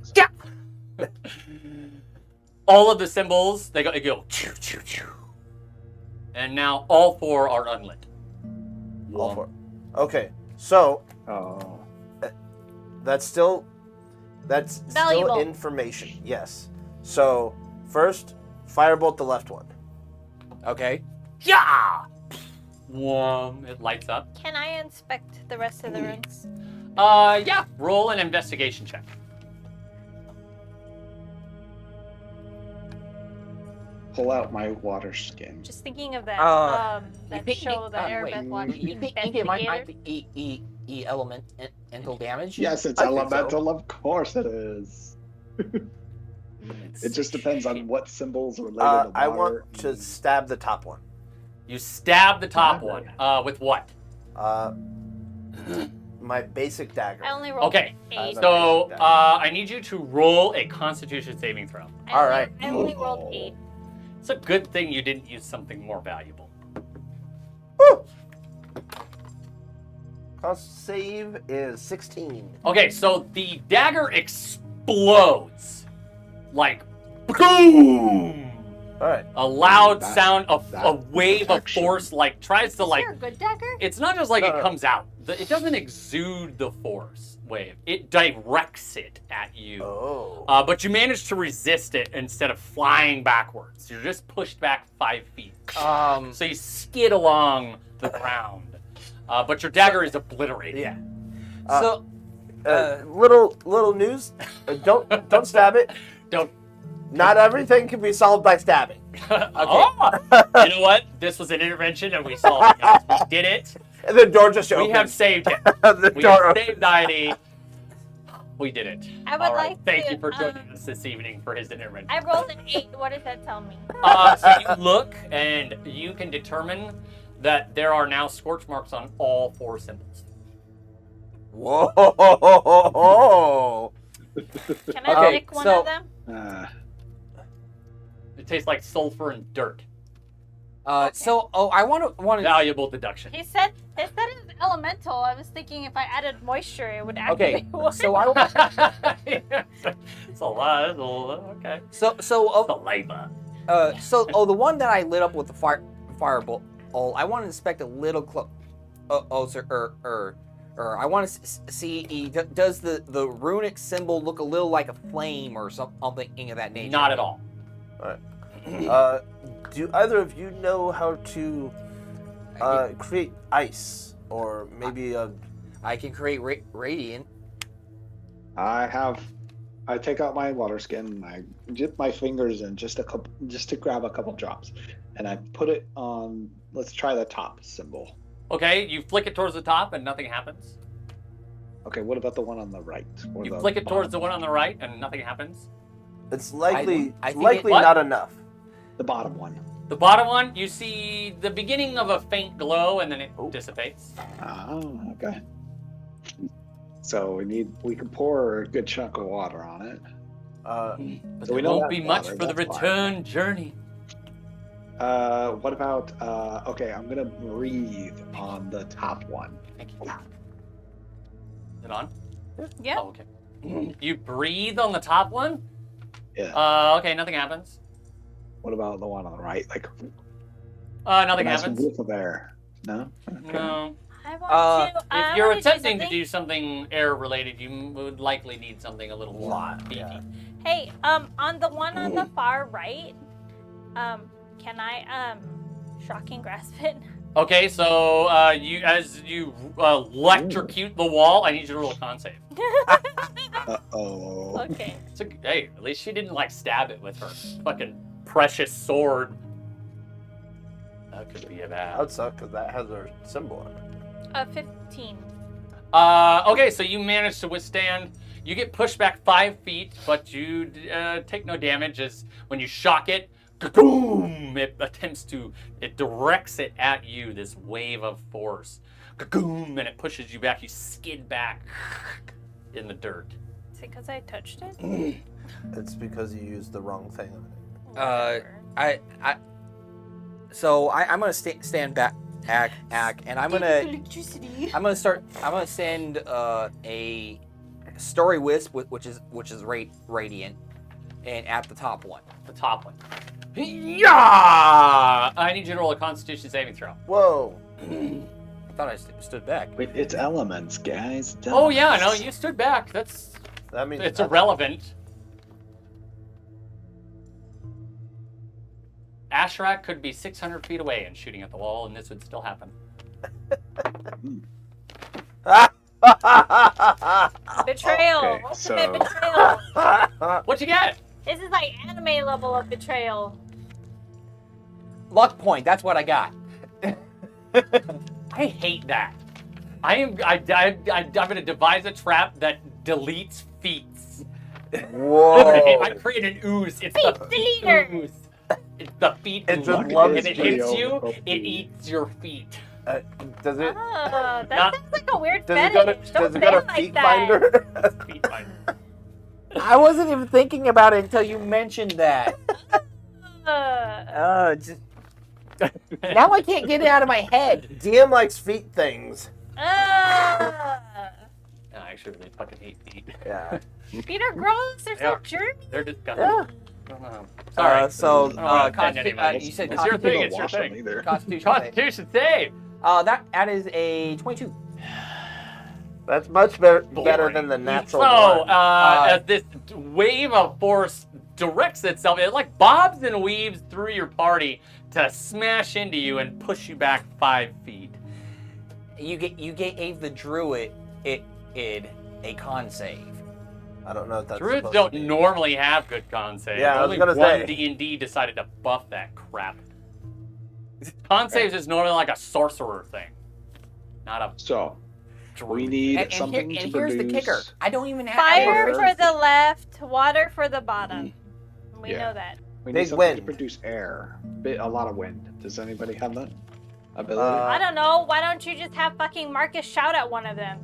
yeah. All of the symbols, they go, choo, choo, choo. And now all 4 are unlit. All 4. Okay, so Oh. that's still That's Valuable. still information. Yes. So first, firebolt the left one. Okay. Yeah! It lights up. Can I inspect the rest of the rooms? Yeah. Roll an investigation check. Pull out my water skin. Just thinking of that You that think- show, the wait, Airbeth one. You think it might Investigator. be elemental damage? Yes, it's I think so. elemental. Of course it is. It just depends on what symbols are related to water. I want to stab the top one. You stab the top Dagger. one. With what? My basic dagger. I only rolled Okay. 8. So I need you to roll a Constitution saving throw. Alright. I only rolled 8. It's a good thing you didn't use something more valuable. Woo! Cost save is 16. Okay, so the dagger explodes. Like, boom! All right. A loud That- sound, a that wave of protection. force, like, tries to, Is like, there a good dagger? it's not just like No, it no. comes out. It doesn't exude the force wave. It directs it at you. Oh. But you manage to resist it instead of flying backwards. You're just pushed back 5 feet. So you skid along the ground. But your dagger is obliterated. Yeah. So, Little news. Don't stab it. Don't. Not everything can be solved by stabbing. Oh! You know what? This was an intervention and we solved it, guys. We did it. And the door just We opened. have saved it. the We door have opened. saved ID. We did it. I would All right. like Thank to, you for joining us this evening for his intervention. I rolled an 8. What does that tell me? So you look and you can determine that there are now scorch marks on all 4 symbols. Whoa! Can I Okay, pick one so- of them? It tastes like sulfur and dirt. I want to. Valuable deduction. He said it was elemental. I was thinking if I added moisture, it would activate Okay, water. so I It's a lot. It's a lot. Okay. Saliva. The one that I lit up with the firebolt. I want to inspect a little closer. I want to see. Does the runic symbol look a little like a flame or something of that nature? Not at all. Do either of you know how to create ice, or maybe a? I can create radiant. I take out my water skin and I dip my fingers in just to grab a couple drops, and I put it on. Let's try the top symbol. Okay, you flick it towards the top and nothing happens. Okay, what about the one on the right? Or You the flick it towards the bottom one on the right and nothing happens. It's likely I think likely What? not enough. The bottom one. The bottom one, you see the beginning of a faint glow and then it dissipates. Oh, okay. So we can pour a good chunk of water on it. But So we there know won't that's be much water, for the that's fine. return journey. What about? Okay, I'm gonna breathe on the top one. Thank you. Is it on? Yeah. Oh, okay. You breathe on the top one? Yeah. Okay, nothing happens. What about the one on the right? Like Nothing nice happens. whiff of air. No. Okay. No. I want to. If you're attempting to do something air related, you would likely need something a little more beefy. yeah. Hey, on the one on the far right, can I shocking grasp it? Okay, so as you electrocute the wall, I need you to roll a con save. Uh-oh. Okay. Hey, at least she didn't like stab it with her fucking precious sword. That could be a That bad. would suck because that has our symbol on it. 15. Okay, so you manage to withstand. You get pushed back 5 feet, but you take no damage as when you shock it, boom! It directs it at you, this wave of force. Boom! And it pushes you back. You skid back in the dirt. Is it because I touched it? It's because you used the wrong thing on it. Whatever. I'm gonna stand back, and I'm gonna Electricity. send a story wisp, which is radiant, and at the top one. The top one. Yeah! I need you to roll a Constitution saving throw. Whoa! I thought I stood back. Wait, it's elements, guys. It's Oh yeah, no, elements. you stood back. That's That means it's irrelevant. Asherak could be 600 feet away and shooting at the wall, and this would still happen. Betrayal. Okay, Ultimate so- betrayal. What you get? This is like anime level of betrayal. Luck point. That's what I got. I hate that. I'm gonna devise a trap that deletes feats. Whoa. I create an ooze. It's Feet the feet deleter. ooze. It's the feet It ooze. just loves If it pretty hits you, overcooked it feet. eats your feet. Does it? That Not- sounds like a weird Does it go to? fetish. Don't Does it say go to it like feet that. finder? Feet finder. I wasn't even thinking about it until you mentioned that. Just... now I can't get it out of my head. DM likes feet things. No, I actually really fucking hate feet. Yeah. Feet are gross. They're so Yeah. germy. They're disgusting. Yeah. Sorry. So, I don't wanna offend consti- anybody. you said It's your thing, constitution. it's your Wash them thing. either. Constitution. save. Constitution save. That is a 22. That's much better than the natural So, one. as this wave of force directs itself, it like bobs and weaves through your party to smash into you and push you back 5 feet. You gave the druid a con save. I don't know if that's Druids supposed don't to be. normally have good con saves. Yeah, I was Only gonna one say. D&D decided to buff that crap. Con saves is normally like a sorcerer thing, not a So druid. we need And, something to here's the produce. kicker. I don't even have Fire I- for the left, water for the bottom. We Yeah. know that. We Big need something to wind. produce air. A lot of wind. Does anybody have that ability? I don't know. Why don't you just have fucking Marcus shout at one of them?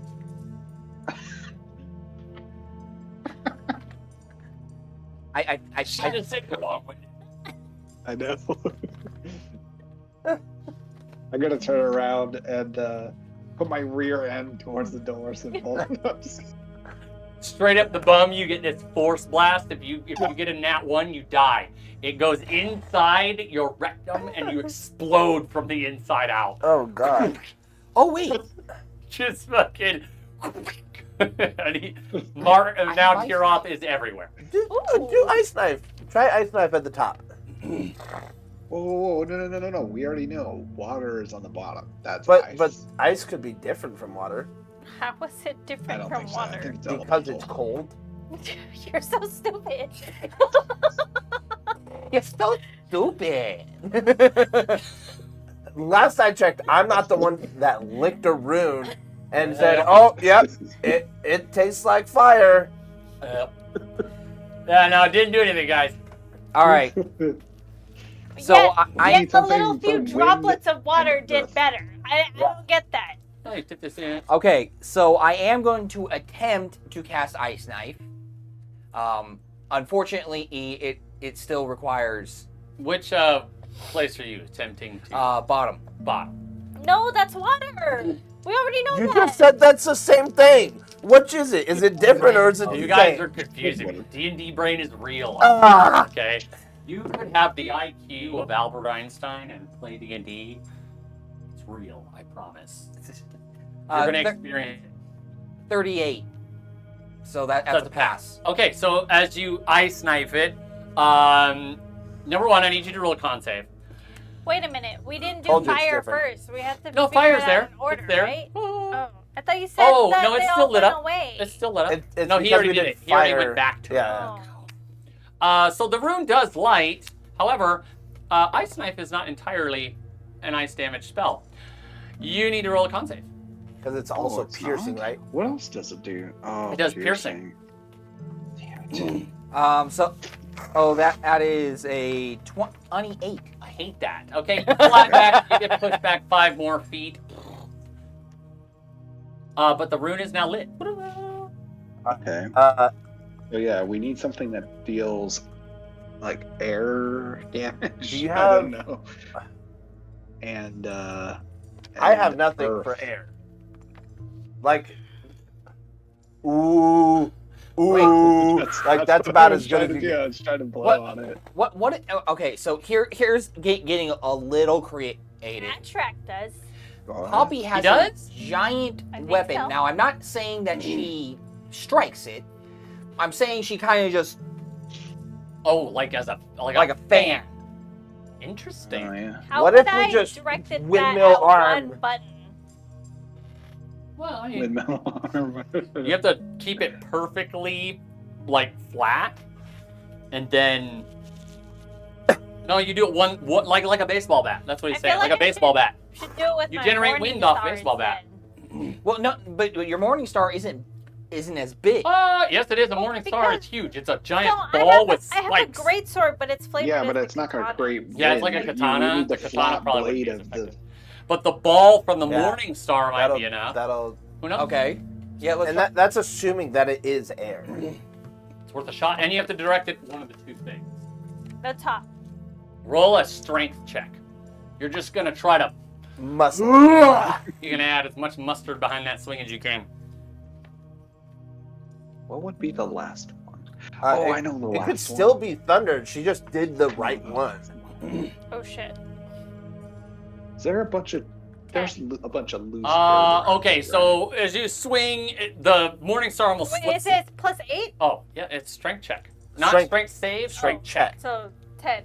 I just say go on with it. I know. I'm gonna turn around and put my rear end towards the doors and pull it up. Straight up the bum, you get this force blast. If you get a nat 1, you die. It goes inside your rectum and you explode from the inside out. Oh god. oh wait. Just fucking. And now Kiroth is everywhere. Do ice knife. Try ice knife at the top. Whoa, no. We already know water is on the bottom. That's But ice. ice could be different from water How is it I different don't from think so. I water? think it's because elemental. it's cold. You're so stupid. You're so stupid. Last I checked, I'm not the one that licked a rune and said, "Oh, yep, it tastes like fire." Yeah, no, it didn't do anything, guys. All right. So yet, I yet need the something little for few wind droplets of water and did earth. better. I don't get that. Oh, you took this in. okay. So I am going to attempt to cast Ice Knife. Unfortunately, it still requires Which place are you attempting to bottom. bottom? No, that's water. We already know You that. just said that's the same thing. Which is it? Is it different or is it You the guys same? are confusing me. D&D brain is real. Ah. Okay? You could have the IQ of Albert Einstein and play D&D. It's real, I promise. You're going to experience it. 38. So that's That's a pass. Okay, so as you ice knife it, number one, I need you to roll a con save. Wait a minute. We didn't do Told you it's fire different. first. We have to No, figure fire's it there. out in order, It's there. right? Oh, I thought you said Oh, that no, it's they still all lit went up. away. It's still lit up. It's No, he because already we did did it. He already fire. went back to it. Yeah. Oh. So the rune does light. However, Ice Knife is not entirely an ice damage spell. You need to roll a con save. Because it's Oh, also it's piercing, not? right? What else does it do? Oh, It does piercing. Damn it. That is a 28. I hate that. Okay, you fly back. You get pushed back 5 more feet. But the rune is now lit. Okay. So yeah, we need something that deals like air damage. Do you I have- don't know. And I have nothing earth. for air. Like, ooh, that's about as good as you get. Yeah, it's trying to blow What? on it. What? Okay, so here's getting a little creative. Attract does. Poppy has He does? a giant I think weapon. so. Now, I'm not saying that she strikes it, I'm saying she kind of just Oh, like as a like a fan. Interesting. Oh yeah. How What would if we I just directed windmill that at arm? one button? Well, I mean, Windmill arm. you have to keep it perfectly, like, flat, and then. No, you do it one like a baseball bat. That's what he's I saying, feel like like a I baseball bat. Should do it with You my generate Morning wind off Star baseball bat. instead. Well, no, but your Morning Star isn't as big. Yes, it is. A Morning Star. because- It's huge. It's a giant No, ball with I have a spikes. great sword, but it's flavored. Yeah, but as it's the not gonna katana. create. Yeah, it's like a wind. katana. You need The the katana flat probably wouldn't blade be as of the. effective. But the ball from the Yeah. Morning Star might be enough. That'll. Who knows? Okay. Yeah, let's. And that's assuming that it is air. It's worth a shot, and you have to direct it one of the two things. The top. Roll a strength check. You're just gonna try to. Muscle. You're gonna add as much mustard behind that swing as you can. What would be the last one? It, I know the It last could still one. be thunder. She just did the right one. Oh shit. Is there a bunch of? There's a bunch of loose. Okay, so as you swing, the Morning Star almost Wait, slips. is it +8? Oh, yeah, it's strength check. Not Strength- strength save, strength Oh. check. So 10.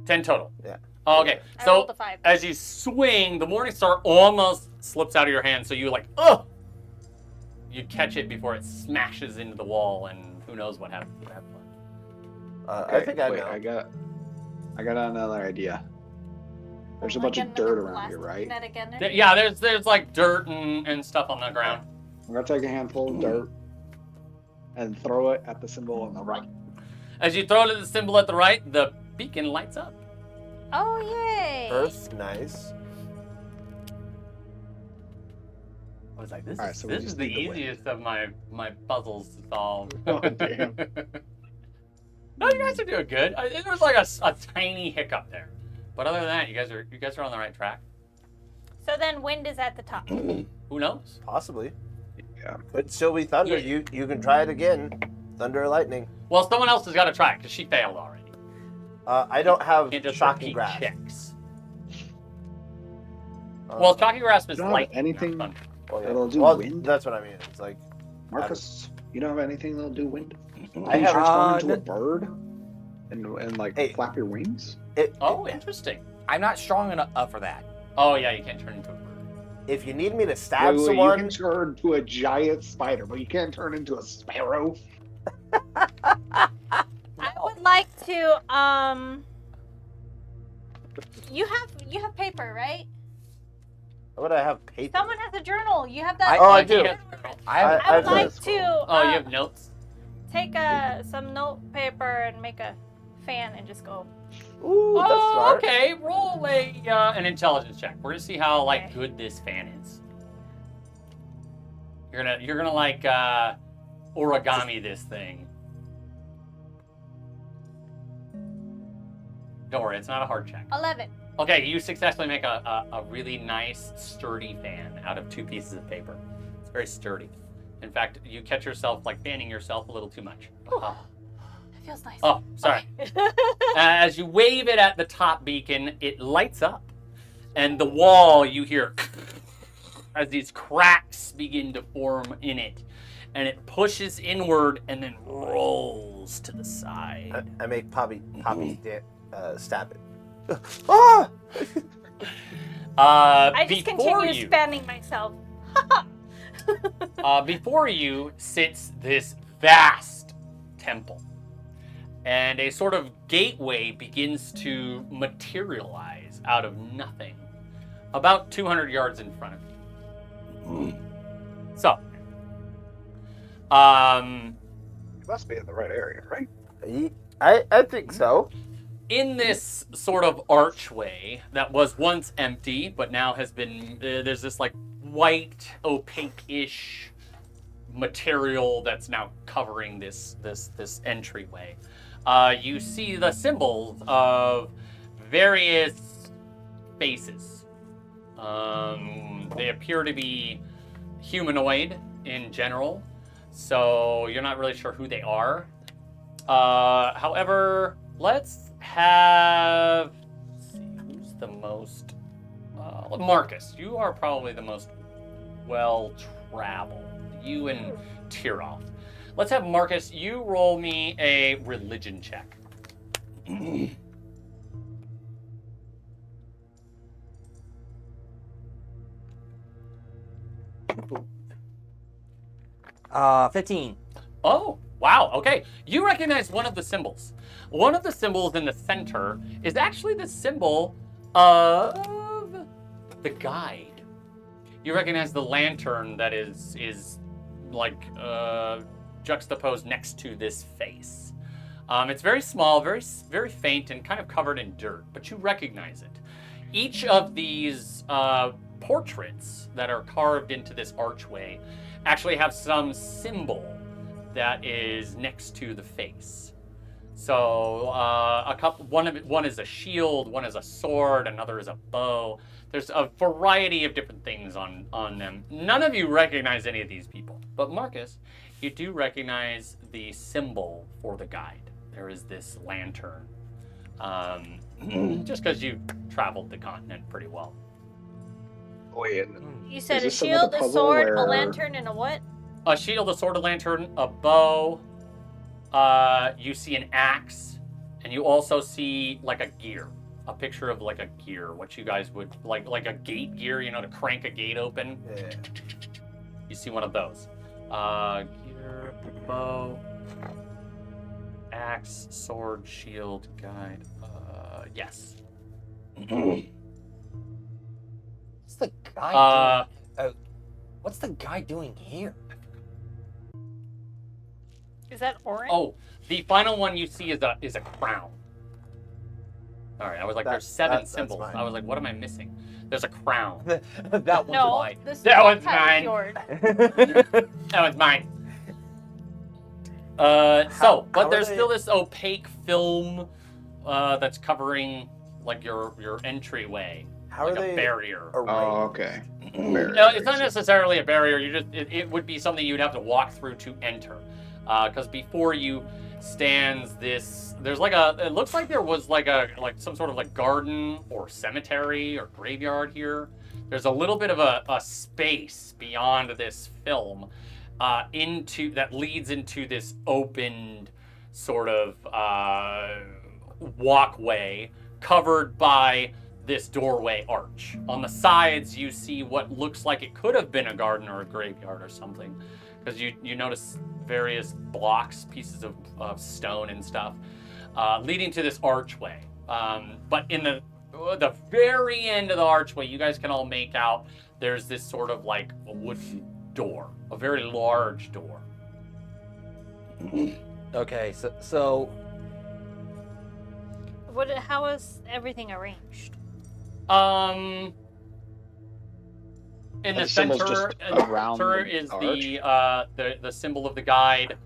10 total. Yeah. Oh, okay, I rolled so a 5. as you swing, the Morning Star almost slips out of your hand, so you like, ugh! You catch it before it smashes into the wall, and who knows what happens at that point. I think I wait, know. I got another idea. There's a bunch of dirt around here, right? Yeah, there's like dirt and stuff on the ground. I'm gonna take a handful of dirt and throw it at the symbol on the right. As you throw it at the symbol at the right, the beacon lights up. Oh, yay. Earth, nice. I was like, this Alright, is, so we this just is the need the wind. easiest of my puzzles to solve. Oh, damn. No, you guys are doing good. There was like a tiny hiccup there, but other than that, you guys are on the right track. So then wind is at the top. Who knows? Possibly. Yeah. Could still be thunder. Yeah. You can try it again. Thunder or lightning. Well, someone else has got to try it because she failed already. I don't have Can't just shocking repeat grasp. checks. Uh, Well, shocking grasp is don't have light. anything- not thunder. oh, yeah. That'll do Well, wind? That's what I mean. It's like Marcus, you don't have anything that'll do wind? I Can you have. transform into a bird and like Hey. flap your wings? Oh, interesting. I'm not strong enough for that. Oh yeah, you can't turn into a bird. If you need me to stab Wait, you someone, can turn into a giant spider, but you can't turn into a sparrow. I would like to you have paper, right? would I have paper? Someone has a journal. You have that. I- Oh, I like, do. journal. I I would I- like to Oh, you have notes. take some note paper and make a fan and just go. Ooh, that's Oh, smart. okay. Roll an intelligence check. We're gonna see how like Okay. good this fan is. You're gonna like origami this thing. Don't worry, it's not a hard check. 11. Okay, you successfully make a really nice, sturdy fan out of 2 pieces of paper. It's very sturdy. In fact, you catch yourself like fanning yourself a little too much. Oh, It feels nice. oh, sorry. Okay. As you wave it at the top beacon, it lights up. And the wall, you hear as these cracks begin to form in it. And it pushes inward and then rolls to the side. I make Poppy stab it. Ah! I just Before continue you, spanning myself. before you sits this vast temple. And a sort of gateway begins to materialize out of nothing, about 200 yards in front of you. So, You must be in the right area, right? I think so. in this sort of archway that was once empty, but now has been, there's this like white, opaque-ish material that's now covering this entryway. You see the symbols of various faces. They appear to be humanoid in general, so you're not really sure who they are. However, let's have, let's see, who's the most, Marcus, you are probably the most well-traveled. You and Tiroff. Let's have Marcus, you roll me a religion check. 15. Oh, wow. Okay. You recognize one of the symbols. One of the symbols in the center is actually the symbol of the guide. You recognize the lantern that is like juxtaposed next to this face. It's very small, very faint, and kind of covered in dirt, but you recognize it. Each of these portraits that are carved into this archway actually have some symbol that is next to the face. So one is a shield, one is a sword, another is a bow. There's a variety of different things on them. None of you recognize any of these people, but Marcus, you do recognize the symbol for the guide. There is this lantern, just because you've traveled the continent pretty well. Wait, You said a this some of the shield, a puzzle sword, a where- lantern, and a what? A shield, a sword, a lantern, a bow. You see an axe, and you also see like a gear, a picture of like a gear, what you guys would like a gate gear, you know, to crank a gate open. Yeah. You see one of those. Gear, bow, axe, sword, shield, guide. Yes. What's the guy doing? What's the guy doing here? Is that orange? Oh, the final one you see is a crown. All right, I was like, there's seven that's symbols. mine. I was like, what am I missing? There's a crown. That one's no, mine. this That one's kind mine. of yours. That was mine. But how there's are they- still this opaque film that's covering like your entryway, How like are a they barrier. Oh, arrayed? okay. No, it's not necessarily a barrier. It would be something you'd have to walk through to enter, because before you stands this. There's like it looks like there was like some sort of like garden or cemetery or graveyard here. There's a little bit of a space beyond this film, that leads into this opened sort of walkway covered by this doorway arch. On the sides, you see what looks like it could have been a garden or a graveyard or something, because you notice various blocks, pieces of stone and stuff, leading to this archway. But in the very end of the archway, you guys can all make out there's this sort of like a wooden door, a very large door. Okay, so How is everything arranged? In The the symbol's center, just around the is arch? the symbol of the guide.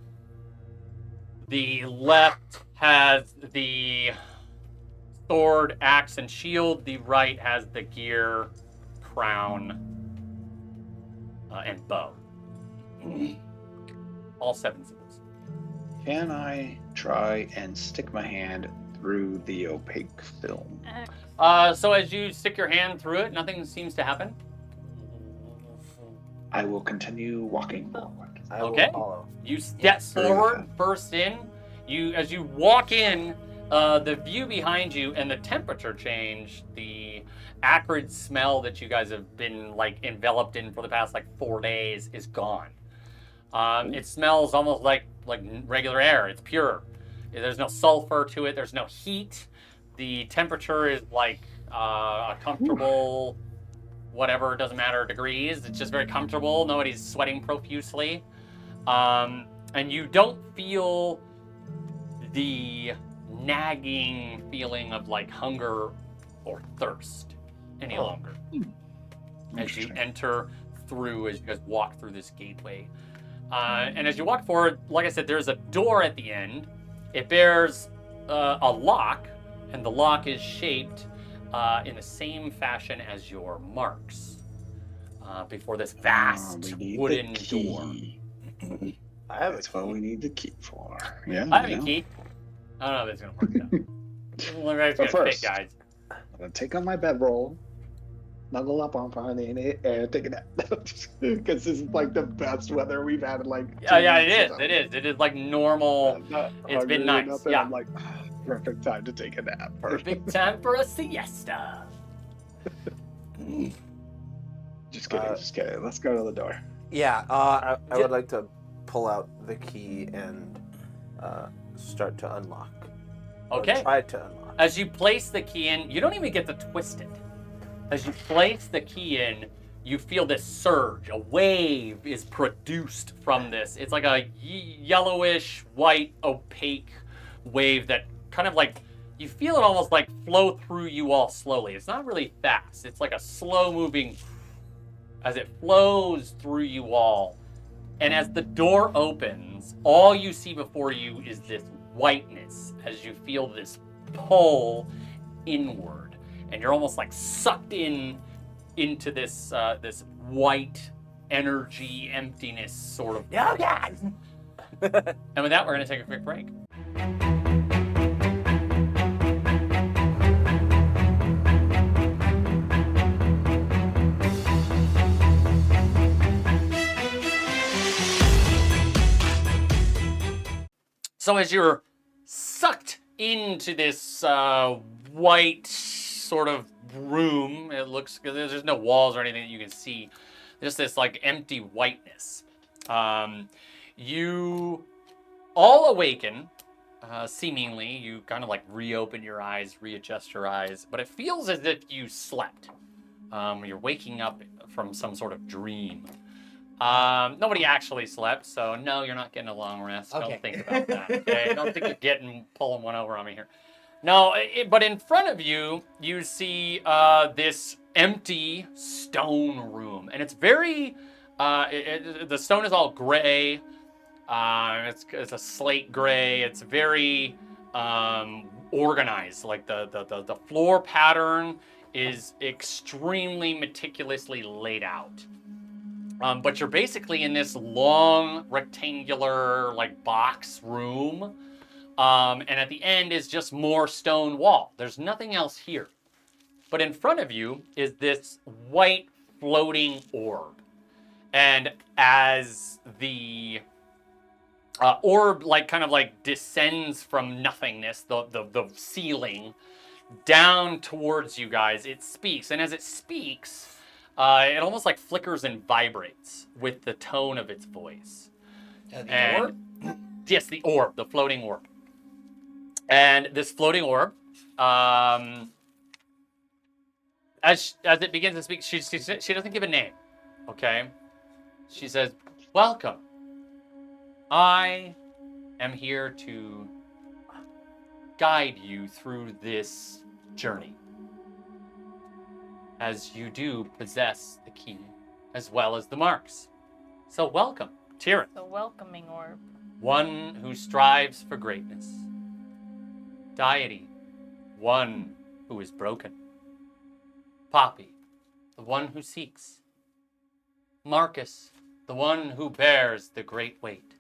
The left has the sword, axe, and shield. The right has the gear, crown, and bow. All 7 symbols. Can I try and stick my hand through the opaque film? So as you stick your hand through it, nothing seems to happen. I will continue walking forward. I will Okay. follow. You step very forward, good. burst in. As you walk in, the view behind you and the temperature change, the acrid smell that you guys have been like enveloped in for the past like 4 days is gone. It smells almost like regular air. It's pure. There's no sulfur to it. There's no heat. The temperature is like a comfortable, whatever, doesn't matter, degrees. It's just very comfortable. Nobody's sweating profusely. And you don't feel the nagging feeling of like hunger or thirst any longer. As you enter through, as you guys walk through this gateway. And as you walk forward, like I said, there's a door at the end. It bears a lock, and the lock is shaped in the same fashion as your marks before this vast We need wooden the door. key. I have That's a what key. we need the key for. Yeah. I have you a know. key. I don't know if it's gonna work out. Well, it's So gonna fit, first, guys. I'm gonna take on my bedroll. snuggle up on Friday and take a nap. Because this is like the best weather we've had in like 2 Yeah, weeks. it is. It is. It is like normal. I'm not It's been hungry or nice. nothing. Yeah. I'm like, perfect time to take a nap. Perfect time for a siesta. Just kidding, just kidding. Let's go to the door. Yeah. I would like to pull out the key and start to unlock. Or Okay. try to unlock. As you place the key in, you don't even get to twist it. As you place the key in, you feel this surge. A wave is produced from this. It's like a yellowish, white, opaque wave that kind of like, you feel it almost like flow through you all slowly. It's not really fast. It's like a slow moving, as it flows through you all. And as the door opens, all you see before you is this whiteness as you feel this pull inward. And you're almost like sucked into this this white energy emptiness sort of. Oh God! And with that, we're going to take a quick break. So as you're sucked into this white sort of room, it looks, there's no walls or anything that you can see, just this like empty whiteness. You all awaken, seemingly. You kind of like reopen your eyes, readjust your eyes, but it feels as if you slept. You're waking up from some sort of dream. Nobody actually slept, so no, you're not getting a long rest. Okay. Don't think about that. Okay? Don't think you're pulling one over on me here. No, but in front of you, you see this empty stone room, and it's very. The stone is all gray. It's a slate gray. It's very organized. Like the floor pattern is extremely meticulously laid out. But you're basically in this long rectangular like box room. And at the end is just more stone wall. There's nothing else here. But in front of you is this white floating orb. And as the orb like kind of like descends from nothingness, the ceiling, down towards you guys, it speaks. And as it speaks, it almost like flickers and vibrates with the tone of its voice. The orb? Yes, the orb, the floating orb. And this floating orb, as it begins to speak, she doesn't give a name, okay? She says, "Welcome. I am here to guide you through this journey, as you do possess the key as well as the marks. So welcome, Tyrion, The welcoming orb. one who strives for greatness. Deity, one who is broken. Poppy, the one who seeks. Marcus, the one who bears the great weight.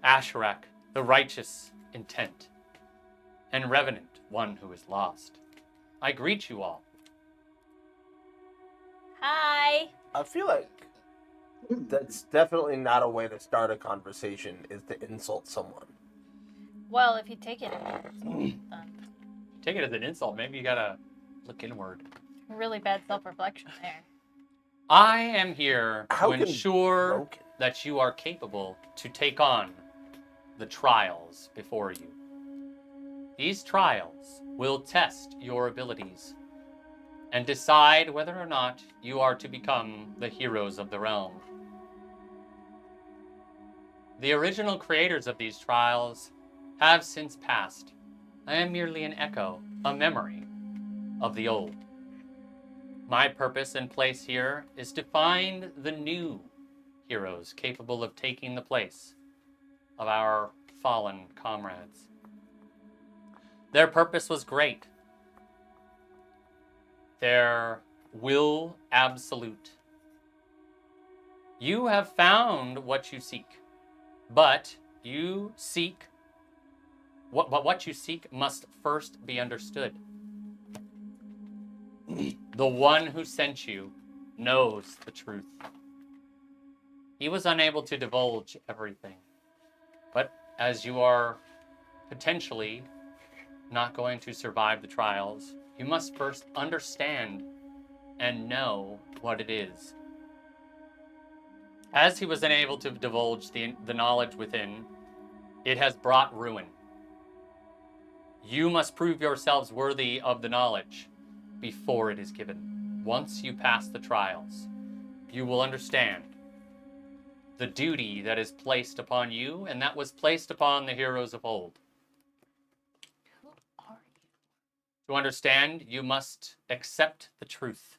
Asherak, the righteous intent. And Revenant, one who is lost. I greet you all." Hi. I feel like that's definitely not a way to start a conversation, is to insult someone. Well, if you take it, then Take it as an insult. Maybe you gotta look inward. really bad self-reflection there. I am here to How can ensure broken? that you are capable to take on the trials before you. These trials will test your abilities and decide whether or not you are to become the heroes of the realm. The original creators of these trials have since passed. I am merely an echo, a memory of the old. My purpose and place here is to find the new heroes capable of taking the place of our fallen comrades. Their purpose was great. Their will absolute. You have found what you seek, but you seek what you seek must first be understood. The one who sent you knows the truth. He was unable to divulge everything. But as you are potentially not going to survive the trials, you must first understand and know what it is. As he was unable to divulge the knowledge within, it has brought ruin. You must prove yourselves worthy of the knowledge before it is given. Once you pass the trials, you will understand the duty that is placed upon you and that was placed upon the heroes of old. Who are you? To understand, you must accept the truth.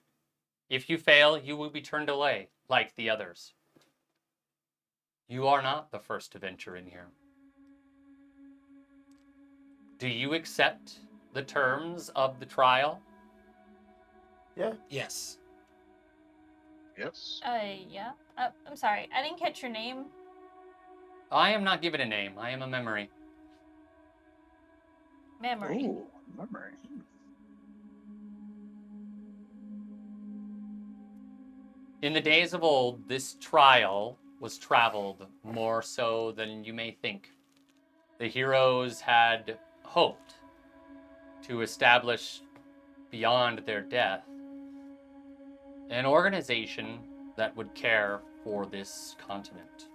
If you fail, you will be turned away, like the others. You are not the first to venture in here. Do you accept the terms of the trial? Yeah. Yes. Yes. Yeah. I'm sorry. I didn't catch your name. I am not given a name. I am a memory. Memory. Ooh, memory. In the days of old, this trial was traveled more so than you may think. The heroes had hoped to establish, beyond their death, an organization that would care for this continent.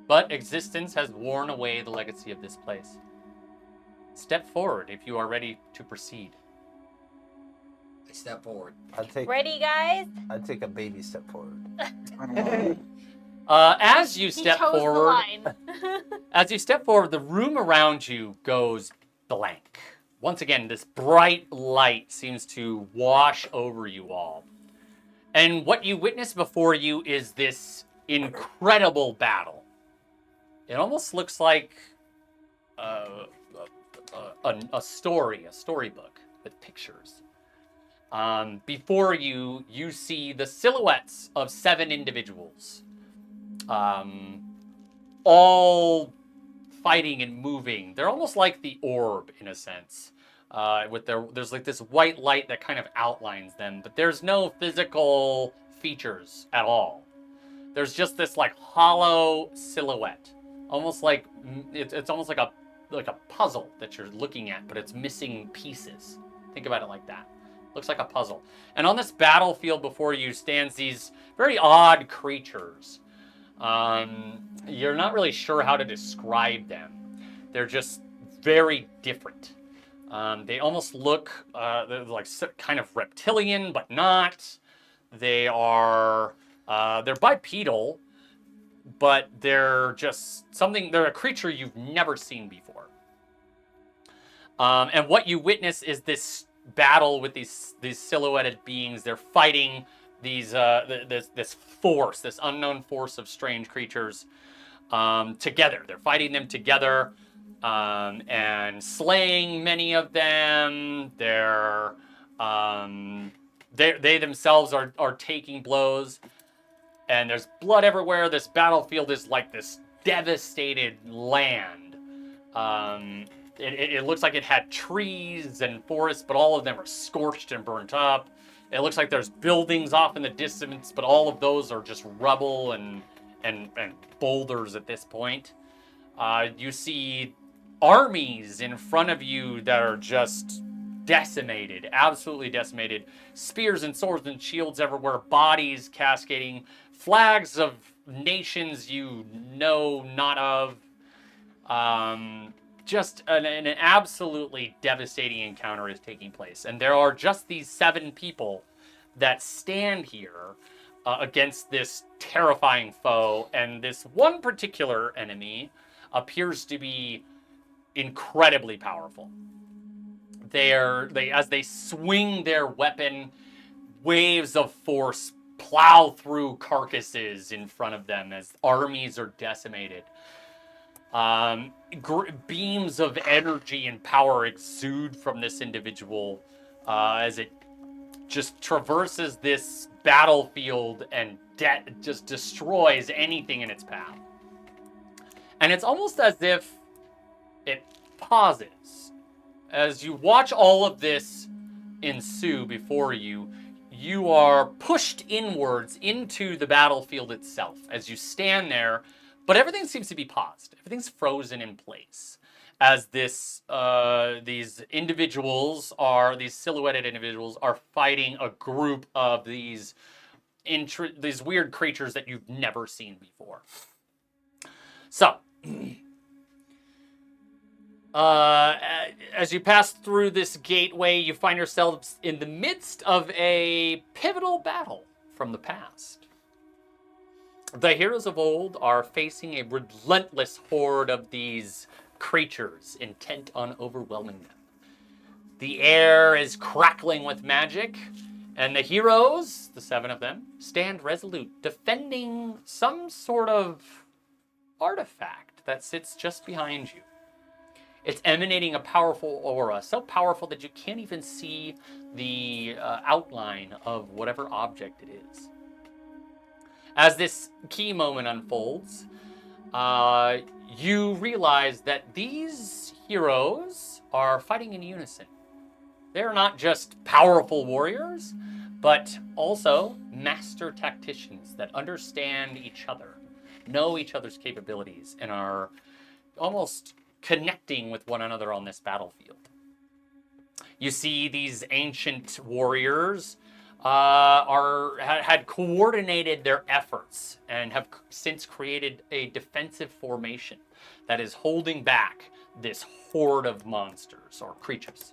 But existence has worn away the legacy of this place. Step forward if you are ready to proceed. I step forward. Ready, guys? I'd take a baby step forward. As you He step chose forward, the line. as you step forward, the room around you goes blank. Once again, this bright light seems to wash over you all. And what you witness before you is this incredible battle. It almost looks like a storybook with pictures. Before you, you see the silhouettes of 7 individuals, all fighting and moving. They're almost like the orb in a sense. There's like this white light that kind of outlines them, but there's no physical features at all. There's just this like hollow silhouette, almost like it's almost like a puzzle that you're looking at, but it's missing pieces. Think about it like that. Looks like a puzzle. And on this battlefield before you stands these very odd creatures. You're not really sure how to describe them. They're just very different. They almost look they're like kind of reptilian, but not. They are they're bipedal, but they're just something. They're a creature you've never seen before. And what you witness is this battle with these silhouetted beings. They're fighting these this force, this unknown force of strange creatures together. They're fighting them together. And slaying many of them. They themselves are taking blows, and there's blood everywhere. This battlefield is like this devastated land. It looks like it had trees and forests, but all of them are scorched and burnt up. It looks like there's buildings off in the distance, but all of those are just rubble and boulders at this point. You see armies in front of you that are just decimated, absolutely decimated. Spears and swords and shields everywhere, bodies cascading, flags of nations you know not of. Just an absolutely devastating encounter is taking place. And there are just these 7 people that stand here against this terrifying foe. And this one particular enemy appears to be incredibly powerful. As they swing their weapon, waves of force plow through carcasses in front of them as armies are decimated. Beams of energy and power exude from this individual as it just traverses this battlefield and just destroys anything in its path. And it's almost as if it pauses as you watch all of this ensue before you, you are pushed inwards into the battlefield itself as you stand there, but everything seems to be paused. Everything's frozen in place as these silhouetted individuals are fighting a group of these weird creatures that you've never seen before. So, as you pass through this gateway, you find yourselves in the midst of a pivotal battle from the past. The heroes of old are facing a relentless horde of these creatures intent on overwhelming them. The air is crackling with magic, and the heroes, the 7 of them, stand resolute, defending some sort of artifact that sits just behind you. It's emanating a powerful aura, so powerful that you can't even see the outline of whatever object it is. As this key moment unfolds, you realize that these heroes are fighting in unison. They're not just powerful warriors, but also master tacticians that understand each other, know each other's capabilities, and are almost connecting with one another on this battlefield. You see these ancient warriors had coordinated their efforts and have since created a defensive formation that is holding back this horde of monsters or creatures.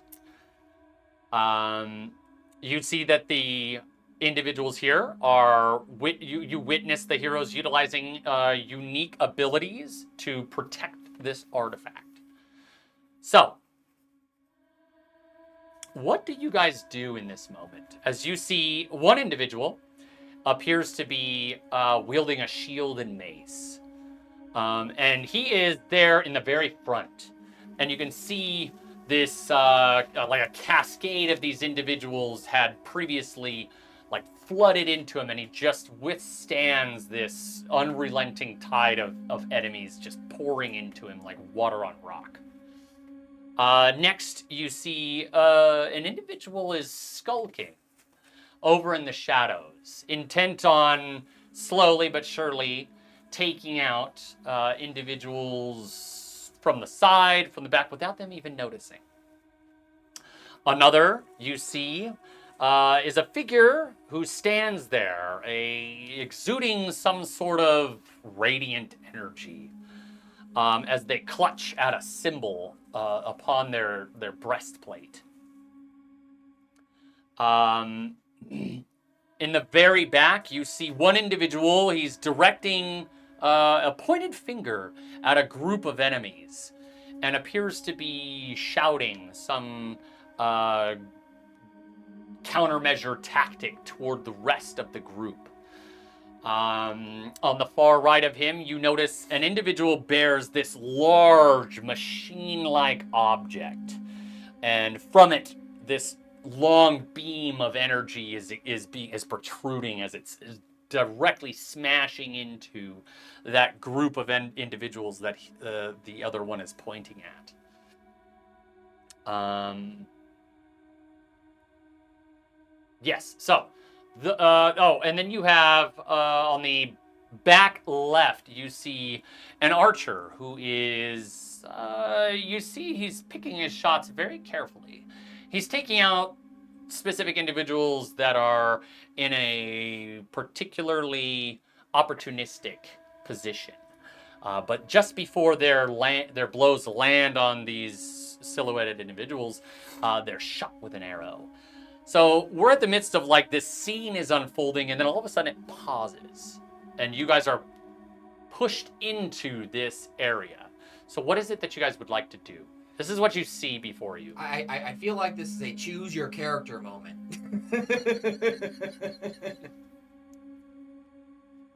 You see that the individuals here are you witness the heroes utilizing unique abilities to protect this artifact. So, what do you guys do in this moment? As you see, one individual appears to be wielding a shield and mace. And he is there in the very front. And you can see this, like a cascade of these individuals had previously flooded into him, and he just withstands this unrelenting tide of enemies just pouring into him like water on rock. Next, you see an individual is skulking over in the shadows, intent on slowly but surely taking out individuals from the side, from the back, without them even noticing. Another, you see, is a figure who stands there, exuding some sort of radiant energy, as they clutch at a symbol upon their breastplate. In the very back, you see one individual. He's directing a pointed finger at a group of enemies and appears to be shouting some countermeasure tactic toward the rest of the group. On the far right of him, you notice an individual bears this large machine-like object, and from it, this long beam of energy is protruding as it's directly smashing into that group of individuals that the other one is pointing at. Yes, so and then you have on the back left, you see an archer who is you see he's picking his shots very carefully. He's taking out specific individuals that are in a particularly opportunistic position. But just before their blows land on these silhouetted individuals, they're shot with an arrow. So we're at the midst of this scene is unfolding, and then all of a sudden it pauses, and you guys are pushed into this area. So what is it that you guys would like to do? This is what you see before you. I feel like this is a choose your character moment. I'm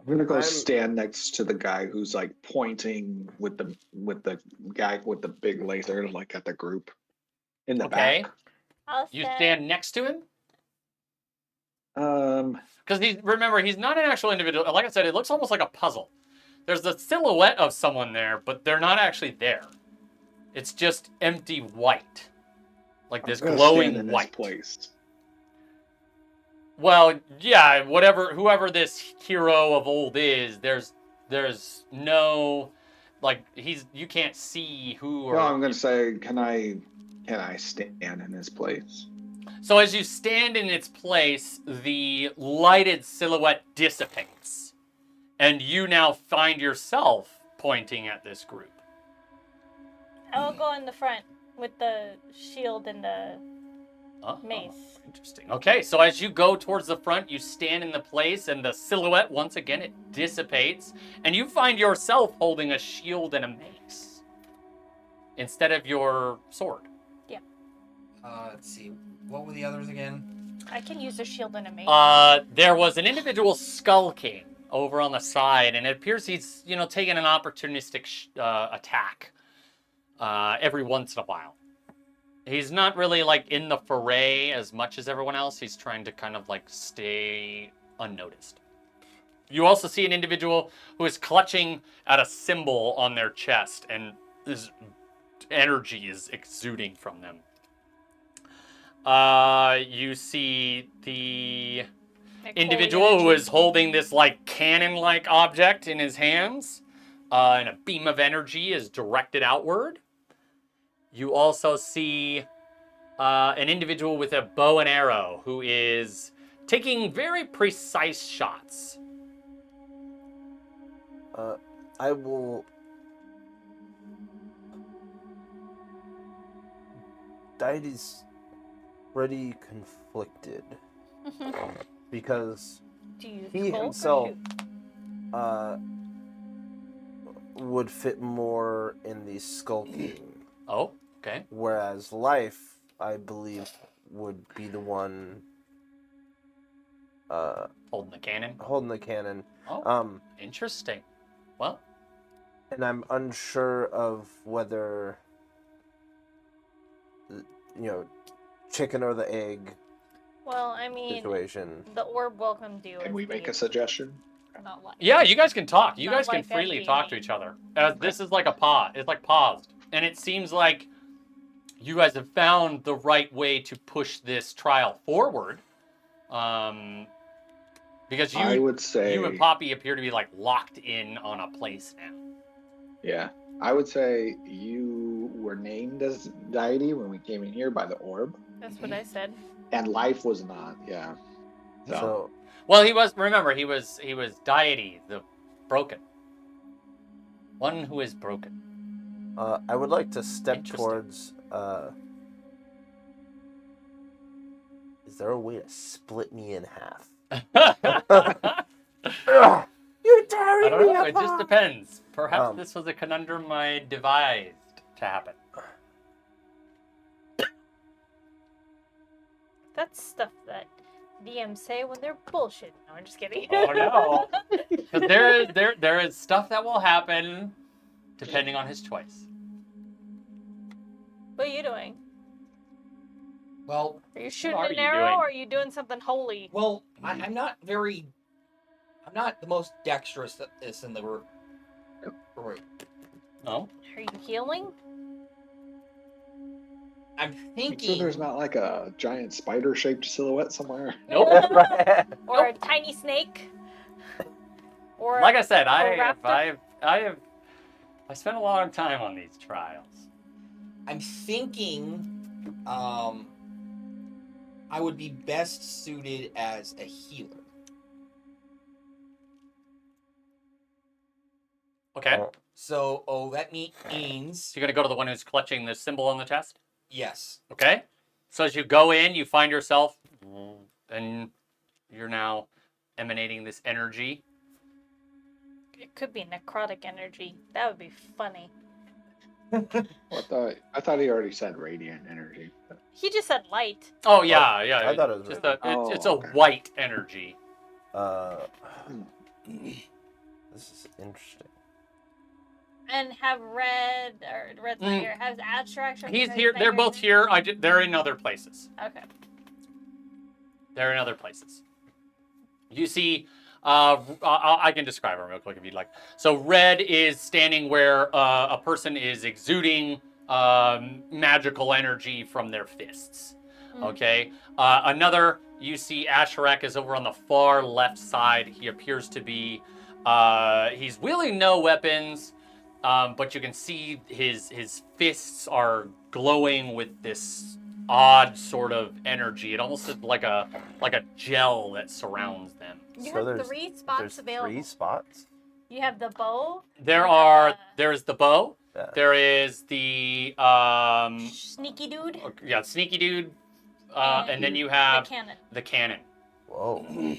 gonna go stand next to the guy who's pointing with the guy with the big laser at the group in the back. You stand next to him? Because remember, he's not an actual individual. Like I said, it looks almost like a puzzle. There's the silhouette of someone there, but they're not actually there. It's just empty white. Like this glowing white. Place. Well, yeah, whoever this hero of old is, there's no, like, you can't see who or. No, I'm gonna say, can I stand in his place? So as you stand in its place, the lighted silhouette dissipates, and you now find yourself pointing at this group. I'll go in the front with the shield and the Oh, mace. interesting. Okay, so as you go towards the front, you stand in the place, and the silhouette, once again, it dissipates, and you find yourself holding a shield and a mace instead of your sword. Let's see. What were the others again? I can use a shield and a mace. There was an individual skulking over on the side, and it appears he's, taking an opportunistic attack every once in a while. He's not really, like, in the foray as much as everyone else. He's trying to kind of, like, stay unnoticed. You also see an individual who is clutching at a symbol on their chest, and this energy is exuding from them. You see the individual who is holding this, like, cannon-like object in his hands, and a beam of energy is directed outward. You also see an individual with a bow and arrow who is taking very precise shots. I will. Deity's pretty conflicted because Do you he skulk or himself shoot? would fit more in the skulking, Oh, okay. whereas life, I believe, would be the one Holding the cannon. holding the cannon. Oh, interesting. Well, And I'm unsure of whether, chicken or the egg Well, I mean, situation. the orb welcomed you. Can as we make the- a suggestion? Not like. yeah, you guys can talk. You Not guys can like that freely being talk to named. each other. This is like a pause. It's like paused. And it seems like you guys have found the right way to push this trial forward. Because I would say you and Poppy appear to be, like, locked in on a place now. Yeah, I would say you were named as deity when we came in here by the orb, That's what I said. and life was not. Yeah. So Well, he was deity, the broken. One who is broken. I would like to step Interesting. towards. Is there a way to split me in half? You're I tearing don't me know. apart. It just depends. Perhaps Um, this was a conundrum I devised to happen. That's stuff that DMs say when they're bullshit. No, I'm just kidding. Oh no! Because there is stuff that will happen depending on his choice. What are you doing? Well, Are you shooting are an you arrow doing? or are you doing something holy? I'm not the most dexterous at this in the group. No. Are you healing? I'm You thinking. sure there's not like a giant spider-shaped silhouette somewhere? Nope. Or a tiny snake? Or Like I said, a raptor? I spent a lot of time on these trials. I'm thinking. I would be best suited as a healer. Okay. So, that means So you're gonna go to the one who's clutching the symbol on the chest. yes. Okay. So as you go in, you find yourself, and you're now emanating this energy. It could be necrotic energy. That would be funny. I thought he already said radiant energy. He just said light. Oh yeah, yeah. I thought it was just radiant. it's Oh, a okay. white energy. This is interesting. And have red, or red's not here, has abstract. He's here. They're both here. They're in other places. Okay. They're in other places. You see, I can describe them real quick if you'd like. So red is standing where a person is exuding magical energy from their fists. Okay. Another you see Asherak is over on the far left side. He appears to be, he's wielding no weapons, but you can see his fists are glowing with this odd sort of energy. It almost is like a gel that surrounds them. You So have there's- 3 spots There's available. 3 spots. You have the bow. There's the bow. Yeah. There is the Sneaky dude. sneaky dude, and then you have the cannon. the cannon. Whoa.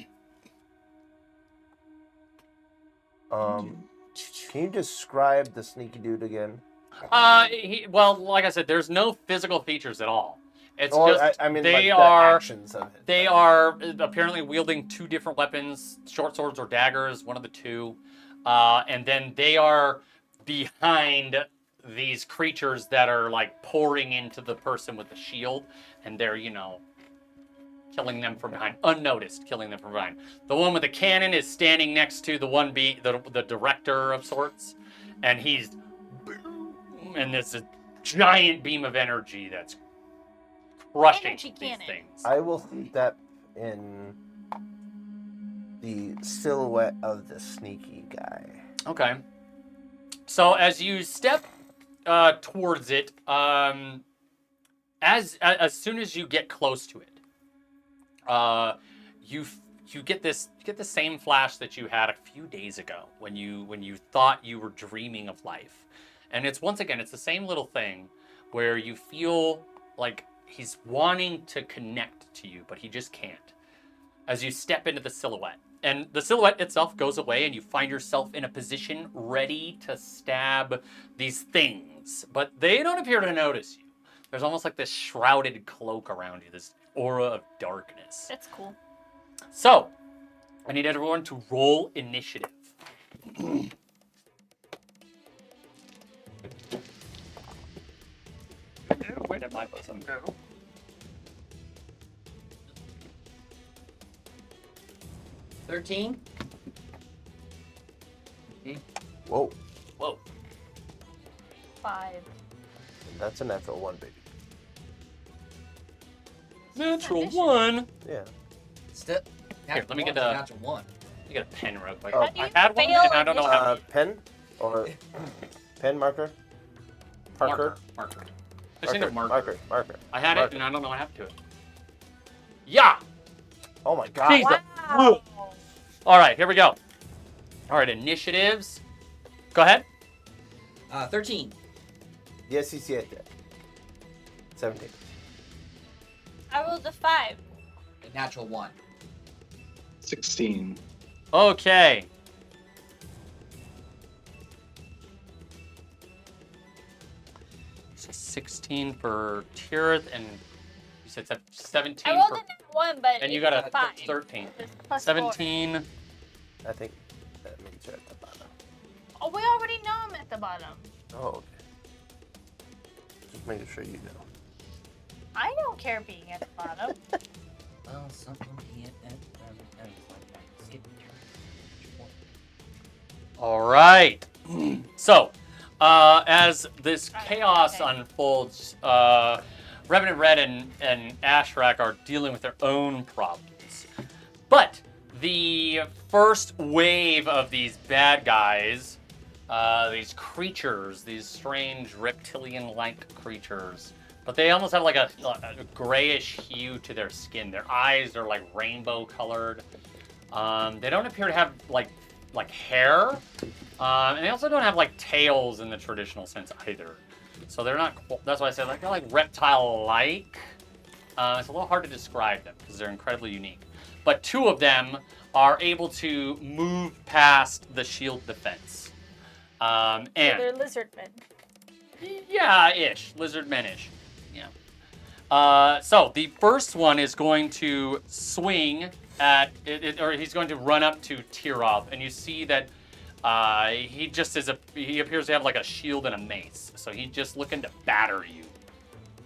Can you describe the sneaky dude again? Well, like I said, there's no physical features at all. It's Or, just I mean, they like, are the actions of it. they are apparently wielding 2 different weapons, short swords or daggers, one of the 2, and then they are behind these creatures that are like pouring into the person with the shield, and they're killing them from behind, unnoticed, killing them from behind. The one with the cannon is standing next to the director of sorts, and he's and there's a giant beam of energy that's crushing Energy these cannon. things. I will step in the silhouette of the sneaky guy. Okay. So as you step towards it, as soon as you get close to it, you get the same flash that you had a few days ago when you thought you were dreaming of life, and it's the same little thing where you feel like he's wanting to connect to you, but he just can't. As you step into the silhouette, and the silhouette itself goes away, and you find yourself in a position ready to stab these things, but they don't appear to notice you. There's almost like this shrouded cloak around you, this aura of darkness. That's cool. So, I need everyone to roll initiative. Where did my bosom go? $13. Whoa. Whoa. 5. That's a natural 1, baby. Natural Addition. 1. Yeah. Still. Here, let me get a a- natural 1. You get a pen real quick. Oh. How do you I had one, fail and I don't know how. Pen? Or pen marker? Parker? Marker. I just need a marker. Marker. I had Marker. it, and I don't know what happened to it. Yeah. Oh my god. Jesus. Wow. All right, here we go. All right, initiatives. Go ahead. 13. 17. 17. I rolled a 5. A natural 1. 16. Okay. So 16 for Tirith, and you said 17 I rolled for, a nat 1, but and you it's got a 5. 13. It's plus 17. I think that means you're at the bottom. 4. Oh, we already know I'm at the bottom. Oh, okay. Just making sure you know. I don't care being at the bottom. Well, something here and skip. All right. So, as this chaos okay. unfolds, Revenant Red and Ashrak are dealing with their own problems. But the first wave of these bad guys, these creatures, these strange reptilian-like creatures, but they almost have like a grayish hue to their skin. Their eyes are like rainbow colored. They don't appear to have like hair, and they also don't have like tails in the traditional sense either. So they're not. That's why I said they're like reptile-like. It's a little hard to describe them because they're incredibly unique. But 2 of them are able to move past the shield defense. So And they're lizard men. yeah, lizard men-ish. Yeah. So the first one is going to swing at it, or he's going to run up to Tirov, and you see that he appears to have like a shield and a mace. So he's just looking to batter you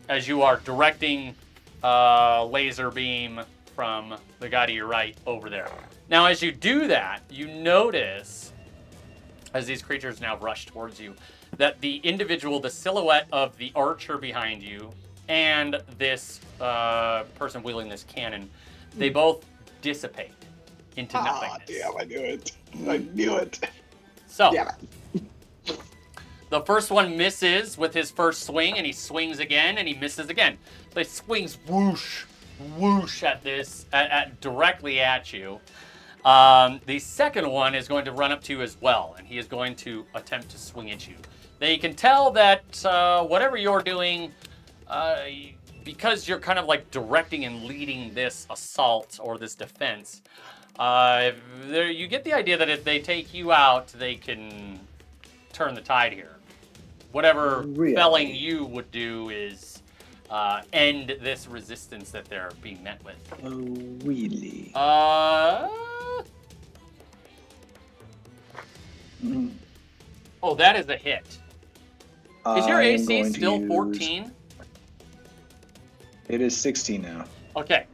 as you are directing laser beam from the guy to your right over there. Now, as you do that, you notice, as these creatures now rush towards you, that the individual, the silhouette of the archer behind you, and this person wielding this cannon, They both dissipate into Ah, nothingness. damn! I knew it. I knew it. So Damn it. the first one misses with his first swing, and he swings again, and he misses again. So he swings whoosh, whoosh at this, directly at you. The second one is going to run up to you as well, and he is going to attempt to swing at you. Now you can tell that whatever you're doing, because you're kind of like directing and leading this assault or this defense, you get the idea that if they take you out, they can turn the tide here. Whatever Really? felling you would do is end this resistance that they're being met with. Oh, really? Mm. Oh, that is a hit. Is your I am AC going to still use- 14? It is 16 now. Okay,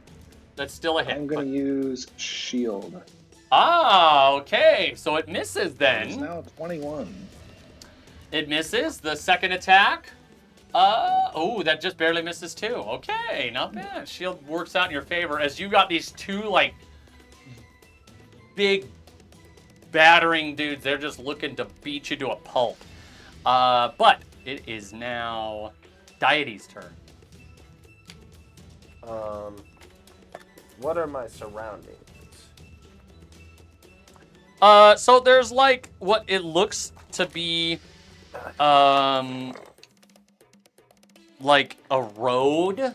that's still a hit. I'm going to use shield. Ah, okay. So it misses It's then. now 21. It misses. The second attack. Oh, that just barely misses too. Okay, not bad. Shield works out in your favor as you got these two like big battering dudes. They're just looking to beat you to a pulp. But it is now Deity's turn. What are my surroundings? So there's like what it looks to be, like a road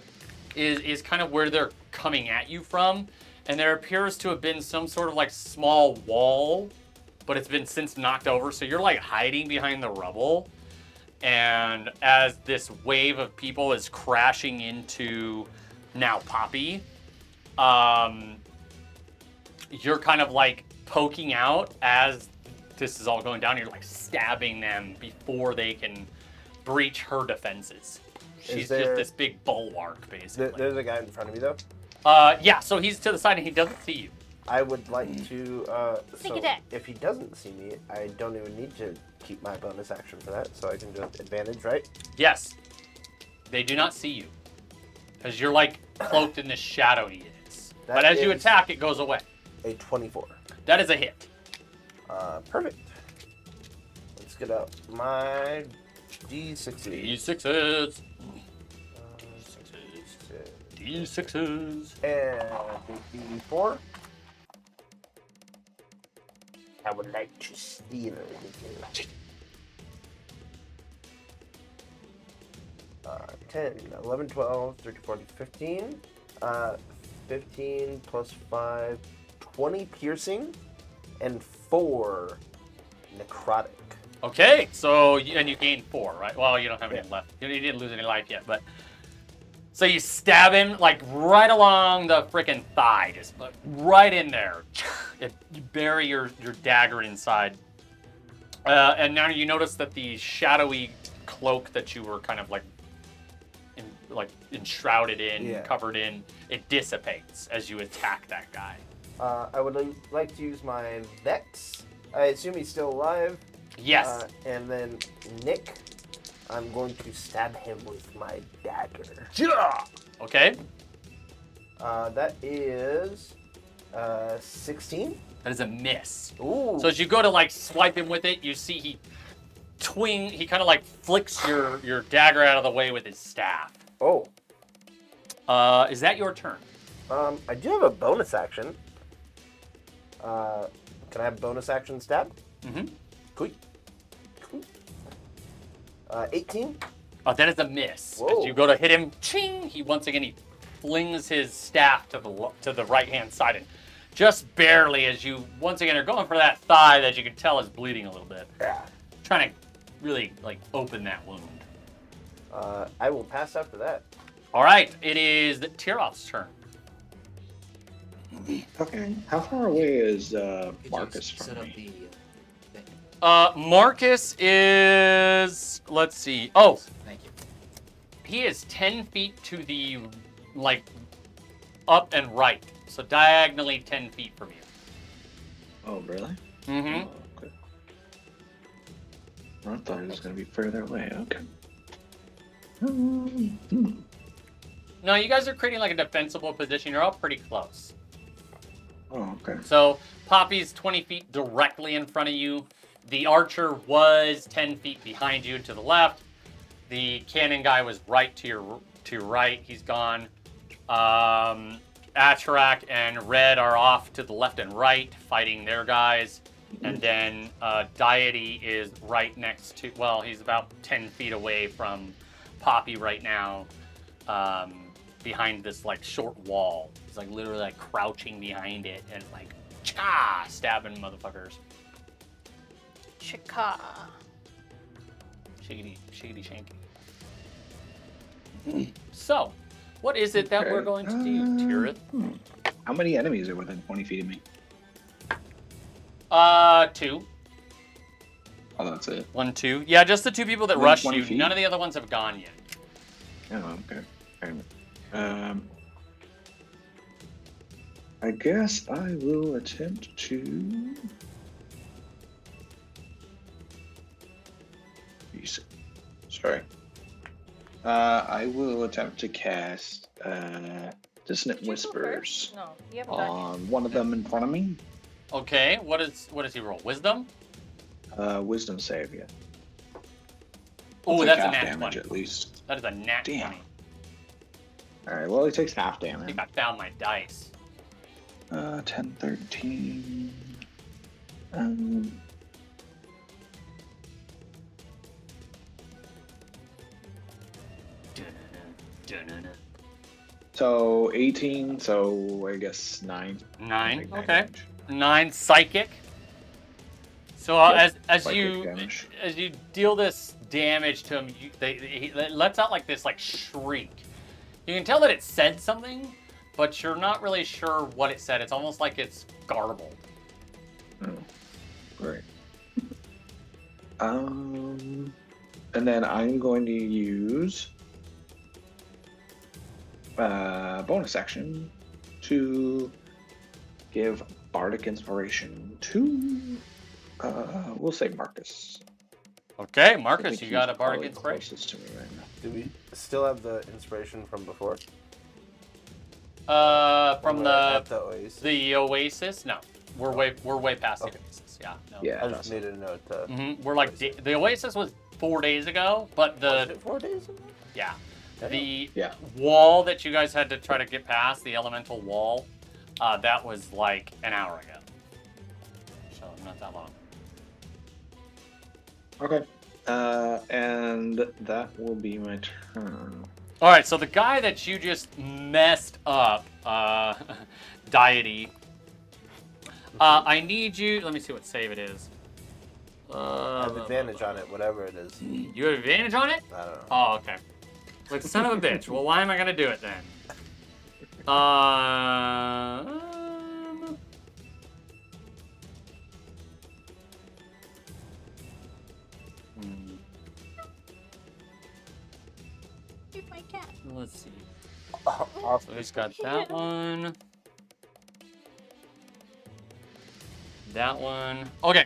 is kind of where they're coming at you from, and there appears to have been some sort of like small wall, but it's been since knocked over, so you're like hiding behind the rubble. And as this wave of people is crashing into now Poppy, you're kind of like poking out as this is all going down. You're like stabbing them before they can breach her defenses. She's there- just this big bulwark, basically. There's a guy in front of me though. Yeah, so he's to the side and he doesn't see you. I would like to. Sneak So attack. if he doesn't see me, I don't even need to keep my bonus action for that, so I can just advantage, right? Yes, they do not see you because you're like cloaked in this shadowness. That But as you is- attack, it goes away. A 24. That is a hit. Perfect. Let's get out my D6s. D6s. D6s. D6s. And D4. I would like to steal it. 10, 11, 12, 13, 14, 15. 15 plus 5, 20 piercing, and 4 necrotic. Okay, so and you gain 4, right? Well, you don't have any left. You didn't lose any life yet, but so you stab him like right along the freaking thigh, just like, right in there. You bury your dagger inside, and now you notice that the shadowy cloak that you were kind of like enshrouded in, Yeah. covered in, it dissipates as you attack that guy. I would like to use my Vex. I assume he's still alive. Yes. And then Nick, I'm going to stab him with my dagger. Okay. That is 16. That is a miss. Ooh. So as you go to like swipe him with it, you see he kind of like flicks your dagger out of the way with his staff. Oh. Is that your turn? I do have a bonus action. Can I have bonus action stab? Mm-hmm. Cool. 18. Oh, that is a miss. Whoa. As you go to hit him, ching! He flings his staff to the right hand side, and just barely as you once again are going for that thigh that you can tell is bleeding a little bit, Yeah. trying to really like open that wound. I will pass after that. All right, it is Tirov's turn. Okay. How far away is Could you Marcus set from up me? the thing? Marcus is, let's see. Oh, Thank you. he is 10 feet to the, like, up and right. So diagonally 10 feet from you. Oh, really? Mm-hmm. Oh, okay. I thought it was going to be further away. Okay. No, you guys are creating like a defensible position. You're all pretty close. Oh, okay. So Poppy's 20 feet directly in front of you. The archer was 10 feet behind you to the left. The cannon guy was right to your right. He's gone. Atrak and Red are off to the left and right fighting their guys. And then Deity is right next to, well, he's about 10 feet away from Poppy right now, behind this like short wall. He's like literally like crouching behind it and like stabbing motherfuckers. Chika. Shiggity, shiggity, shanky. So, what is it that we're going to do, Tirith? How many enemies are within 20 feet of me? 2. Oh, that's it. 1, 2. Yeah, just the 2 people that Within rushed 20 you. feet? None of the other ones have gone yet. Oh, okay. I guess I will attempt to. Sorry. I will attempt to cast Dissonant Did you go Whispers first? No, you haven't gone on one of them in front of me. Okay, what does he roll? Wisdom? Wisdom save, yeah. Oh, Take that's a half nat damage 20. at least. That is a nat Damn. 20. All right. Well, he takes half I damage. think I found my dice. 10, 13. So 18. So I guess 9. 9. Take Okay. damage. 9 psychic. So Yep, as psychic you damage. as you deal this damage to him, he lets out like this like shriek. You can tell that it said something, but you're not really sure what it said. It's almost like it's garbled. Oh, great. And then I'm going to use bonus action to give bardic inspiration to we'll say Marcus. Okay, I Marcus, think you got a he's bardic probably inspiration. closest to me right now. Do we still have the inspiration from before? From At the Oasis? the Oasis? No, we're way past the Okay. Oasis. Yeah, no. Yeah, I just needed a note. We're like the Oasis was 4 days ago, but Was the it 4 days ago? yeah, the Yeah. wall that you guys had to try to get past, the elemental wall, that was like an hour ago. So not that long. Okay. And that will be my turn. All right, so the guy that you just messed up, Deity. I need you. Let me see what save it is. I have advantage on it, whatever it is. You have advantage on it? I don't know. Oh, okay. Like son of a bitch. Well, why am I gonna do it then? Keep my cat. Let's see. Awesome. So he's got that one. That one. Okay.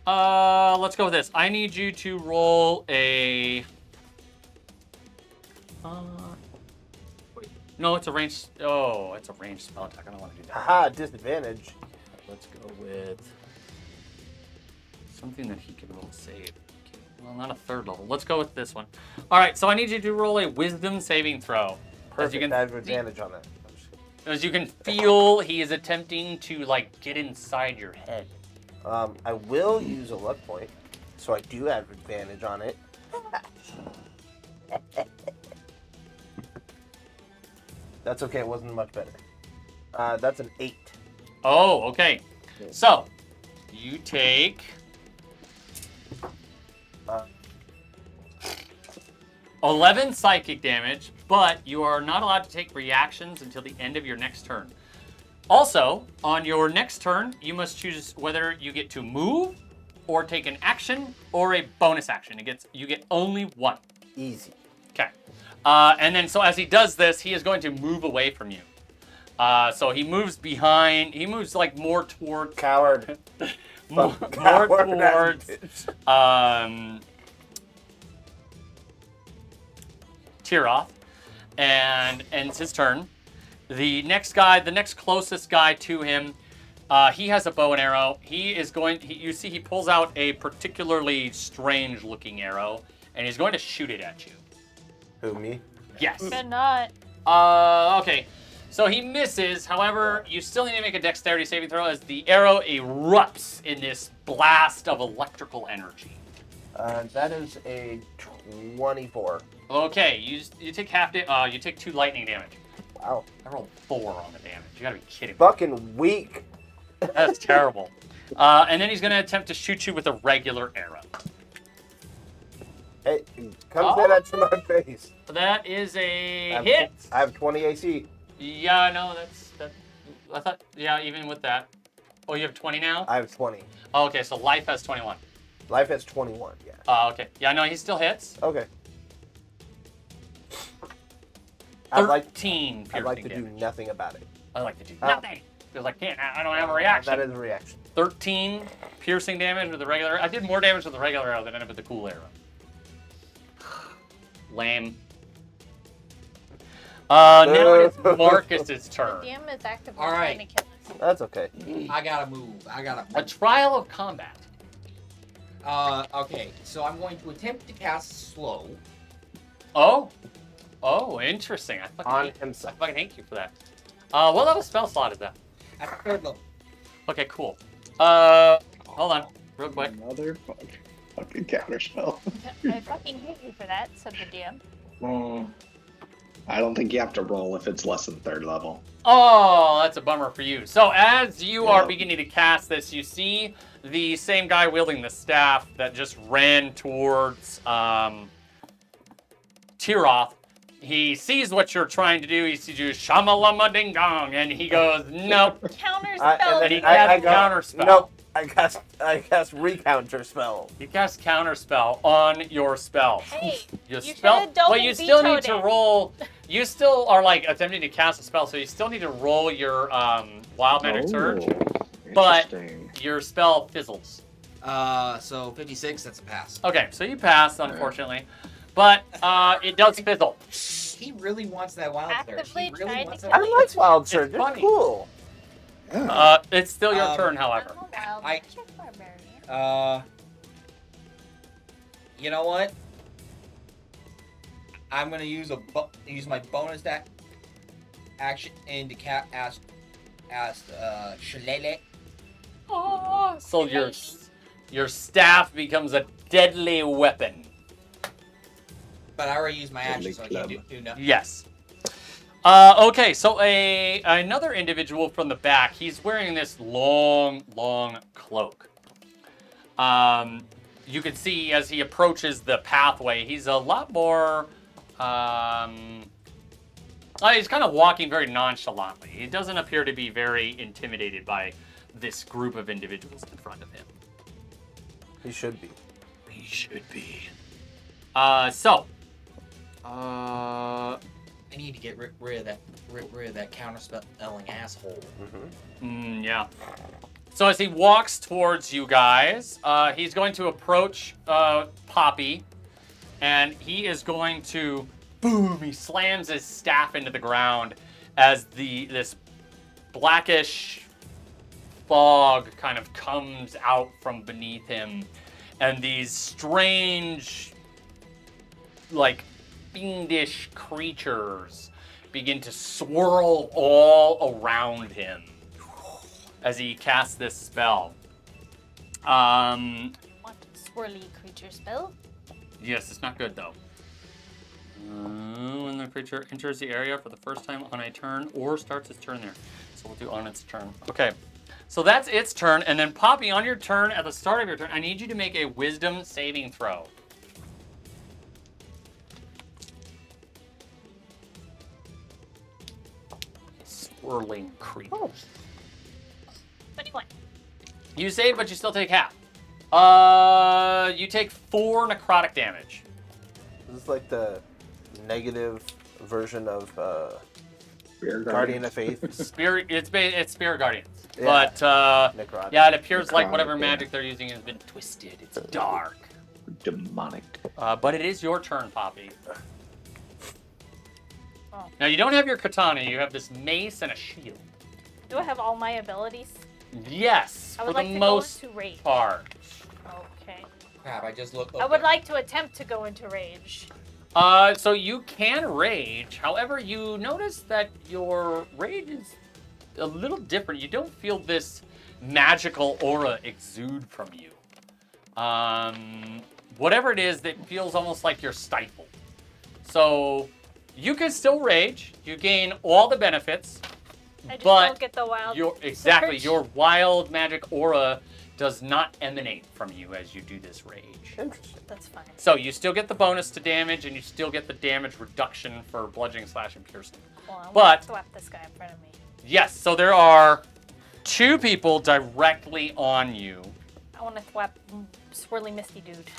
Let's go with this. I need you to roll a. Wait. No, it's a range. Oh, it's a range spell attack. I don't want to do that. Haha, disadvantage. Let's go with something that he can roll save. Okay. Well, not a third level. Let's go with this one. All right. So I need you to roll a Wisdom saving throw. Perfect. I have advantage on it. As you can feel, he is attempting to like get inside your head. I will use a luck point, so I do have advantage on it. That's okay, it wasn't much better. That's an 8. Oh, okay. So, you take 11 psychic damage, but you are not allowed to take reactions until the end of your next turn. Also, on your next turn, you must choose whether you get to move, or take an action, or a bonus action. You get only one. Easy. Okay. And then, so as he does this, he is going to move away from you. So he moves behind. He moves like more toward Coward. more Coward towards Tiroth, and ends his turn. The next guy, the next closest guy to him, he has a bow and arrow. He is going. You see, he pulls out a particularly strange-looking arrow, and he's going to shoot it at you. Who, me? Yes. But not. Okay. So he misses. However, you still need to make a dexterity saving throw as the arrow erupts in this blast of electrical energy. That is a 24. Okay, you take you take 2 lightning damage. Wow. I rolled 4 on the damage. You gotta be kidding me. Fucking weak. That's terrible. And then he's gonna attempt to shoot you with a regular arrow. Hey, come say that to my face. That is a I hit. have 20 AC. Yeah, no, that. I thought, yeah, even with that. Oh, you have 20 now? I have 20. Oh, okay, so life has 21. Life has 21, yeah. Okay. Yeah, no, he still hits. Okay. I'd like 13 to piercing do damage. nothing about it. I like to do nothing. Because I can't. I don't have a reaction. That is a reaction. 13 piercing damage with the regular. I did more damage with the regular arrow than I did with the cool arrow. Lame. Now it's Marcus's turn. DM is actively All right. trying to kill us. That's okay. I gotta move. A trial of combat. Okay, so I'm going to attempt to cast slow. Oh, interesting. I On fucking himself. hate you for that. What level spell slot is that? At the 3rd level. Okay, cool. Hold on, real quick. Motherfucker. Fucking counterspell. I fucking hate you for that, said the DM. I don't think you have to roll if it's less than 3rd level. Oh, that's a bummer for you. So as you are Yeah. beginning to cast this, you see the same guy wielding the staff that just ran towards Tiroth. He sees what you're trying to do. He sees you, shamalama ding dong, and he goes, nope. Counter I- spell. And he I casts go, counter spell. Nope. I cast recounter spell. He casts counter spell on your spell. Hey, Your you spell, should've double but you still need vetoed to it. roll. You still are like attempting to cast a spell, so you still need to roll your wild magic surge. But- Interesting. Your spell fizzles. So 56, that's a pass. Okay, so you passed, unfortunately, but it does fizzle. He really wants that wild surge. Actively He really tried wants to that I kill like Wild Surge. It's funny. cool. It's still your turn, however. I'm a wild I- magic barbarian. You know what? I'm gonna use use my bonus action and to cast Shillelagh. So your staff becomes a deadly weapon. But I already used my action, Deadly so I can't club. do nothing. Yes. Okay, so another individual from the back. He's wearing this long cloak. You can see as he approaches the pathway, he's a lot more. He's kind of walking very nonchalantly. He doesn't appear to be very intimidated by this group of individuals in front of him. He should be. He should be. I need to get rid of that counterspelling asshole. Yeah. So as he walks towards you guys, he's going to approach Poppy, and he is going to, boom, he slams his staff into the ground as this blackish fog kind of comes out from beneath him, and these strange, like, fiendish creatures begin to swirl all around him as he casts this spell. What swirly creature spell? Yes, it's not good though. When the creature enters the area for the first time on a turn or starts its turn there. So we'll do on its turn. Okay, so that's its turn. And then Poppy, on your turn, at the start of your turn, I need you to make a wisdom saving throw. Swirling creatures. 21. You save, but you still take half. You take 4 necrotic damage. This is like the negative version of Spirit Guardian of Faith. Spirit, it's Spirit Guardians. Yeah. But Necrotic. yeah, it appears like Necrotic, whatever yeah. magic they're using has been twisted. It's dark. Demonic. But it is your turn, Poppy. Oh. Now you don't have your katana. You have this mace and a shield. Do I have all my abilities? Yes, I for would the like to most go into rage. part. Okay. Crap, I just looked. I would like to attempt to go into rage. So you can rage. However, you notice that your rage is a little different. You don't feel this magical aura exude from you. Whatever it is, that feels almost like you're stifled. So you can still rage. You gain all the benefits. I just But don't get the wild. exactly, surge. your wild magic aura does not emanate from you as you do this rage. Interesting. That's fine. So you still get the bonus to damage, and you still get the damage reduction for bludgeoning, slash, and piercing. Well, I But- want to slap this guy in front of me. Yes, so there are 2 people directly on you. I want to thwap swirly misty dude.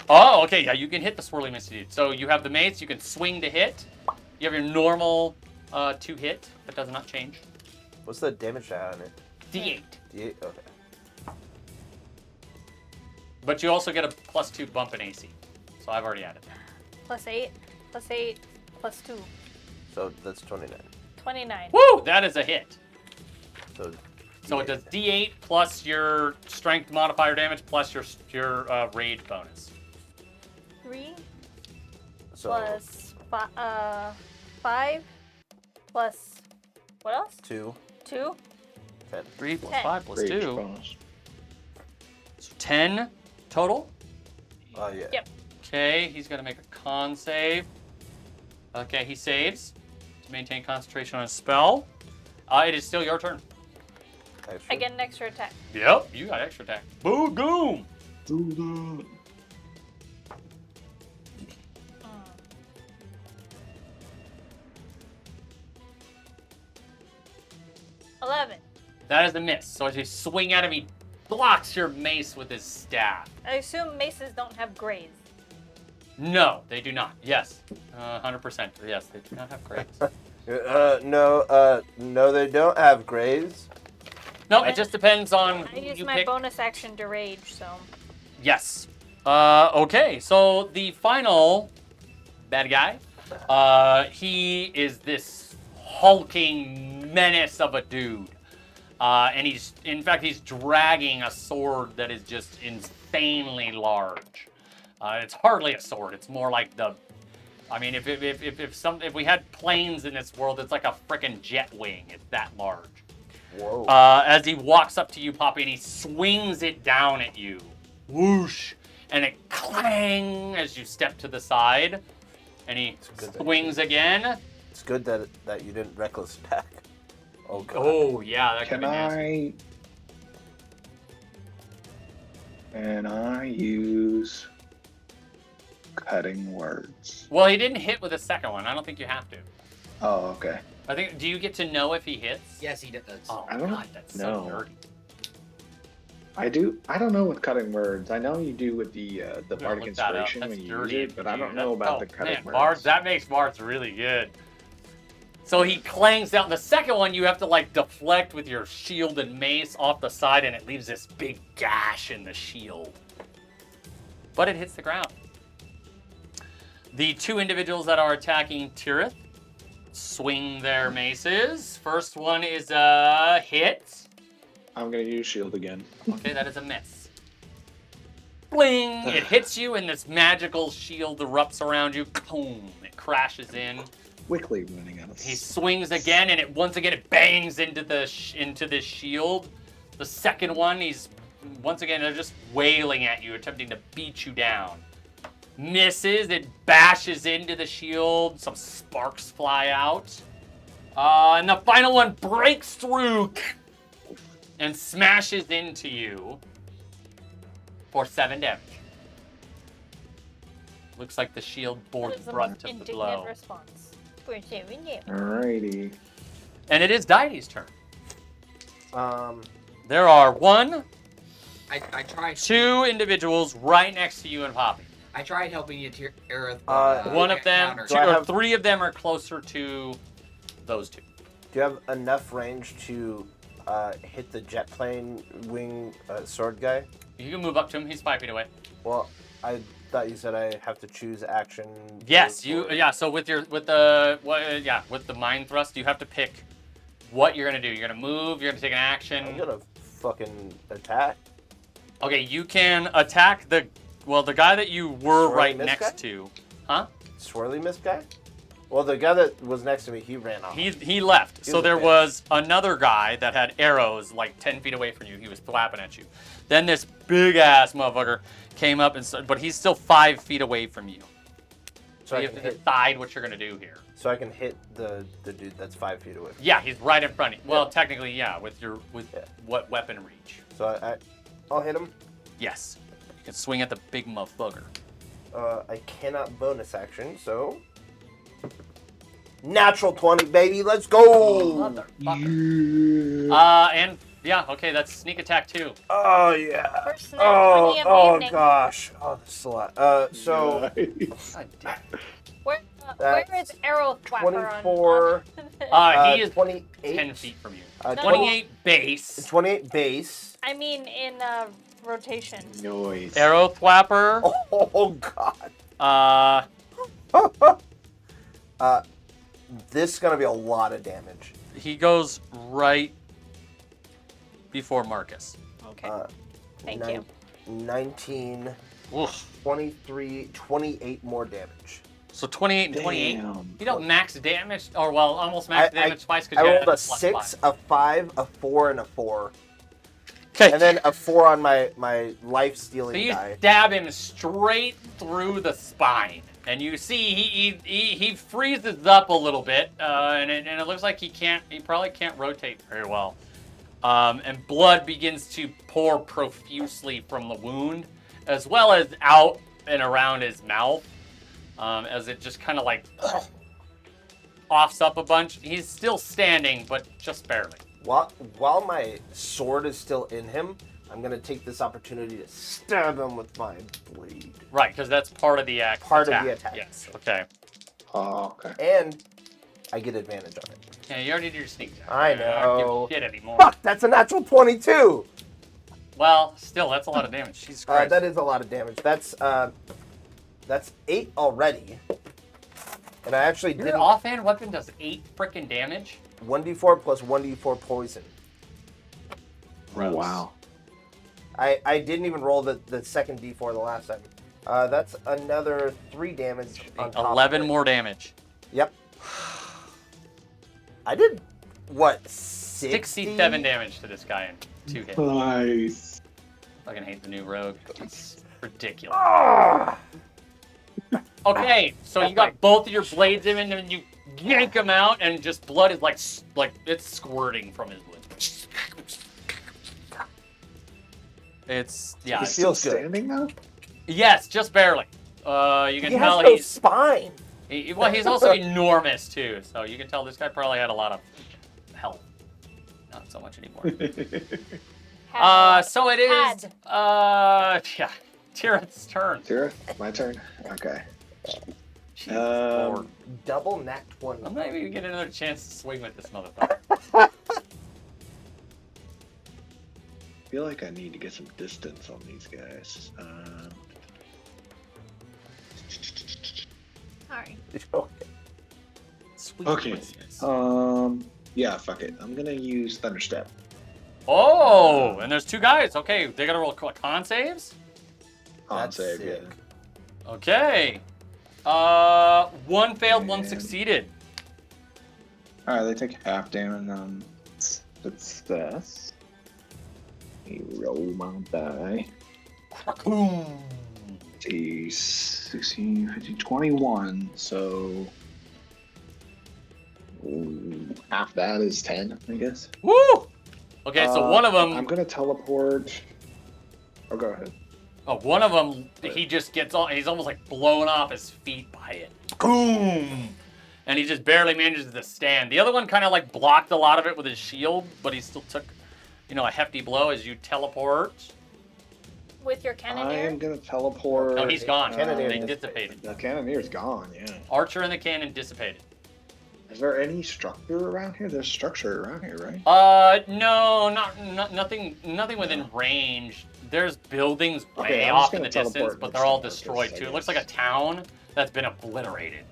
Oh, okay, yeah, you can hit the swirly misty dude. So you have the mace, you can swing to hit. You have your normal 2 hit, that does not change. What's the damage on it? D8. D8? Okay. But you also get a +2 bump in AC. So I've already added that. +8, +8, +2. So that's 29. 29. Woo! That is a hit. So So it does D8 plus your strength modifier damage plus your rage bonus. 3 So plus 5 plus what else? 2, 2. 10. 3 plus 10. 5 plus Rage 2. bonus. So 10 total. Oh, yeah. Yep. Okay, he's going to make a con save. Okay, he saves to maintain concentration on his spell. It is still your turn. Actually. I get an extra attack. Yep, you got extra attack. Boom! Mm. 11. That is a miss. So as you swing at him, he blocks your mace with his staff. I assume maces don't have grays. No, they do not. Yes, 100%. Yes, they do not have grades. No, they don't have grays. No, it just depends on I who use you my pick. bonus action to rage, so. Yes. Okay, so the final bad guy, he is this hulking menace of a dude. And he's dragging a sword that is just insanely large. It's hardly a sword. It's more like if we had planes in this world, it's like a frickin' jet wing. It's that large. Whoa. As he walks up to you, Poppy, and he swings it down at you. Whoosh! And it clang as you step to the side. And he good swings again. It's good that you didn't reckless attack. Oh, God. Oh, yeah, that could Can be nasty. I use cutting words? Well, he didn't hit with the second one. I don't think you have to. Oh, okay. I think. Do you get to know if he hits? Yes, he does. Oh, I don't God, that's so know. nerdy. I do. I don't know with cutting words. I know you do with the bardic Look that up. inspiration That's when you dirty use it, but I don't know about the cutting words. Bards, that makes Bards really good. So he clangs down. The second one, you have to like deflect with your shield and mace off the side, and it leaves this big gash in the shield. But it hits the ground. The 2 individuals that are attacking Tirith swing their maces. First one is a hit. I'm gonna use shield again. Okay, that is a miss. Bling! It hits you, and this magical shield erupts around you. Boom! It crashes in. Quickly running out of. He swings again, and it bangs into the shield. The second one, they're just wailing at you, attempting to beat you down. Misses. It bashes into the shield. Some sparks fly out. And the final one breaks through and smashes into you for 7 damage. Looks like the shield bore That the is the brunt most of the indignant blow. response. For 7 damage. Alrighty. And it is Daidi's turn. Um, There are 1, I tried. 2 individuals right next to you and Poppy. I tried helping you, Aerith. One of them, countered. 2 I or have- 3 of them are closer to those 2. do you have enough range to hit the jet plane wing sword guy? You can move up to him. He's 5 feet away. Well, thought you said I have to choose action. Yes, or- yeah. So with the mind thrust, you have to pick what you're gonna do. You're gonna move. You're gonna take an I'm action. gonna fucking attack. Okay, you can attack the guy that you were Swirly right mist next guy? to. Huh? Swirly mist guy? Well, the guy that was next to me, he ran off. He left. He So was a there bitch. was another guy that had arrows like 10 feet away from you. He was flapping at you. Then this big ass motherfucker came up but he's still 5 feet away from you. So I you have can to decide what you're gonna do here. So I can hit the dude that's 5 feet away. Yeah, he's right in front of you. Well, Yeah. technically, yeah, with Yeah. what weapon reach? So I'll hit him. Yes. You can swing at the big motherfucker. I cannot bonus action, so natural 20, baby. Let's go. Motherfucker. And yeah, okay, that's sneak attack too. Oh yeah. First nat 20 of the Oh evening. gosh. Oh, this is a lot. So Nice. God damn. Where That's is Arrow Thwapper 24. He is 28. 10 feet from you. Uh, 28 base. 28 base. I mean, in rotation. Noise. Arrow Thwapper. Oh god. This is gonna be a lot of damage. He goes right before Marcus. Okay. Uh, Thank nine- you. 19, Oof. 23, 28 more damage. So 28 and 28. Damn. You don't max damage, or well, almost max damage twice I because you rolled had a 6, a 5, a 4, and a 4. Okay. And then a 4 on my life So stealing you die. stab him straight through the spine, and you see he freezes up a little bit, and it looks like he probably can't rotate very well. And blood begins to pour profusely from the wound, as well as out and around his mouth, as it just kind of like coughs up a bunch. He's still standing, but just barely. While my sword is still in him, I'm gonna take this opportunity to stab him with my blade. Right, because that's part of the attack. Part of the attack. Yes. Okay. Oh, okay. And I get advantage on it. Yeah, you already did your sneak attack. I don't know. give a shit anymore. Fuck, that's a natural 22! Well, still, that's a lot of damage. Jesus Christ. That is a lot of damage. That's 8 already. And I actually Your did offhand weapon does 8 freaking damage? 1d4 plus 1d4 poison. Gross. Wow. I didn't even roll the second d4 the last time. That's another 3 damage on top 11 of it. more damage. Yep. I did, what, 67 damage to this guy in 2 hits. Nice. Fucking hate the new rogue. It's ridiculous. Ah! Okay, so you got both of your blades in, and then you yank them out, and just blood is like it's squirting from his wound. It's yeah. He's it's- still feels good. standing now? Yes, just barely. You can He tell has no he's spine. he's also enormous too, so you can tell this guy probably had a lot of health. Not so much anymore. So it is. Yeah, Tira's turn. Tira, my turn. Okay. Jesus Um, Lord. Double nat 20. I'm not even getting another chance to swing with this motherfucker. I feel like I need to get some distance on these guys. Sorry. Sweet Okay. Christmas. Yeah, fuck it. I'm gonna use Thunderstep. Oh, and there's 2 guys. Okay, they gotta roll con saves. On That's save, sick. yeah. Okay. 1 failed, 1 And- succeeded. Alright, they take half damage on success. You roll my die. Boom. See, 16, 15, 21. So. Half that is 10, I guess. Woo! Okay, so one of I'm them. gonna teleport. Oh, go ahead. One of them, he just gets all. He's almost like blown off his feet by it. Boom! And he just barely manages to stand. The other one kind of like blocked a lot of it with his shield, but he still took, a hefty blow as you teleport. With your I cannoneer? am gonna teleport. No, he's gone. Cannoneer They dissipated. dissipated. The cannoneer's gone, yeah. Archer and the cannon dissipated. Is there any structure around here? There's structure around here, right? No, nothing within range. There's buildings way Okay, I'm just off in the gonna distance, teleport but next they're all to Marcus, destroyed I too. It looks guess. like a town that's been obliterated.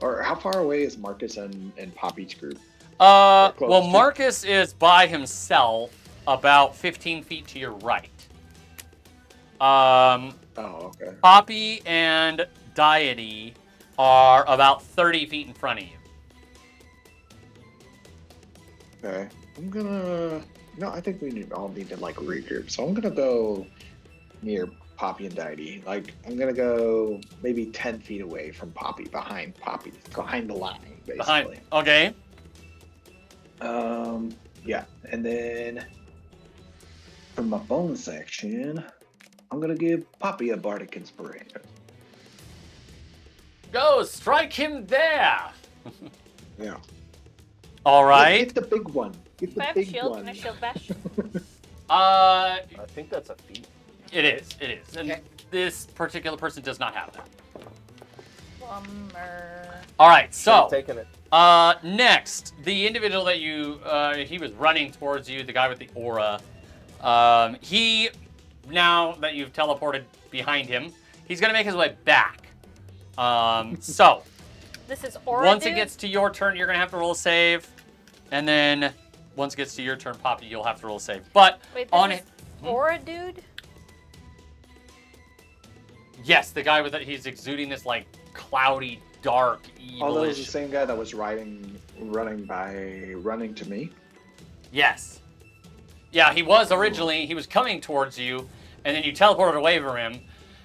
Or how far away is Marcus and Poppy's group? Well, close to. Marcus is by himself, about 15 feet to your right. Oh, okay. Poppy and Deity are about 30 feet in front of you. Okay. I'm gonna. No, I think we all need to like regroup. So I'm gonna go near Poppy and Deity. Like I'm gonna go maybe 10 feet away from Poppy, behind the line, basically. Behind. Okay. Yeah, and then for my bonus action, I'm gonna give Poppy a bardic inspiration. Go strike him there. Yeah. All right. Get the big one. Get If the I have big shield, one. can I shield bash? I think that's a feat. It is. It is. And Okay. this particular person does not have that. Bummer. All right. Should've So, taken it. next, the individual that he was running towards you, the guy with the aura. He, now that you've teleported behind him, he's gonna make his way back. So, This is Aura. once it dude? gets to your turn, you're gonna have to roll a save, and then once it gets to your turn, Poppy, you'll have to roll a save. But Wait, this on is it, Aura dude? yes, the guy with it, he's exuding this like cloudy, dark, Oh, that was the evilish. same guy that was running to me. Yes. Yeah, he was originally. He was coming towards you, and then you teleported away from him,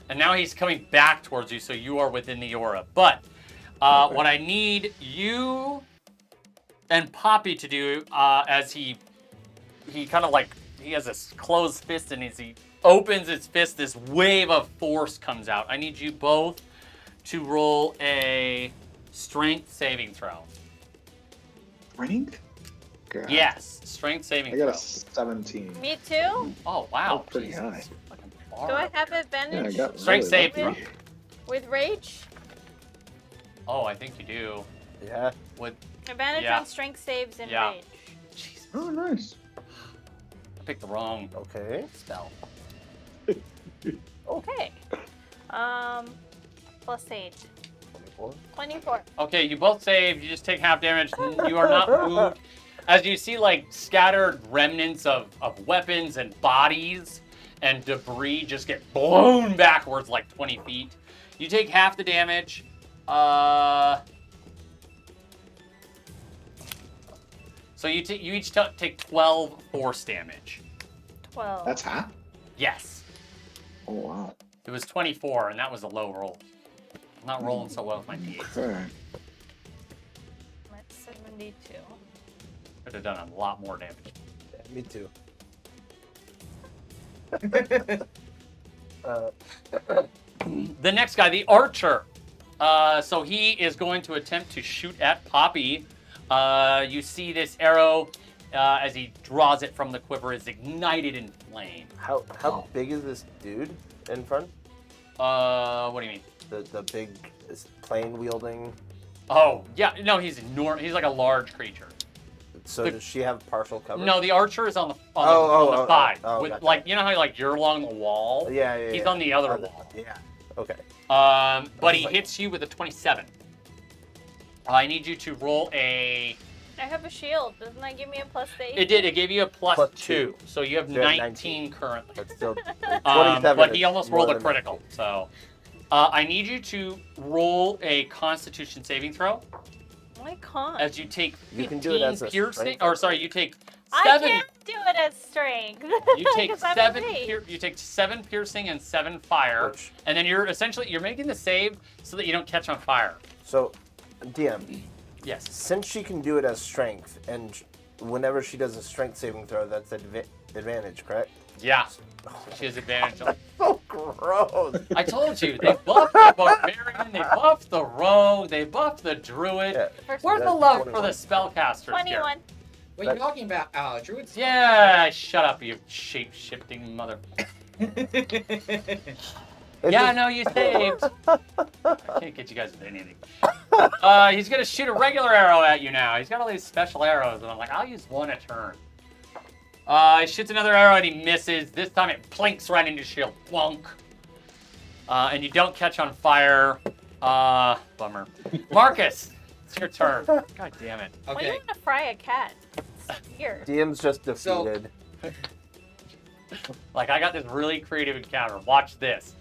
and now he's coming back towards you. So you are within the aura. But Okay. what I need you and Poppy to do, as he kind of like he has this closed fist, and as he opens his fist, this wave of force comes out. I need you both to roll a strength saving throw. Strength? God. Yes, strength saving I got a throw. 17. Me too? Oh wow, Oh, pretty Jesus. high. Fucking Do I bar. have Yeah, I advantage got Strength really save lucky. throw. with rage? Oh, I think you do. Yeah. With Advantage Yeah. on strength saves and Yeah. rage. Jesus, Oh, nice. I picked the wrong Okay. spell. Okay. Plus 8. 24. 24. Okay, you both saved. You just take half damage. You are not moved. As you see, like scattered remnants of weapons and bodies and debris just get blown backwards like 20 feet. You take half the damage. So you each take 12 force damage. 12. That's half? Yes. Oh, wow. It was 24, and that was a low roll. I'm not rolling so well with my d8s. Okay. I'm at 72. Could have done a lot more damage. Yeah, me too. The next guy, the archer. So he is going to attempt to shoot at Poppy. You see this arrow, as he draws it from the quiver, is ignited in flame. How big is this dude in front? What do you mean? The big plane wielding. Oh, yeah, no, he's enormous. He's like a large creature. So does she have partial cover? No, the archer is on the Oh, side. oh, with gotcha. like, you know how like you're along the wall? Yeah. He's on the other wall. Yeah. Okay. But he like- hits you with a 27. I need you to roll a. I have a shield. Doesn't that give me a plus 8? It did. It gave you a plus Plus 2. So you have So you have 19 currently. But still, 27. But he is almost more rolled a than critical. 19. So I need you to roll a Constitution saving throw I can't. as you take 15 You can do it as a piercing. strength. Or sorry, you take I 7. can't do it as strength. You take 'Cause I'm 7. mage. You take 7 piercing and 7 fire, Which- and then you're making the save so that you don't catch on fire. So, DM, Yes. since she can do it as strength, and whenever she does a strength saving throw, that's advantage, correct? Yeah. She has advantage. So gross. I told you, they buffed the barbarian, they buffed the rogue, they buffed the druid. Yeah. First Where's That's the love for 21. the spellcasters here? 21. What are you talking about, druids? Yeah, shut up, you shape-shifting mother. It Yeah, just- no, you saved. I can't get you guys with anything. He's gonna shoot a regular arrow at you now. He's got all these special arrows, and I'm like, I'll use one a turn. He shoots another arrow and he misses. This time it plinks right into your shield. Plunk. And you don't catch on fire. Bummer. Marcus, it's your turn. God damn it. Why do you Okay. want to fry a cat? It's weird. DM's just So- defeated. Like, I got this really creative encounter. Watch this.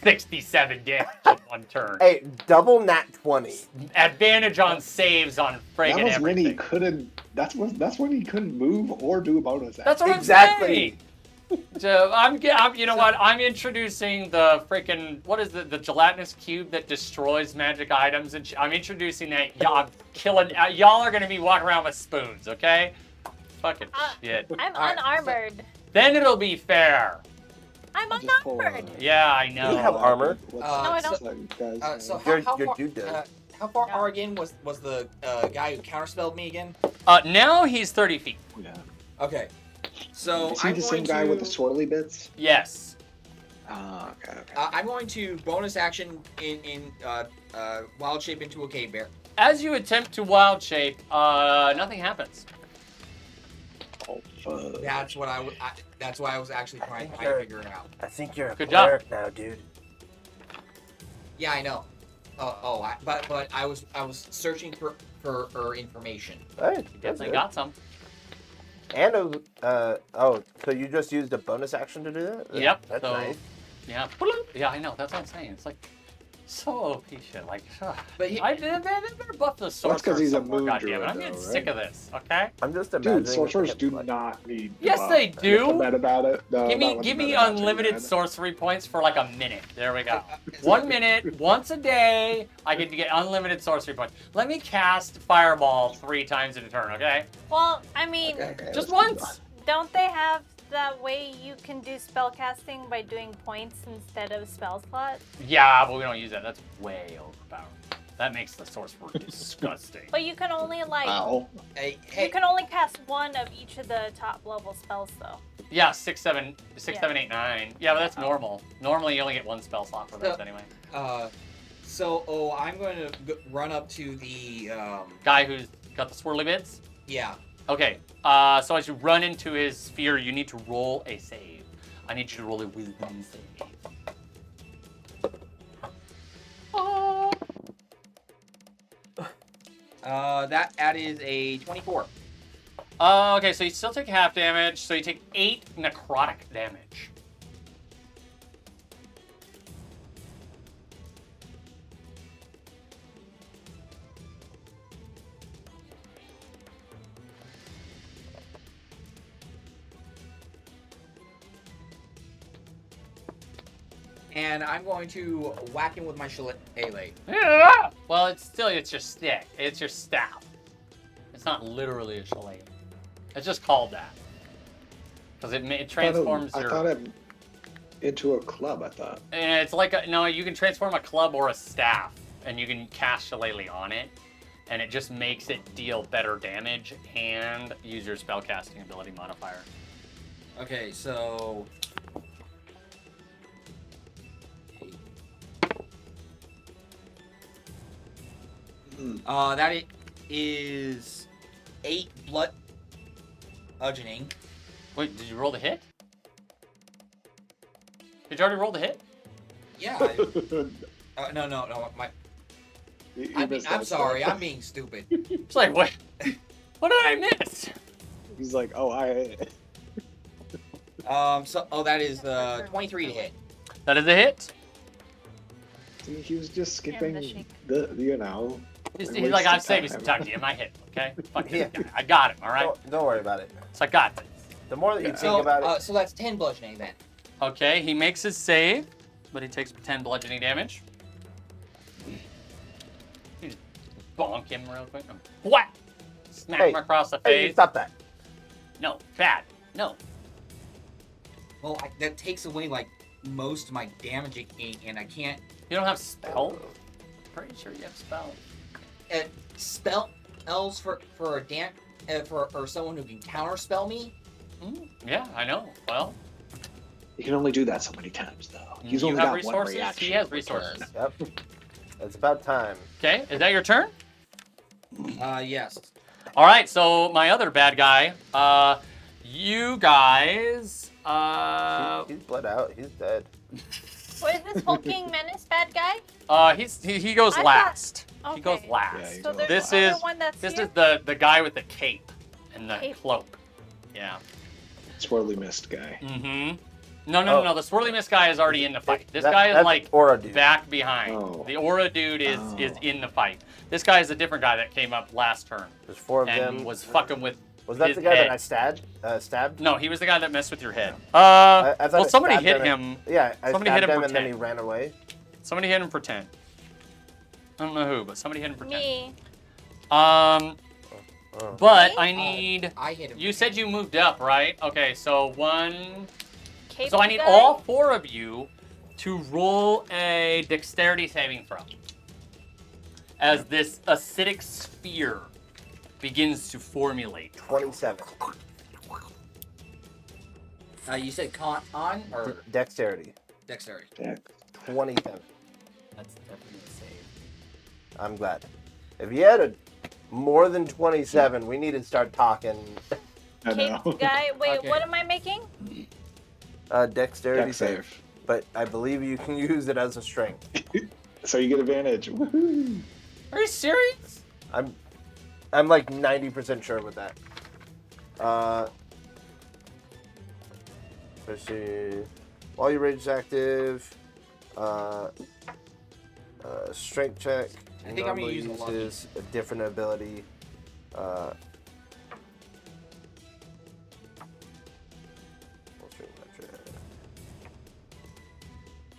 67 damage in one turn. Hey, double nat 20. Advantage on saves on That friggin' was when he everything. couldn't. That's when he couldn't move or do a bonus action. That's what Exactly. I'm saying. So you know what? I'm introducing the freaking what is the gelatinous cube that destroys magic items, and I'm introducing that. I'm killing. Y'all are gonna be walking around with spoons, okay? Fucking shit. I'm Alright, unarmored. Then it'll be fair. I'm I'll just pull, unarmored. Yeah, I Do know. you have armor? No, I don't. So Your how far? dude does. How far No. Argon was the guy who counterspelled me again? Now he's 30 feet. Yeah. Okay. So Is he I'm the going same guy to, with the swirly bits? Yes. Ah, okay. I'm going to bonus action in wild shape into a cave bear. As you attempt to wild shape, nothing happens. Oh, fuck. That's what that's why I was actually trying to figure it out. I think you're a Good job. cleric now, dude. Yeah, I know. But I was searching for information. Hey, You that's definitely good. got some. And so you just used a bonus action to do that? Yep, That's so- nice. Yeah. Yeah, I know. That's what I'm saying. It's like so OP shit. Like, But he, they better buff the sorcerer. That's 'cause he's a some more, moon goddammit. druid, I'm getting though, sick right? of this. Okay. I'm just imagining. Dude, if sorcerers they do had, like- not need. Yes, buff. they That's do. the meta about it. No, Give that me was give the me meta about it, unlimited man. sorcery points for like a minute. There we go. 1 minute, once a day, I get to get unlimited sorcery points. Let me cast Fireball 3 times in a turn, okay? Well, I mean, Okay, Just let's do once. don't they have that way you can do spell casting by doing points instead of spell slots? Yeah, but we don't use that. That's way overpowered. That makes the sorcerer disgusting. But you can only that. like Wow. hey, you can only cast one of each of the top level spells though. Yeah, 6, 7, 6, Yeah. 7, 8, 9. Yeah, but that's normal. Normally, you only get 1 spell slot for those So- anyway. I'm going to run up to the Guy who's got the swirly bits. yeah. Okay, so as you run into his sphere, you need to roll a save. I need you to roll a wisdom save. That is a 24. Okay, so you still take half damage, so you take 8 necrotic damage. And I'm going to whack him with my shillelagh. Yeah. Well, it's your stick. It's your staff. It's not literally a shillelagh. It's just called that. Because it transforms I your... thought it into a club. I thought. And it's like no, you can transform a club or a staff, and you can cast Shillelagh on it, and it just makes it deal better damage and use your spellcasting ability modifier. Okay, so that is 8 bludgeoning. Wait, did you roll the hit? Did you already roll the hit? Yeah. No. You I'm missed that sorry. stuff. I'm being stupid. It's like what? What did I miss? He's like, oh, I. That is 23 to hit. That is a hit. See, he was just Yeah, skipping the shake. the. He's Waste like, of I'm saving some time. time to you. My hit, okay? Fuck this Yeah. guy. I got him. All right. Don't worry about it. So I got this. The more that you Yeah. think about it, So that's 10 bludgeoning then. Okay, he makes his save, but he takes 10 bludgeoning damage. You just bonk him real quick. What? Smack Hey, him across the hey, face. stop that. No, bad. No. Well, that takes away like most of my damage, and I can't You don't have spell? Pretty sure you have spell. spells for a for someone who can counterspell me. Yeah, I know. Well, You can only do that so many times, though. He's You only have got one resources. reaction He has per resources. turn. Yep. It's about time. Okay, is that your turn? Yes. All right, so my other bad guy, you guys, He's bled out. He's dead. What is this hulking menace bad guy? he goes I thought- last. He goes Okay. last. Yeah, he So goes there's This another is one that's this here? is the guy with the cape and the Cape. cloak. Yeah. Swirly mist guy. Mm-hmm. No. The swirly mist guy is already in the fight. This guy is that's like Aura dude. back behind. Oh. The aura dude is Oh. in the fight. This guy is a different guy that came up last turn There's 4 of and them. was fucking with. Was that his the guy head. that I stabbed? No, he was the guy that messed with your head. I thought Well, I somebody stabbed hit him him. Yeah, I Somebody stabbed hit him him for and then 10. he ran away. Somebody hit him for 10. I don't know who, but somebody hit him for 10. Me. Oh. But Me? I need. I hit him. You said you moved up, right? Okay, so one. Cape So I need guy? all 4 of you to roll a dexterity saving throw. As this acidic sphere begins to formulate. 27. You said con or Dexterity. dexterity. Yeah. 27. That's definitely a save. I'm glad. If you had a more than 27, we need to start talking. I Cape know. guy. Wait, Okay. what am I making? Dexterity Dex save. save. But I believe you can use it as a strength. So you get advantage. Woohoo. Are you serious? I'm like 90% sure with that. Let's see. While your rage is active, strength check. I think I'm gonna normally use a lucky. uses a different ability.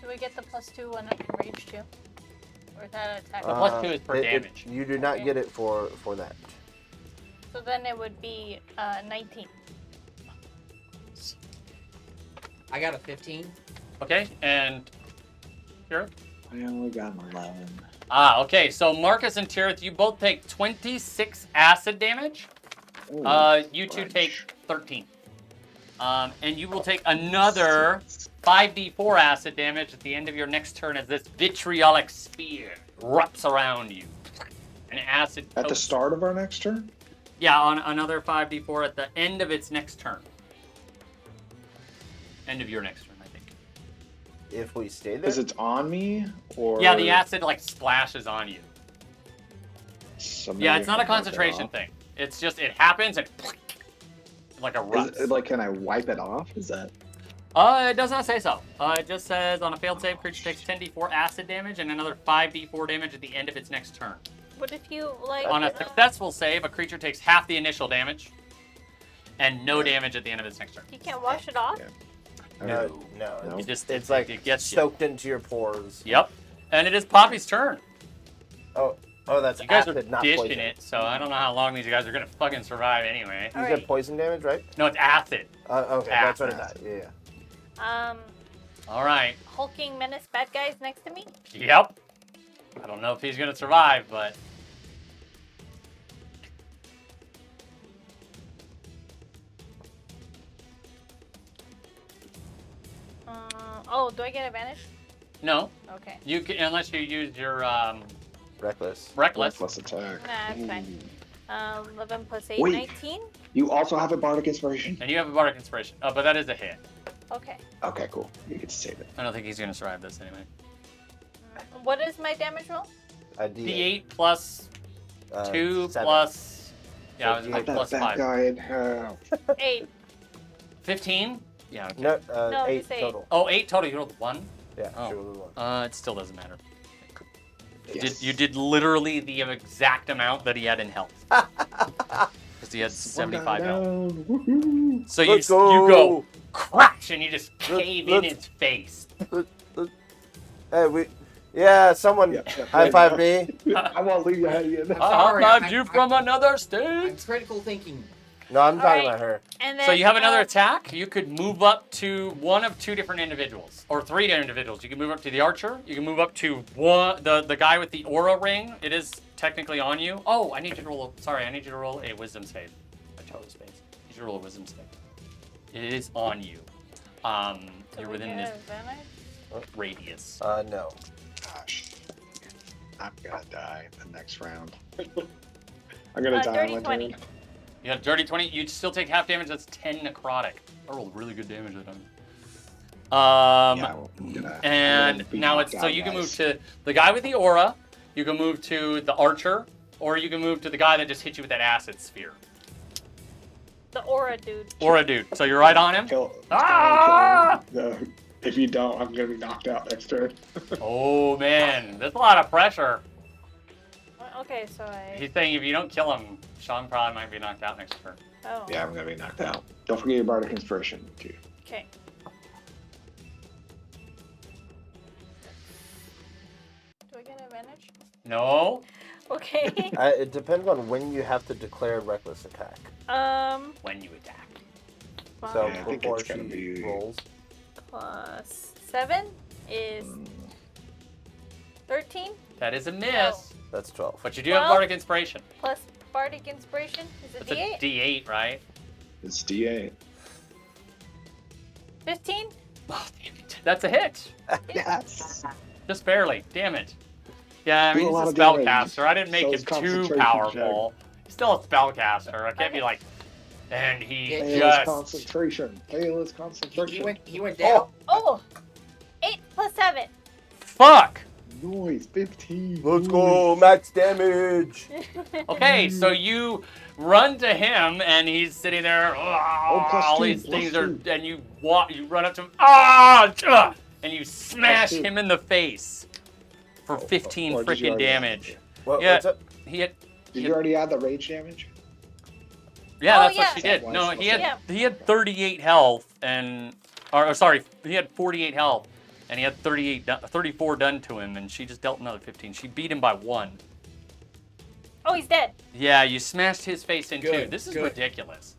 Do we get the +2 on rage too? Or is that attack? The plus 2 is per damage. You do not Okay. get it for that. So then it would be 19. I got a 15. Okay, and here. I only got an 11. Okay, so Marcus and Tirith, you both take 26 acid damage. Ooh, You two fudge. take 13. And you will take another 5d4 acid damage at the end of your next turn as this vitriolic spear wraps around you. An acid At the coats- start of our next turn? Yeah, on another 5d4 at the end of its next turn. End of your next turn, I think. If we stay there. Because it's on me, or Yeah, the acid like splashes on you. somebody Yeah, it's not a can wipe it concentration off? thing. It's just it happens and like a rust. Is it, like, can I wipe it off? Is that? It does not say so. It just says on a failed save, creature takes 10d4 acid damage and another 5d4 damage at the end of its next turn. What if you like? On a successful save, a creature takes half the initial damage and no damage at the end of its next turn. You can't wash it off. Yeah. No. No. You just It's like it gets you. soaked into your pores. Yep. And it is Poppy's turn. Oh, that's You guys acid, are not dishing poison. it, so I don't know how long these guys are gonna fucking survive anyway. You All said right. poison damage, right? No, it's acid. Okay, that's what I Acid. thought. Yeah. All right. Hulking menace bad guys next to me. Yep. I don't know if he's gonna survive, but Oh, do I get advantage? no. Okay. You can, unless you use your Reckless. reckless. Plus attack. Nah, it's fine. 11 plus 8, Wait. 19. You also have a bardic inspiration. And you have a bardic inspiration. Oh, but that is a hit. Okay. Okay, cool. You get to save it. I don't think he's gonna survive this anyway. What is my damage roll? A D8. D8 plus 2 7. plus. Yeah, it was So like That plus bad 5. guy in hell. 8. 15? Yeah. Okay. No, No, 8 just 8. total. Oh, 8 total. You rolled 1? Yeah, Oh. she rolled one. It still doesn't matter. Yes. You did literally the exact amount that he had in health. Because he had One guy 75 health. down. Woohoo. So Let's you go crash and you just cave in let's- his face. Hey, someone Yeah, yeah. high five me. I won't leave you hanging. I'll Sorry, find I- you I- from another I'm state. critical thinking. No, I'm talking Alright. about her. And then, So you have another attack. You could move up to one of 2 different individuals, or 3 different individuals. You can move up to the archer. You can move up to one the guy with the aura ring. It is technically on you. Oh, I need you to roll. Sorry, I need you to roll a wisdom save. A total space. I need you to roll a wisdom save. It is on you. So You're we within get this. advantage? radius. No. Gosh. I'm gonna die the next round. I'm gonna die dirty on my 20. turn. You got dirty 20. You'd still take half damage. That's 10 necrotic. I rolled really good damage that time. Yeah, I'm gonna And be now knocked it's so out, you can move guys. to the guy with the aura. You can move to the archer, or you can move to the guy that just hit you with that acid sphere. The aura dude. Aura dude. So you're right on him. Kill. Ah! Kill him. If you don't, I'm gonna be knocked out next turn. Oh man, there's a lot of pressure. Okay, so I. He's saying if you don't kill him, Sean probably might be knocked out next turn. Oh. Yeah, I'm gonna be knocked out. Don't forget your bardic inspiration too. Okay. Do I get advantage? No. Okay. It depends on when you have to declare a reckless attack. When you attack. So Yeah, I think before it's gonna she be- rolls. Plus 7 is 13. That is a miss. That's 12. But you do have Well- bardic inspiration. Plus Bardic Inspiration. Is it That's a D8? D8, right? It's D8. 15? Oh, damn it. That's a hit. Yes. Just barely. Damn it. Yeah, I Do mean, a lot he's a of damage. spellcaster. I didn't make So him it's too concentration powerful. He's still a spellcaster. I can't be like, and he Yeah, Fail his just. concentration. Fail his concentration. He went down. Oh! 8 plus 7. Fuck! Noise. 15. Let's go, max damage. Okay, so you run to him, and he's sitting there. plus all two, these plus things are, two. and you walk, you run up to him. Ah! And you smash two. him in the face for 15 Or did you freaking already add damage. it? Yeah. What's up? He had. Did you already add the rage damage? Yeah, Oh, that's yeah. what she did. That No, was- he had 38 health and, or sorry, he had 48 health and he had 34 done to him, and she just dealt another 15. She beat him by 1. Oh, he's dead. Yeah, you smashed his face in 2. Good, This is good. ridiculous.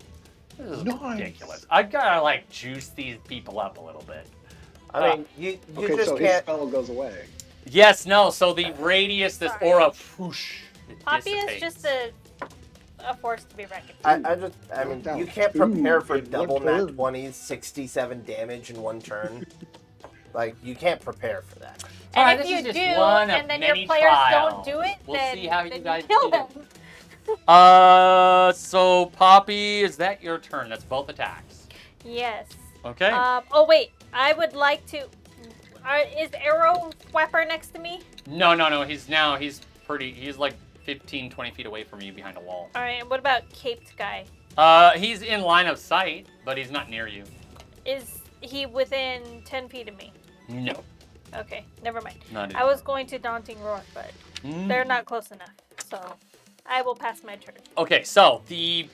This is Nice. ridiculous. I gotta like juice these people up a little bit. I mean, you Okay, just so his can't. spell goes away. Yes, no. So the radius, this Sorry. aura, whoosh, it Poppy is dissipates. just a force to be reckoned. I mean, Down. you can't prepare Ooh, for in double one nat turn. 20s, 67 damage in one turn. Like, you can't prepare for that. All right, And if this you is just do, one of and then your many players trials. don't do it, We'll then, see how then you guys kill did it. them. So Poppy, is that your turn? That's both attacks. Yes. Okay. Oh wait, I would like to. Is Arrow Whapper next to me? No. He's like 15, 20 feet away from you behind a wall. All right. What about Caped Guy? He's in line of sight, but he's not near you. Is he within 10 feet of me? No. Okay, never mind. Not I was going to Daunting Roar, but they're not close enough, so I will pass my turn. Okay, so the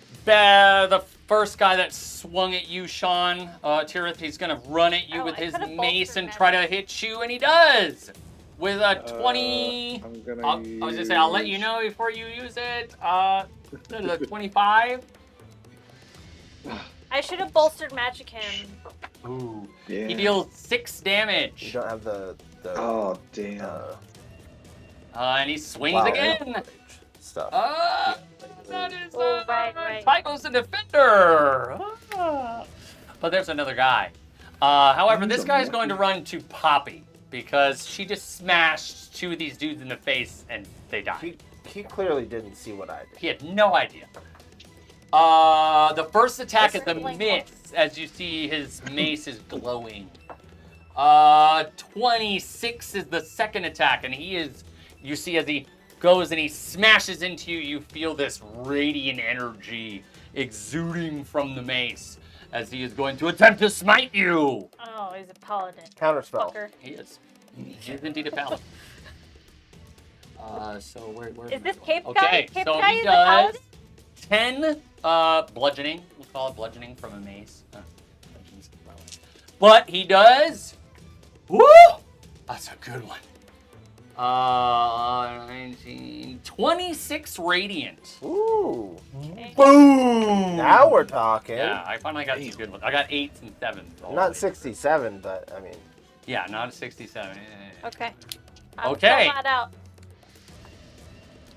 first guy that swung at you, Sean, Tirith, he's gonna run at you Oh, with I his could've mace bolstered and try to that. hit you, and he does with a 20. I'm gonna I was gonna say I'll let you know before you use it. The 25. I should have bolstered magic him. Ooh. Yeah. He deals 6 You damage. don't have the Oh damn. And he swings wow, again. stuff. That is Oh, right. Tycho's the defender. But there's another guy. However, this guy's going to run to Poppy because she just smashed 2 of these dudes in the face and they died. He clearly didn't see what I did. He had no idea. The first attack is a Circling miss, as you see his mace is glowing. 26 is the second attack, and you see as he goes and he smashes into you, you feel this radiant energy exuding from the mace as he is going to attempt to smite you. Oh, he's a paladin. Counterspell. Fucker. He is. He is indeed a paladin. So where Is this Cape Guy? Okay, Cape so Guy he is a does paladin? 10 bludgeoning. We'll call it bludgeoning from a mace. But he does. Woo! That's a good one. 19, 26 radiant. Ooh. Boom! Now we're talking. Yeah, I finally got some good ones. I got 8s and 7s. all Not the way. 67, but I mean. Yeah, not a 67. Okay. I'm Okay. still not out.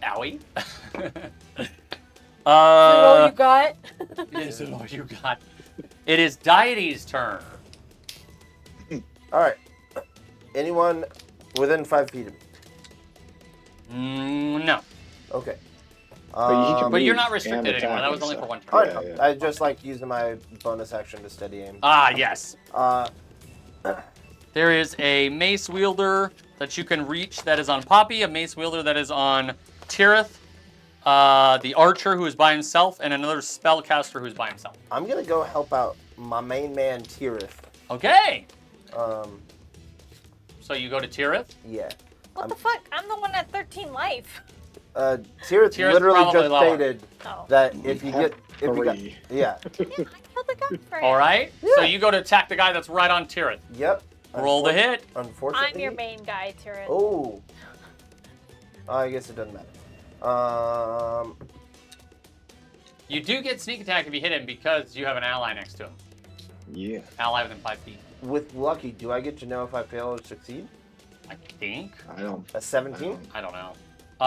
Owie. All you got? Is it all you got? It is Deity's turn. All right. anyone within 5 feet of me? No. Okay. But he can But you're move not restricted and anymore. attack That was and only stuff. for one turn. I Yeah, know. yeah. I just like using my bonus action to steady aim. Ah, yes. Uh, There is a mace wielder that you can reach that is on Poppy, a mace wielder that is on Tirith, the archer who is by himself, and another spellcaster who's by himself. I'm gonna go help out my main man Tirith. Okay. Um, So you go to Tirith. yeah. What the fuck? I'm the one at 13 life. Tirith Tirith's literally probably just lower. stated Oh. that if you Have get, if you got, 3. yeah, Yeah, I killed the guy for All him. right. So you go to attack the guy that's right on Tirith. yep. Roll the hit. Unfortunately. I'm your main guy, Tyrion. Oh. I guess it doesn't matter. You do get sneak attack if you hit him because you have an ally next to him. Yeah. Ally within 5 feet. With lucky, do I get to know if I fail or succeed? I think. I don't. A 17? I don't know.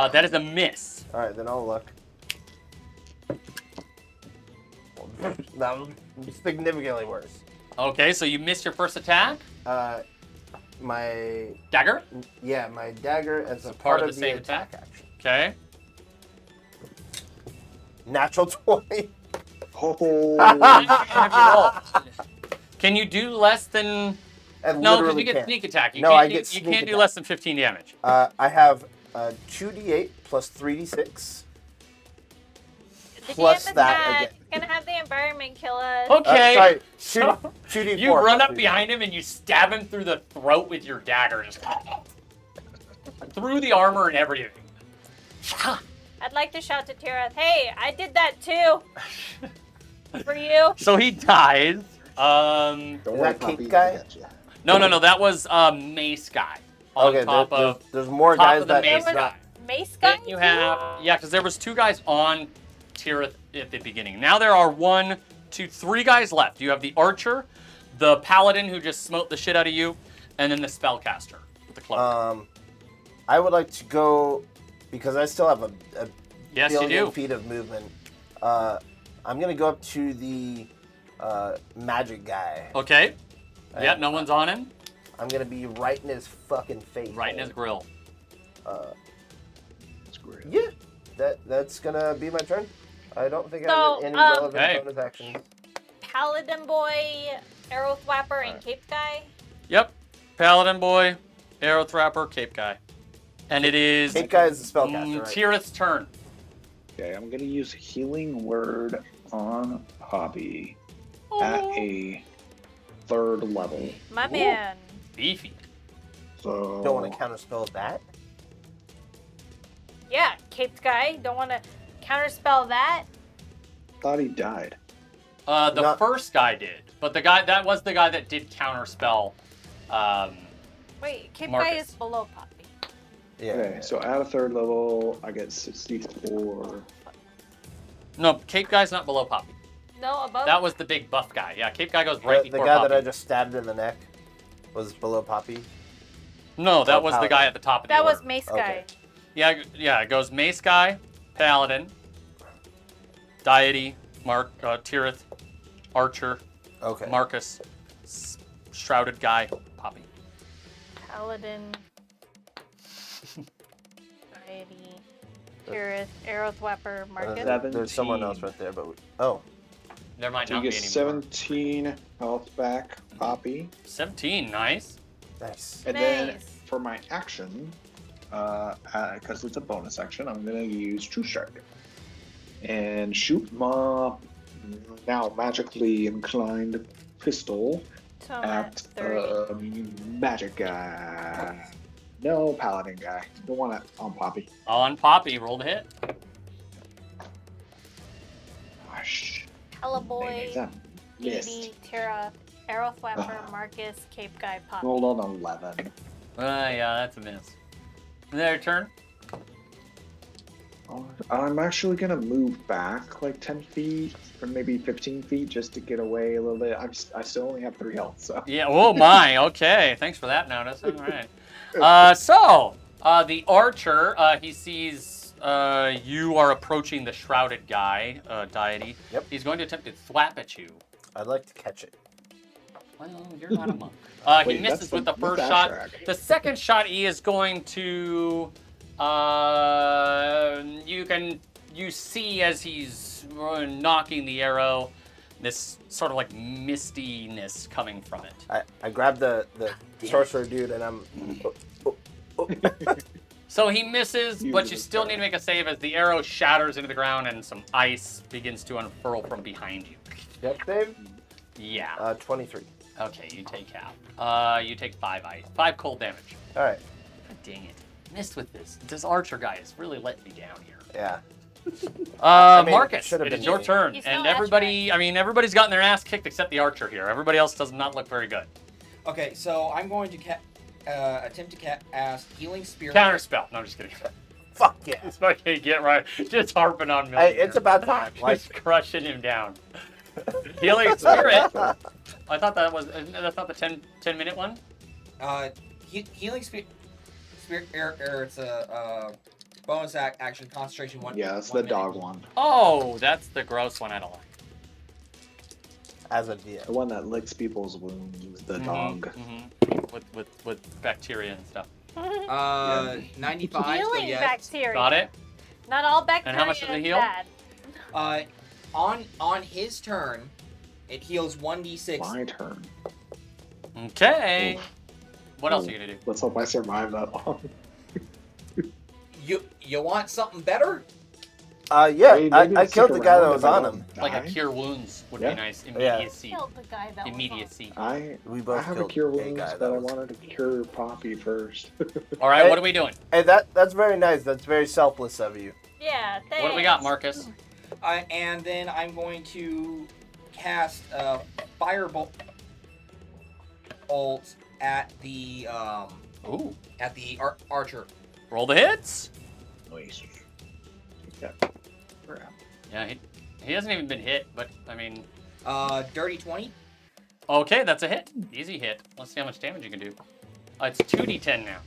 That is a miss. All right, then I'll look. That was significantly worse. Okay, so you missed your first attack. My Dagger. my dagger as a part part of of the the same attack attack? action. Okay. Natural 20. Oh. Can you do less than? I No, because literally you get can't. sneak attack. You No, can't I do, get You sneak can't do attack. less than 15 damage. I have 2d8 plus 3d6. The Plus DM is that mad. again. He's gonna have the environment kill us. Okay. Sorry, 2d4. You run plus up 3d6. behind him and you stab him through the throat with your dagger, just through the armor and everything. I'd like to shout to Tira, hey, I did that too. For you. So he dies. Don't Is worry, that Poppy, Cape I guy? got you. No. That was Mace guy. On Okay, top of there's more top guys of the that mace There was- guy. Mace guy? Then you have because there was 2 guys on Tirith at the beginning. Now there are 1, 2, 3 guys left. You have the archer, the paladin who just smote the shit out of you, and then the spellcaster with the cloak. I would like to go because I still have a Yes, you billion do. feet of movement. I'm gonna go up to the magic guy. Okay. Yeah, no one's on him. I'm gonna be right in his fucking face. Right in his grill. It's great. Yeah, that's gonna be my turn. I don't think I So, have any relevant Okay. bonus actions. Paladin boy, arrow thwapper, and cape guy. Yep. Paladin boy, arrow thrapper, cape guy. And it is Cape guy is the spellcaster, right? Tirith's turn. Okay, I'm gonna use healing word on Poppy at a 3rd level. My man. Beefy. So Don't want to counterspell that. Yeah, caped guy. Don't want to counterspell that. thought he died. The Not- first guy did, but that was the guy that did counterspell. Wait, cape Marcus. guy is below Poppy. Yeah. Okay, so at a 3rd level, I get 64. No, cape guy's not below Poppy. No, above. That was the big buff guy. Yeah, cape guy goes right The before guy Poppy. that I just stabbed in the neck was below Poppy. No, that Oh, was the Paladin. guy at the top of the That was order. mace Okay. guy. Yeah, it goes mace guy, paladin, deity, Tirith, archer, Okay. Marcus, shrouded guy, Poppy. Paladin. Deity. Tirith, arrow thwapper, Marcus. There's someone else right there, but There might So you not be get any more. 17 health back, Poppy. 17, nice. nice. And then Nice. for my action, because it's a bonus action, I'm gonna use True Strike and shoot my now magically inclined pistol So I'm at at 30. magic guy. No paladin guy. Don't want it on Poppy. On Poppy, roll the hit. Gosh. Teleboy, Missed. Deity, Tira, arrow thwapper, Marcus, cape guy, Poppy. Rolled on 11. Yeah, that's a miss. Their turn. I'm actually gonna move back like 10 feet or maybe 15 feet just to get away a little bit. I still only have 3 health, so. Yeah, oh my, okay. Thanks for that notice. All right. The archer, he sees you are approaching the shrouded guy, deity. Yep. He's going to attempt to thwap at you. I'd like to catch it. Well, you're not a monk. He Wait, misses with the that's first shot. Ashrak. The second shot, he is going to. You see as he's knocking the arrow, this sort of like mistiness coming from it. I grab the sorcerer dude and I'm. So he misses, You but did you it, still sorry. need to make a save as the arrow shatters into the ground and some ice begins to unfurl from behind you. Death save? Yeah. 23. Okay, you take half. You take 5 ice, 5 cold damage. All right. God dang it! Missed with this. This archer guy is really letting me down here. Yeah. mean, Marcus, should've it is been your me. turn, He's and no everybody. I mean, everybody's gotten their ass kicked except the archer here. Everybody else does not look very good. Okay, so I'm going to attempt to cast Healing Spirit. Counter spell. No, I'm just kidding. Fuck yeah. It's fucking get right. Just harping on me. Hey, it's about time. Like, Just crushing him down. Healing spirit. I thought that's not the 10-minute one. Healing Spirit. It's a bonus action concentration one. Yeah, that's 1 the minute. dog one. Oh, that's the gross one I don't like. as a DM. The one that licks people's wounds. The dog. With bacteria and stuff. 95. So Healing yes. bacteria. Got it? Not all bacteria And how much does it is heal? bad. On his turn, it heals 1d6. My turn. Okay. Oof. What else are you gonna do? Let's hope I survive that long. You want something better? Yeah, Maybe I stick killed the guy that around was if I on don't him. Like a die. cure wounds would Yeah. be nice. Yeah. Immediacy. Killed the guy that Immediacy. We I both have a killed cure a wounds, guy but that I was. wanted to cure Poppy first. All right, Hey. what are we doing? Hey, that's very nice. That's very selfless of you. Yeah, thanks. What do we got, Marcus? And then I'm going to cast Firebolt at the Ooh. archer. Roll the hits. Nice. Crap. Yeah, he hasn't even been hit, but I mean, Dirty 20. okay, that's a hit. Easy hit. Let's see how much damage you can do. It's 2d10 now.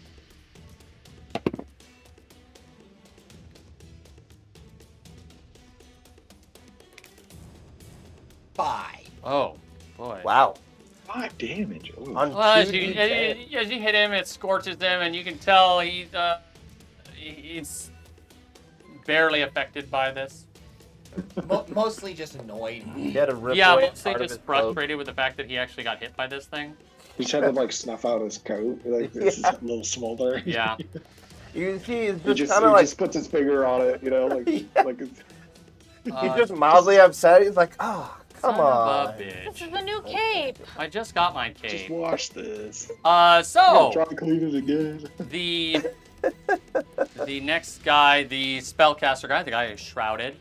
Five. Oh, boy. Wow. 5 damage. Ooh. On Well, as you 2d10. hit him, it scorches him, and you can tell he's barely affected by this. Mostly just annoyed. He had to rip Yeah, away mostly part of just his cloak. frustrated with the fact that he actually got hit by this thing. He tried to like snuff out his coat. Like this is a little smolder. Yeah. You can see he's He just just, kind he of like just puts his finger on it, you know, like Yeah. like it's, he's just mildly upset. He's like, oh, come Son of on. a This bitch. is the new cape. I just got my just cape. wash this. So Try to clean it again. the next guy, the spellcaster guy, the guy who's shrouded,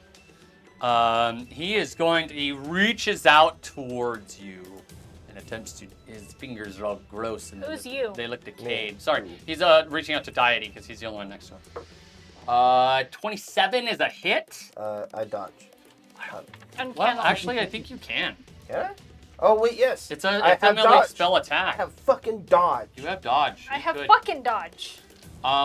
he reaches out towards you and attempts to. His fingers are all gross and Who's you? They look decayed. Me. Sorry, he's reaching out to Deity because he's the only one next to him. 27 is a hit. I dodge. Well, Uncannily. actually, I think you can. Can I? Oh wait, yes. It's I a have melee dodge. spell I attack. have fucking dodge. You have dodge. I You have could. fucking dodge,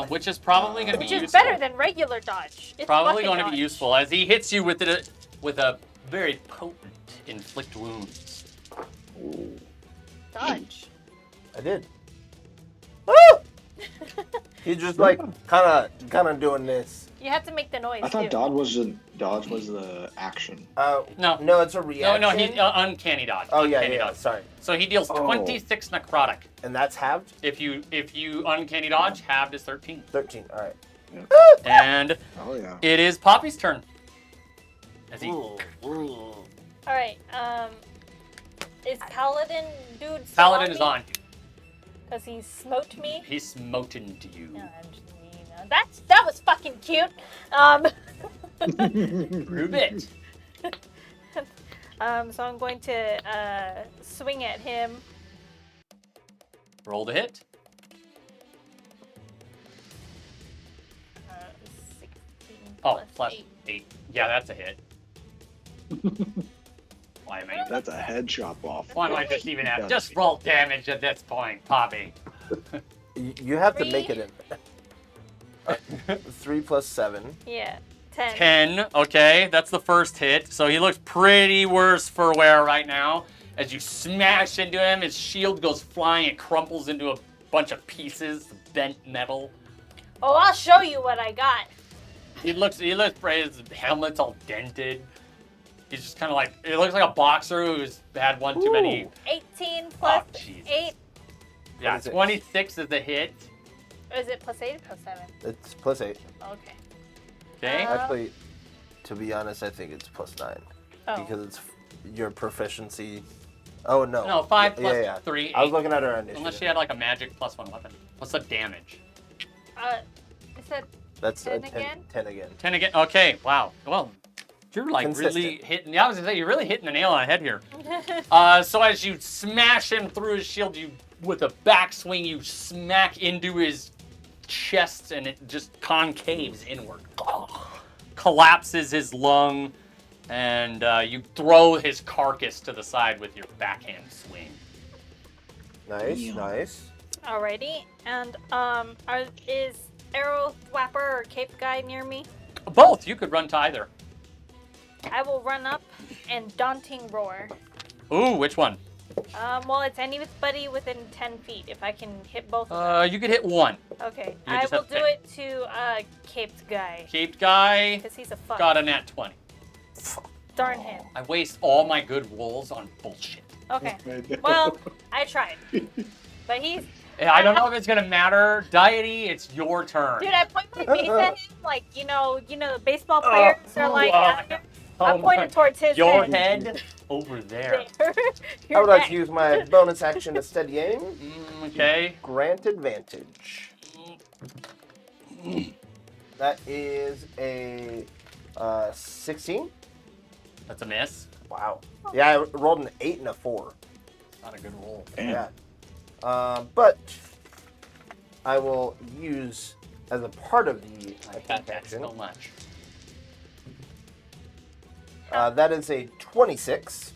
Which is probably going to be which is useful. better than regular dodge. It's Probably fucking going to dodge. be useful as he hits you with a very potent inflict wounds. Dodge. I did. Woo! He's just like kind of doing this. You have to make the noise I too. thought dodge was the action. No, it's a reaction. no, he uncanny dodge. Oh yeah, Uncanny yeah. dodge. Sorry. So he deals Oh. 26 necrotic. And that's halved. If you uncanny dodge, halved is 13. 13. All right. And Oh yeah. it is Poppy's turn. As he Ooh. All right. Is Paladin dude? still Paladin is me? on. Cause he smote me. He's smoting to you. No, I'm just, that was fucking cute. Prove it. So I'm going to swing at him. Roll to hit. 16 Oh, plus plus 8. 8. Yeah, that's a hit. Why am I? That's a head chop off. Why do I just even have? Just roll damage at this point, Poppy. You have to make 3. it in. 3 plus 7. Yeah, 10. 10. Okay, that's the first hit. So he looks pretty worse for wear right now. As you smash into him, his shield goes flying. It crumples into a bunch of pieces, bent metal. Oh, I'll show you what I got. He looks, his helmet's all dented. He's just kind of like, it looks like a boxer who's had one too many. 18 plus Oh, jeez. 8. Yeah, 26. 26 is the hit. Or is it plus 8 or plus 7? It's plus 8. Okay. Okay. Actually, to be honest, I think it's plus 9 Oh. because it's your proficiency. Oh no. No, 5 plus Yeah, yeah. 3, I was 8. looking at her initiative. Unless she had like a magic plus 1 weapon. What's the damage? Is that That's 10 a 10 again? 10 again. 10 again. Okay, wow. Well, you're like really Consistent. hitting. Yeah, I was gonna say you're really hitting the nail on the head here. So as you smash him through his shield, you with a backswing, you smack into his chest, and it just concaves inward, collapses his lung, and you throw his carcass to the side with your backhand swing. Nice, nice. Alrighty. And is Arrow Thwapper or Cape Guy near me? Both. You could run to either. I will run up and Daunting Roar. Ooh, which one? Well, it's anybody within 10 feet. If I can hit both of them. You could hit one. Okay. you I just will have do to it to Caped Guy. Caped guy Because he's a fuck. got a nat 20. Darn him. I waste all my good rolls on bullshit. Okay. Well, I tried. But he's... I don't know if it's gonna matter. Deity, it's your turn. Dude, I point my mace at him like, the baseball players are like, I'm pointing towards his Your head. head over there. I Your would like neck. to use my bonus action to steady aim. Okay. Grant advantage. That is a 16. That's a miss. Wow. Yeah, I rolled an 8 and a 4. Not a good roll. Yeah. But I will use as a part of the attack That's action. so much. That is a 26.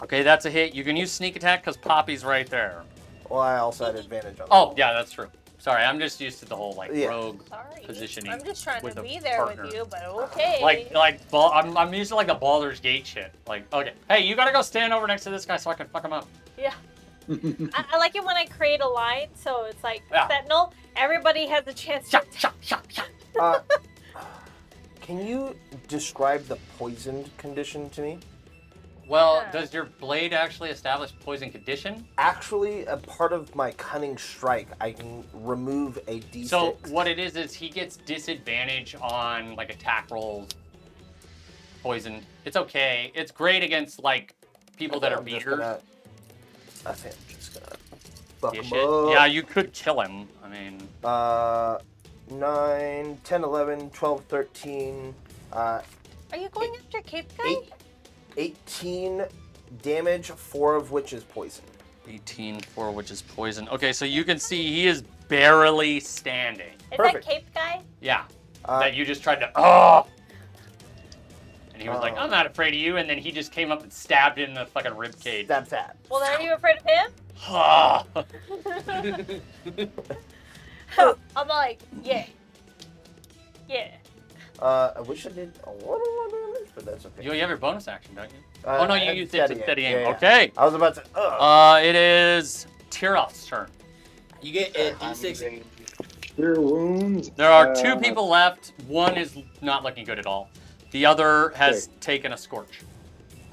Okay, that's a hit. You can use sneak attack because Poppy's right there. Well, I also had advantage on that. Oh, yeah, that's true. Sorry, I'm just used to the whole Yeah. rogue Sorry. positioning. I'm just trying with to a be there partner. with you, but okay. I'm used to like the Baldur's Gate shit. Like, okay, hey, you gotta go stand over next to this guy so I can fuck him up. Yeah. I like it when I create a line, so it's like Yeah. Sentinel. Everybody has a chance to Shot, shot, shot, shot. Can you describe the poisoned condition to me? Well, Yeah. does your blade actually establish poison condition? Actually, a part of my cunning strike, I can remove a d6. So what it is he gets disadvantage on like attack rolls. Poisoned. It's okay. It's great against like people that are I'm just beaters. I think I'm just gonna fuck Dish him it. up. Yeah, you could kill him. I mean, 9, 10, 11, 12, 13, Are you going after Cape Guy? 18 damage, 4 of which is poison. 18 for which is poison. Okay, so you can see he is barely standing. Is Perfect. that Cape Guy? Yeah. Uh, That you just tried to and he was like, Oh. I'm not afraid of you, and then he just came up and stabbed him in the fucking rib cage. Stab, stab. Well, are you afraid of him? I'm like, yeah. Yeah. I wish I did a little more damage, but that's okay. You have your bonus action, don't you? Uh, Oh no, I you had used it to steady aim. Yeah, yeah. Okay. I was about to. It is Tirof's turn. You get a D6. Cure wounds. There are 2 people left. One is not looking good at all. The other has taken a scorch.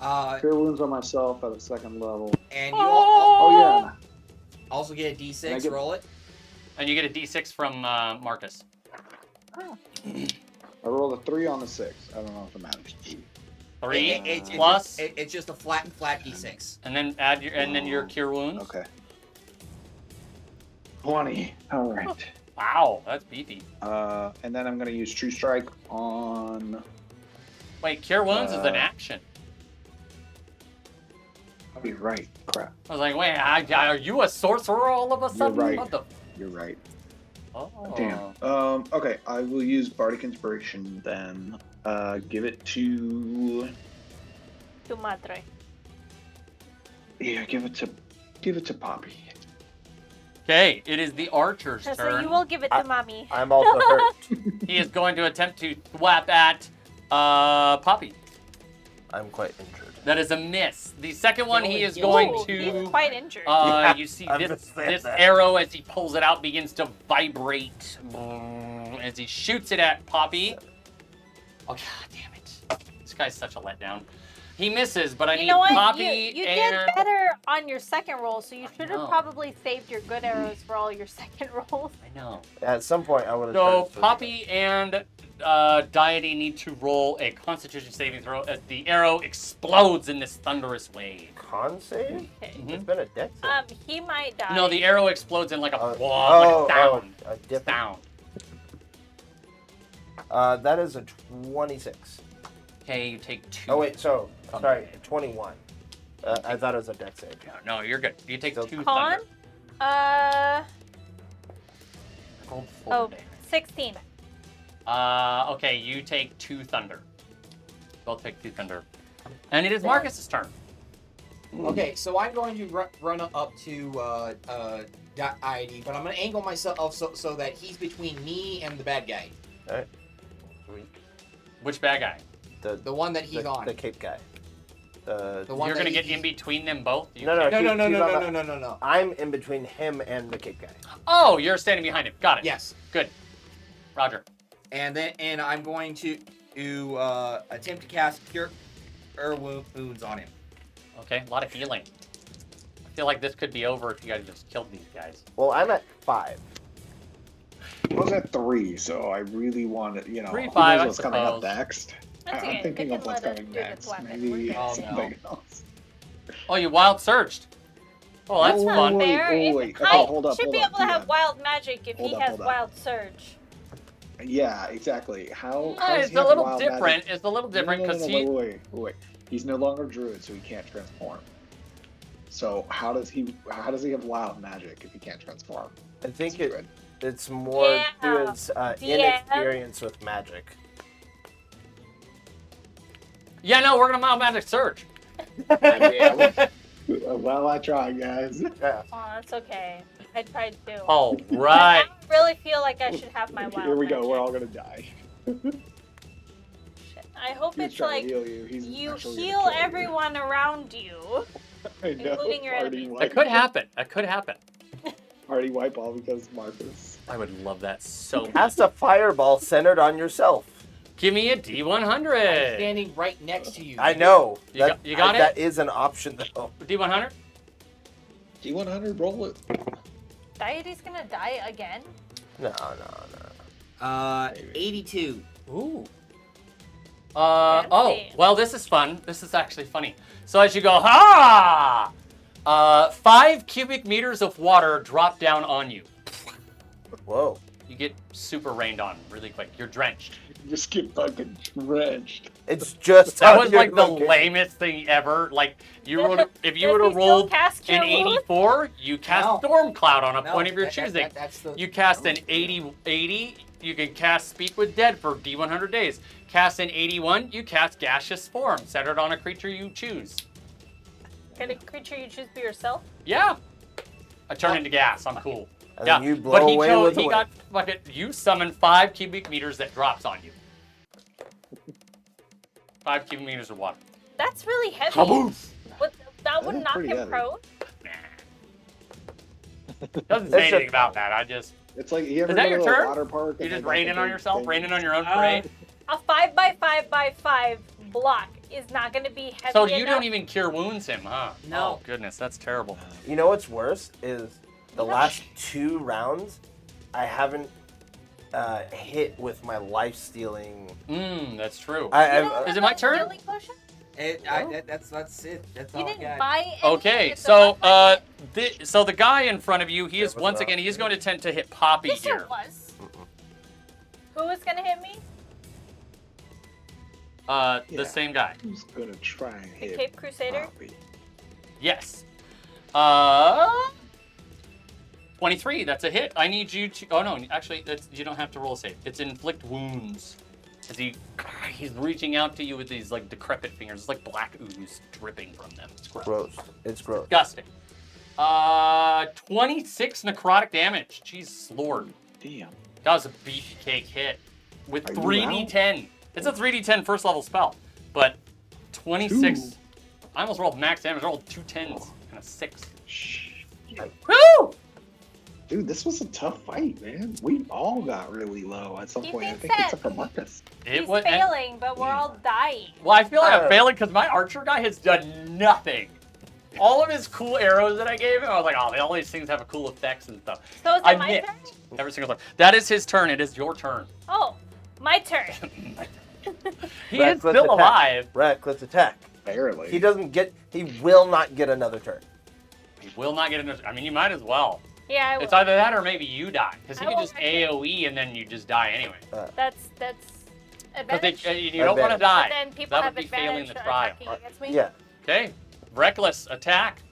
Cure wounds on myself at a 2nd level. And you Oh yeah. also get a D6. I get- Roll it. And you get a d6 from Marcus. I rolled a 3 on the 6. I don't know if it matters. 3 It's plus, it's just a flat D6. and then add your cure wounds. Okay. 20. All right. Wow, that's beefy. And then I'm gonna use True Strike on. Wait, cure wounds is an action. Oh, you're right. Crap. I was like, wait, are you a sorcerer all of a sudden? right. What the? You're right. Oh. Damn. Okay, I will use Bardic Inspiration then. Give it to. Tu madre. Yeah, give it to Poppy. Okay, it is the archer's So turn. you will give it to mommy. I'm also hurt. He is going to attempt to thwap at Poppy. I'm quite injured. That is a miss. The second one, he is Ooh, going He's to. quite injured. You see I'm this, just saying this that. arrow as he pulls it out begins to vibrate as he shoots it at Poppy. Oh god damn it! This guy's such a letdown. He misses, but I you need know what? Poppy You and did better on your second roll, so you should know. have probably saved your good arrows for all your second rolls. I know. At some point, I would have. So Poppy and Deity need to roll a Constitution saving throw as the arrow explodes in this thunderous wave. Con save? Okay. It's been a deck save. He might die. No, the arrow explodes in like a like a oh, sound. a different. Sound. That is a 26. Okay, you take 2. Oh wait, so thunder sorry, damage. 21. I thought it was a deck save. No, you're good. You take So 2 Con? thunder. Rolled 4 Oh, damage. 16. Okay, you take 2 thunder. Both take 2 thunder. And it is Marcus's turn. Okay, so I'm going to run up to ID, but I'm going to angle myself so that he's between me and the bad guy. Alright. Sweet. Which bad guy? The one that he's on. The cape guy. The You're one gonna that get he's- in between them both? You No, can't- No. I'm in between him and the cape guy. Oh, you're standing behind him. Got it. Yes. Good. Roger. And I'm going to attempt to cast Cure Wounds on him. Okay, a lot of healing. I feel like this could be over if you guys just killed these guys. Well, I'm at 5. I was at 3, so I really wanted, you know, 3, who 5, knows I what's coming up suppose. next. That's okay. I'm thinking They of can what's let us coming do this next. weapon. We're Maybe good. Oh, no. something else. Oh, you wild surged. Oh, that's Oh, fun. wait, Fair. oh, If wait. Kai Okay, hold up, should hold be up, able to have DM. wild magic if Hold he up, has hold up. wild surge. Yeah, exactly. How does It's he a have little wild different. magic? It's a little different No, because no, he. wait. He's no longer druid, so he can't transform. So how does he have wild magic if he can't transform? I think That's good. it's more Yeah. to his inexperience with magic. Yeah, no, we're gonna wild magic surge. Yeah, well, I tried, guys. Yeah. Oh, that's okay. I tried too. All right. I really feel like I should have my wild Here we go. magic. We're all gonna die. I hope He's it's trying like to heal you. He's you actually gonna heal kill you. everyone around you. I know. including your Party enemies. wipe. That could happen. That could happen. Party wipe all because Marcus. I would love that so much. Cast a fireball centered on yourself. Give me a D100. Standing right next to you. I know. You got it? That is an option, though. D100? D100, roll it. Deity's gonna die again. No. 82. Ooh. Fancy. Oh, well, this is fun. This is actually funny. So as you go, ha! 5 cubic meters of water drop down on you. Whoa. You get super rained on really quick. You're drenched. Just get fucking drenched. It's just That on was your like the location. lamest thing ever. Like you would, if you Does would he have still rolled cast an Cure Wounds? 84, you cast No. Storm Cloud on a No, point of your that- choosing. that's the. You cast an 80, you can cast Speak with Dead for D100 days. Cast an 81, you cast Gaseous Form, centered on a creature you choose. Can a creature you choose be yourself? Yeah. I turn into gas. I'm cool. And yeah, then you blow but he away chose, with the he got fucking. You summon 5 cubic meters that drops on you. 5 cubic meters of water. That's really heavy. Kaboof! What, that would That is knock pretty him heavy. prone. Doesn't say It's anything a- about that. I just. It's like you ever Is that go your to a turn? water park? You and just they got raining the on big yourself, thing? raining on your own parade. A 5x5x5 block is not going to be heavy So you enough. don't even cure wounds him, huh? No. Oh, goodness, that's terrible. You know what's worse is the Yeah. last 2 rounds, I haven't hit with my life-stealing. That's true. You I've, don't Is have it my a turn? healing potion? That's it. That's You all I didn't got. buy any. Okay, with the so buff so the guy in front of you, he is That was once rough. again, he's going to attempt to hit Poppy Yes, here. it was. Who was going to hit me? The Yeah. same guy. Who's gonna try and The hit Cape Crusader? Poppy? Yes. 23. That's a hit. I need you to. Oh no, actually, you don't have to roll a save. It's inflict wounds. As he's reaching out to you with these like decrepit fingers. It's like black ooze dripping from them. It's gross. gross. It's gross. Disgusting. 26 necrotic damage. Jesus Lord. Damn. That was a beefcake hit with Are you 3d10. It's a 3d10 first level spell, but 26. I almost rolled max damage. I rolled 2 10s and a 6. Woo! Dude, this was a tough fight, man. We all got really low at some Keep point. I being think set. except for Marcus. He's was. failing, but we're all dying. Well, I feel like I'm failing because my archer guy has done nothing. All of his cool arrows that I gave him, I was like, oh, all these things have cool effects and stuff. So is I it my missed turn? every single time. That is his turn. It is your turn. Oh, my turn. He Rex, is let's still attack. alive. Rex, let's attack. Barely. He will not get another turn. He will not get another. I mean, you might as well. Yeah, I will. It's either that or maybe you die. Because he I can will just wreck it. AoE and then you just die anyway. That's advantage. Because you don't want to Advantage. die. But then people That have would be failing advantage the for trial. attacking against me. Yeah. Okay. Reckless attack.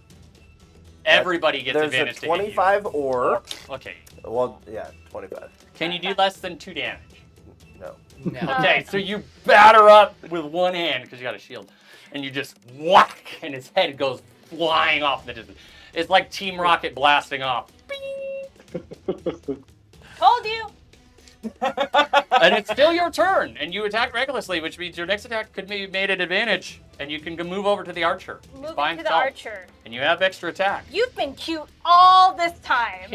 Everybody gets There's advantage a to hit you. 25 or. Okay. Well, yeah, 25. Can you do less than 2 damage? No. No. Okay, so you batter up with one hand because you got a shield, and you just whack, and his head goes flying off in the distance. It's like Team Rocket blasting off. Told you. And it's still your turn, and you attack recklessly, which means your next attack could be made at advantage, and you can move over to the archer. Moving by to the himself, archer. And you have extra attack. You've been cute all this time.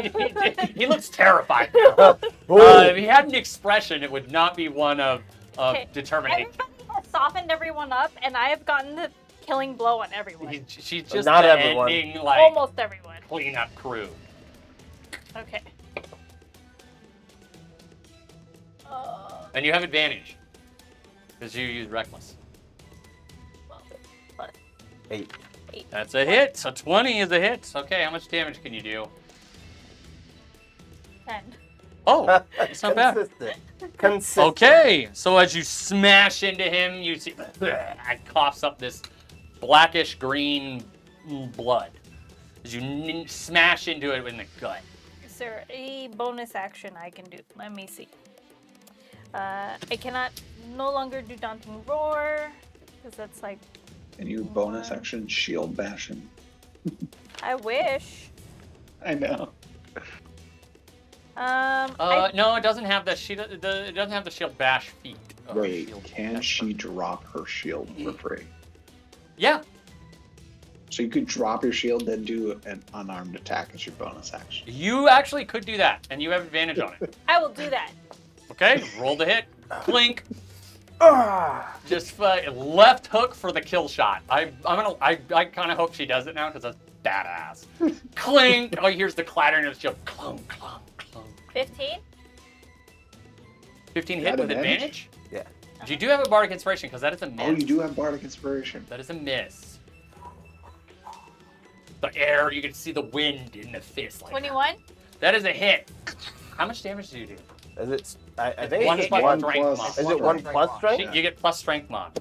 He looks terrified now. If he had an expression, it would not be one of Okay, determination. Everybody has softened everyone up, and I have gotten the killing blow on everyone. She's just Not the everyone. ending, like, Almost everyone. cleanup crew. Okay. And you have advantage. Because you use reckless. Plus 8. 8. That's a hit. A 20 is a hit. Okay, how much damage can you do? 10. Oh, that's not bad. Consistent. Okay, so as you smash into him, you see it coughs up this blackish green blood. As you smash into it in the gut. Is there a bonus action I can do? Let me see. I cannot no longer do Daunting Roar, because that's like, And you bonus action shield bashing. I wish. I know. No, it doesn't have the shield. It doesn't have the shield bash feat. Wait, Shield can bash. she drop her shield for free? Yeah. So you could drop your shield, then do an unarmed attack as your bonus action. You actually could do that, and you have advantage on it. I will do that. Okay, roll the hit. Clink. Ah. Just left hook for the kill shot. I kind of hope she does it now because that's badass. Clink. Oh, here's the clattering of the shield. Clunk, clunk, clunk. 15? 15 Is hit that with advantage? advantage? Yeah. But you do have a bardic inspiration because that is a miss. Oh, you do have Bardic Inspiration. That is a miss. The air, you can see the wind in the fist. Like 21? that is a hit. How much damage do you do? Is it? I think One it's plus one. strength plus- mod. Is it 1 plus strength? You get plus strength mod.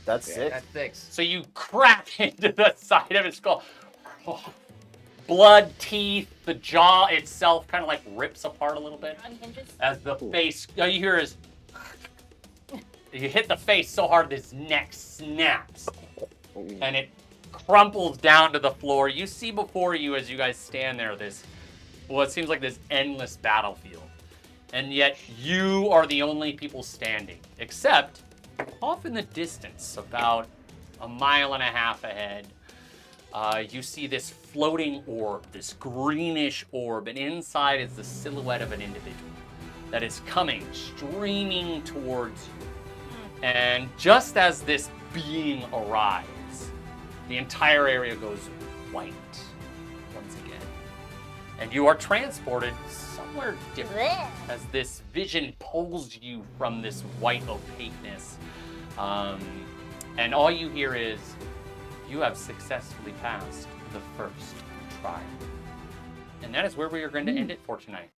That's Yeah, 6. That's 6. So you crack into the side of his skull. Blood, teeth, the jaw itself kind of like rips apart a little bit Unhinges? as the face. All you hear is you hit the face so hard this neck snaps and it crumples down to the floor. You see before you as you guys stand there this, well, it seems like this endless battlefield. And yet you are the only people standing, except off in the distance, about a mile and a half ahead, you see this floating orb, this greenish orb, and inside is the silhouette of an individual that is coming, streaming towards you. And just as this being arrives, the entire area goes white once again. And you are transported somewhere different Blech. as this vision pulls you from this white opaqueness. And all you hear is, you have successfully passed the first trial. And that is where we are going to end it for tonight.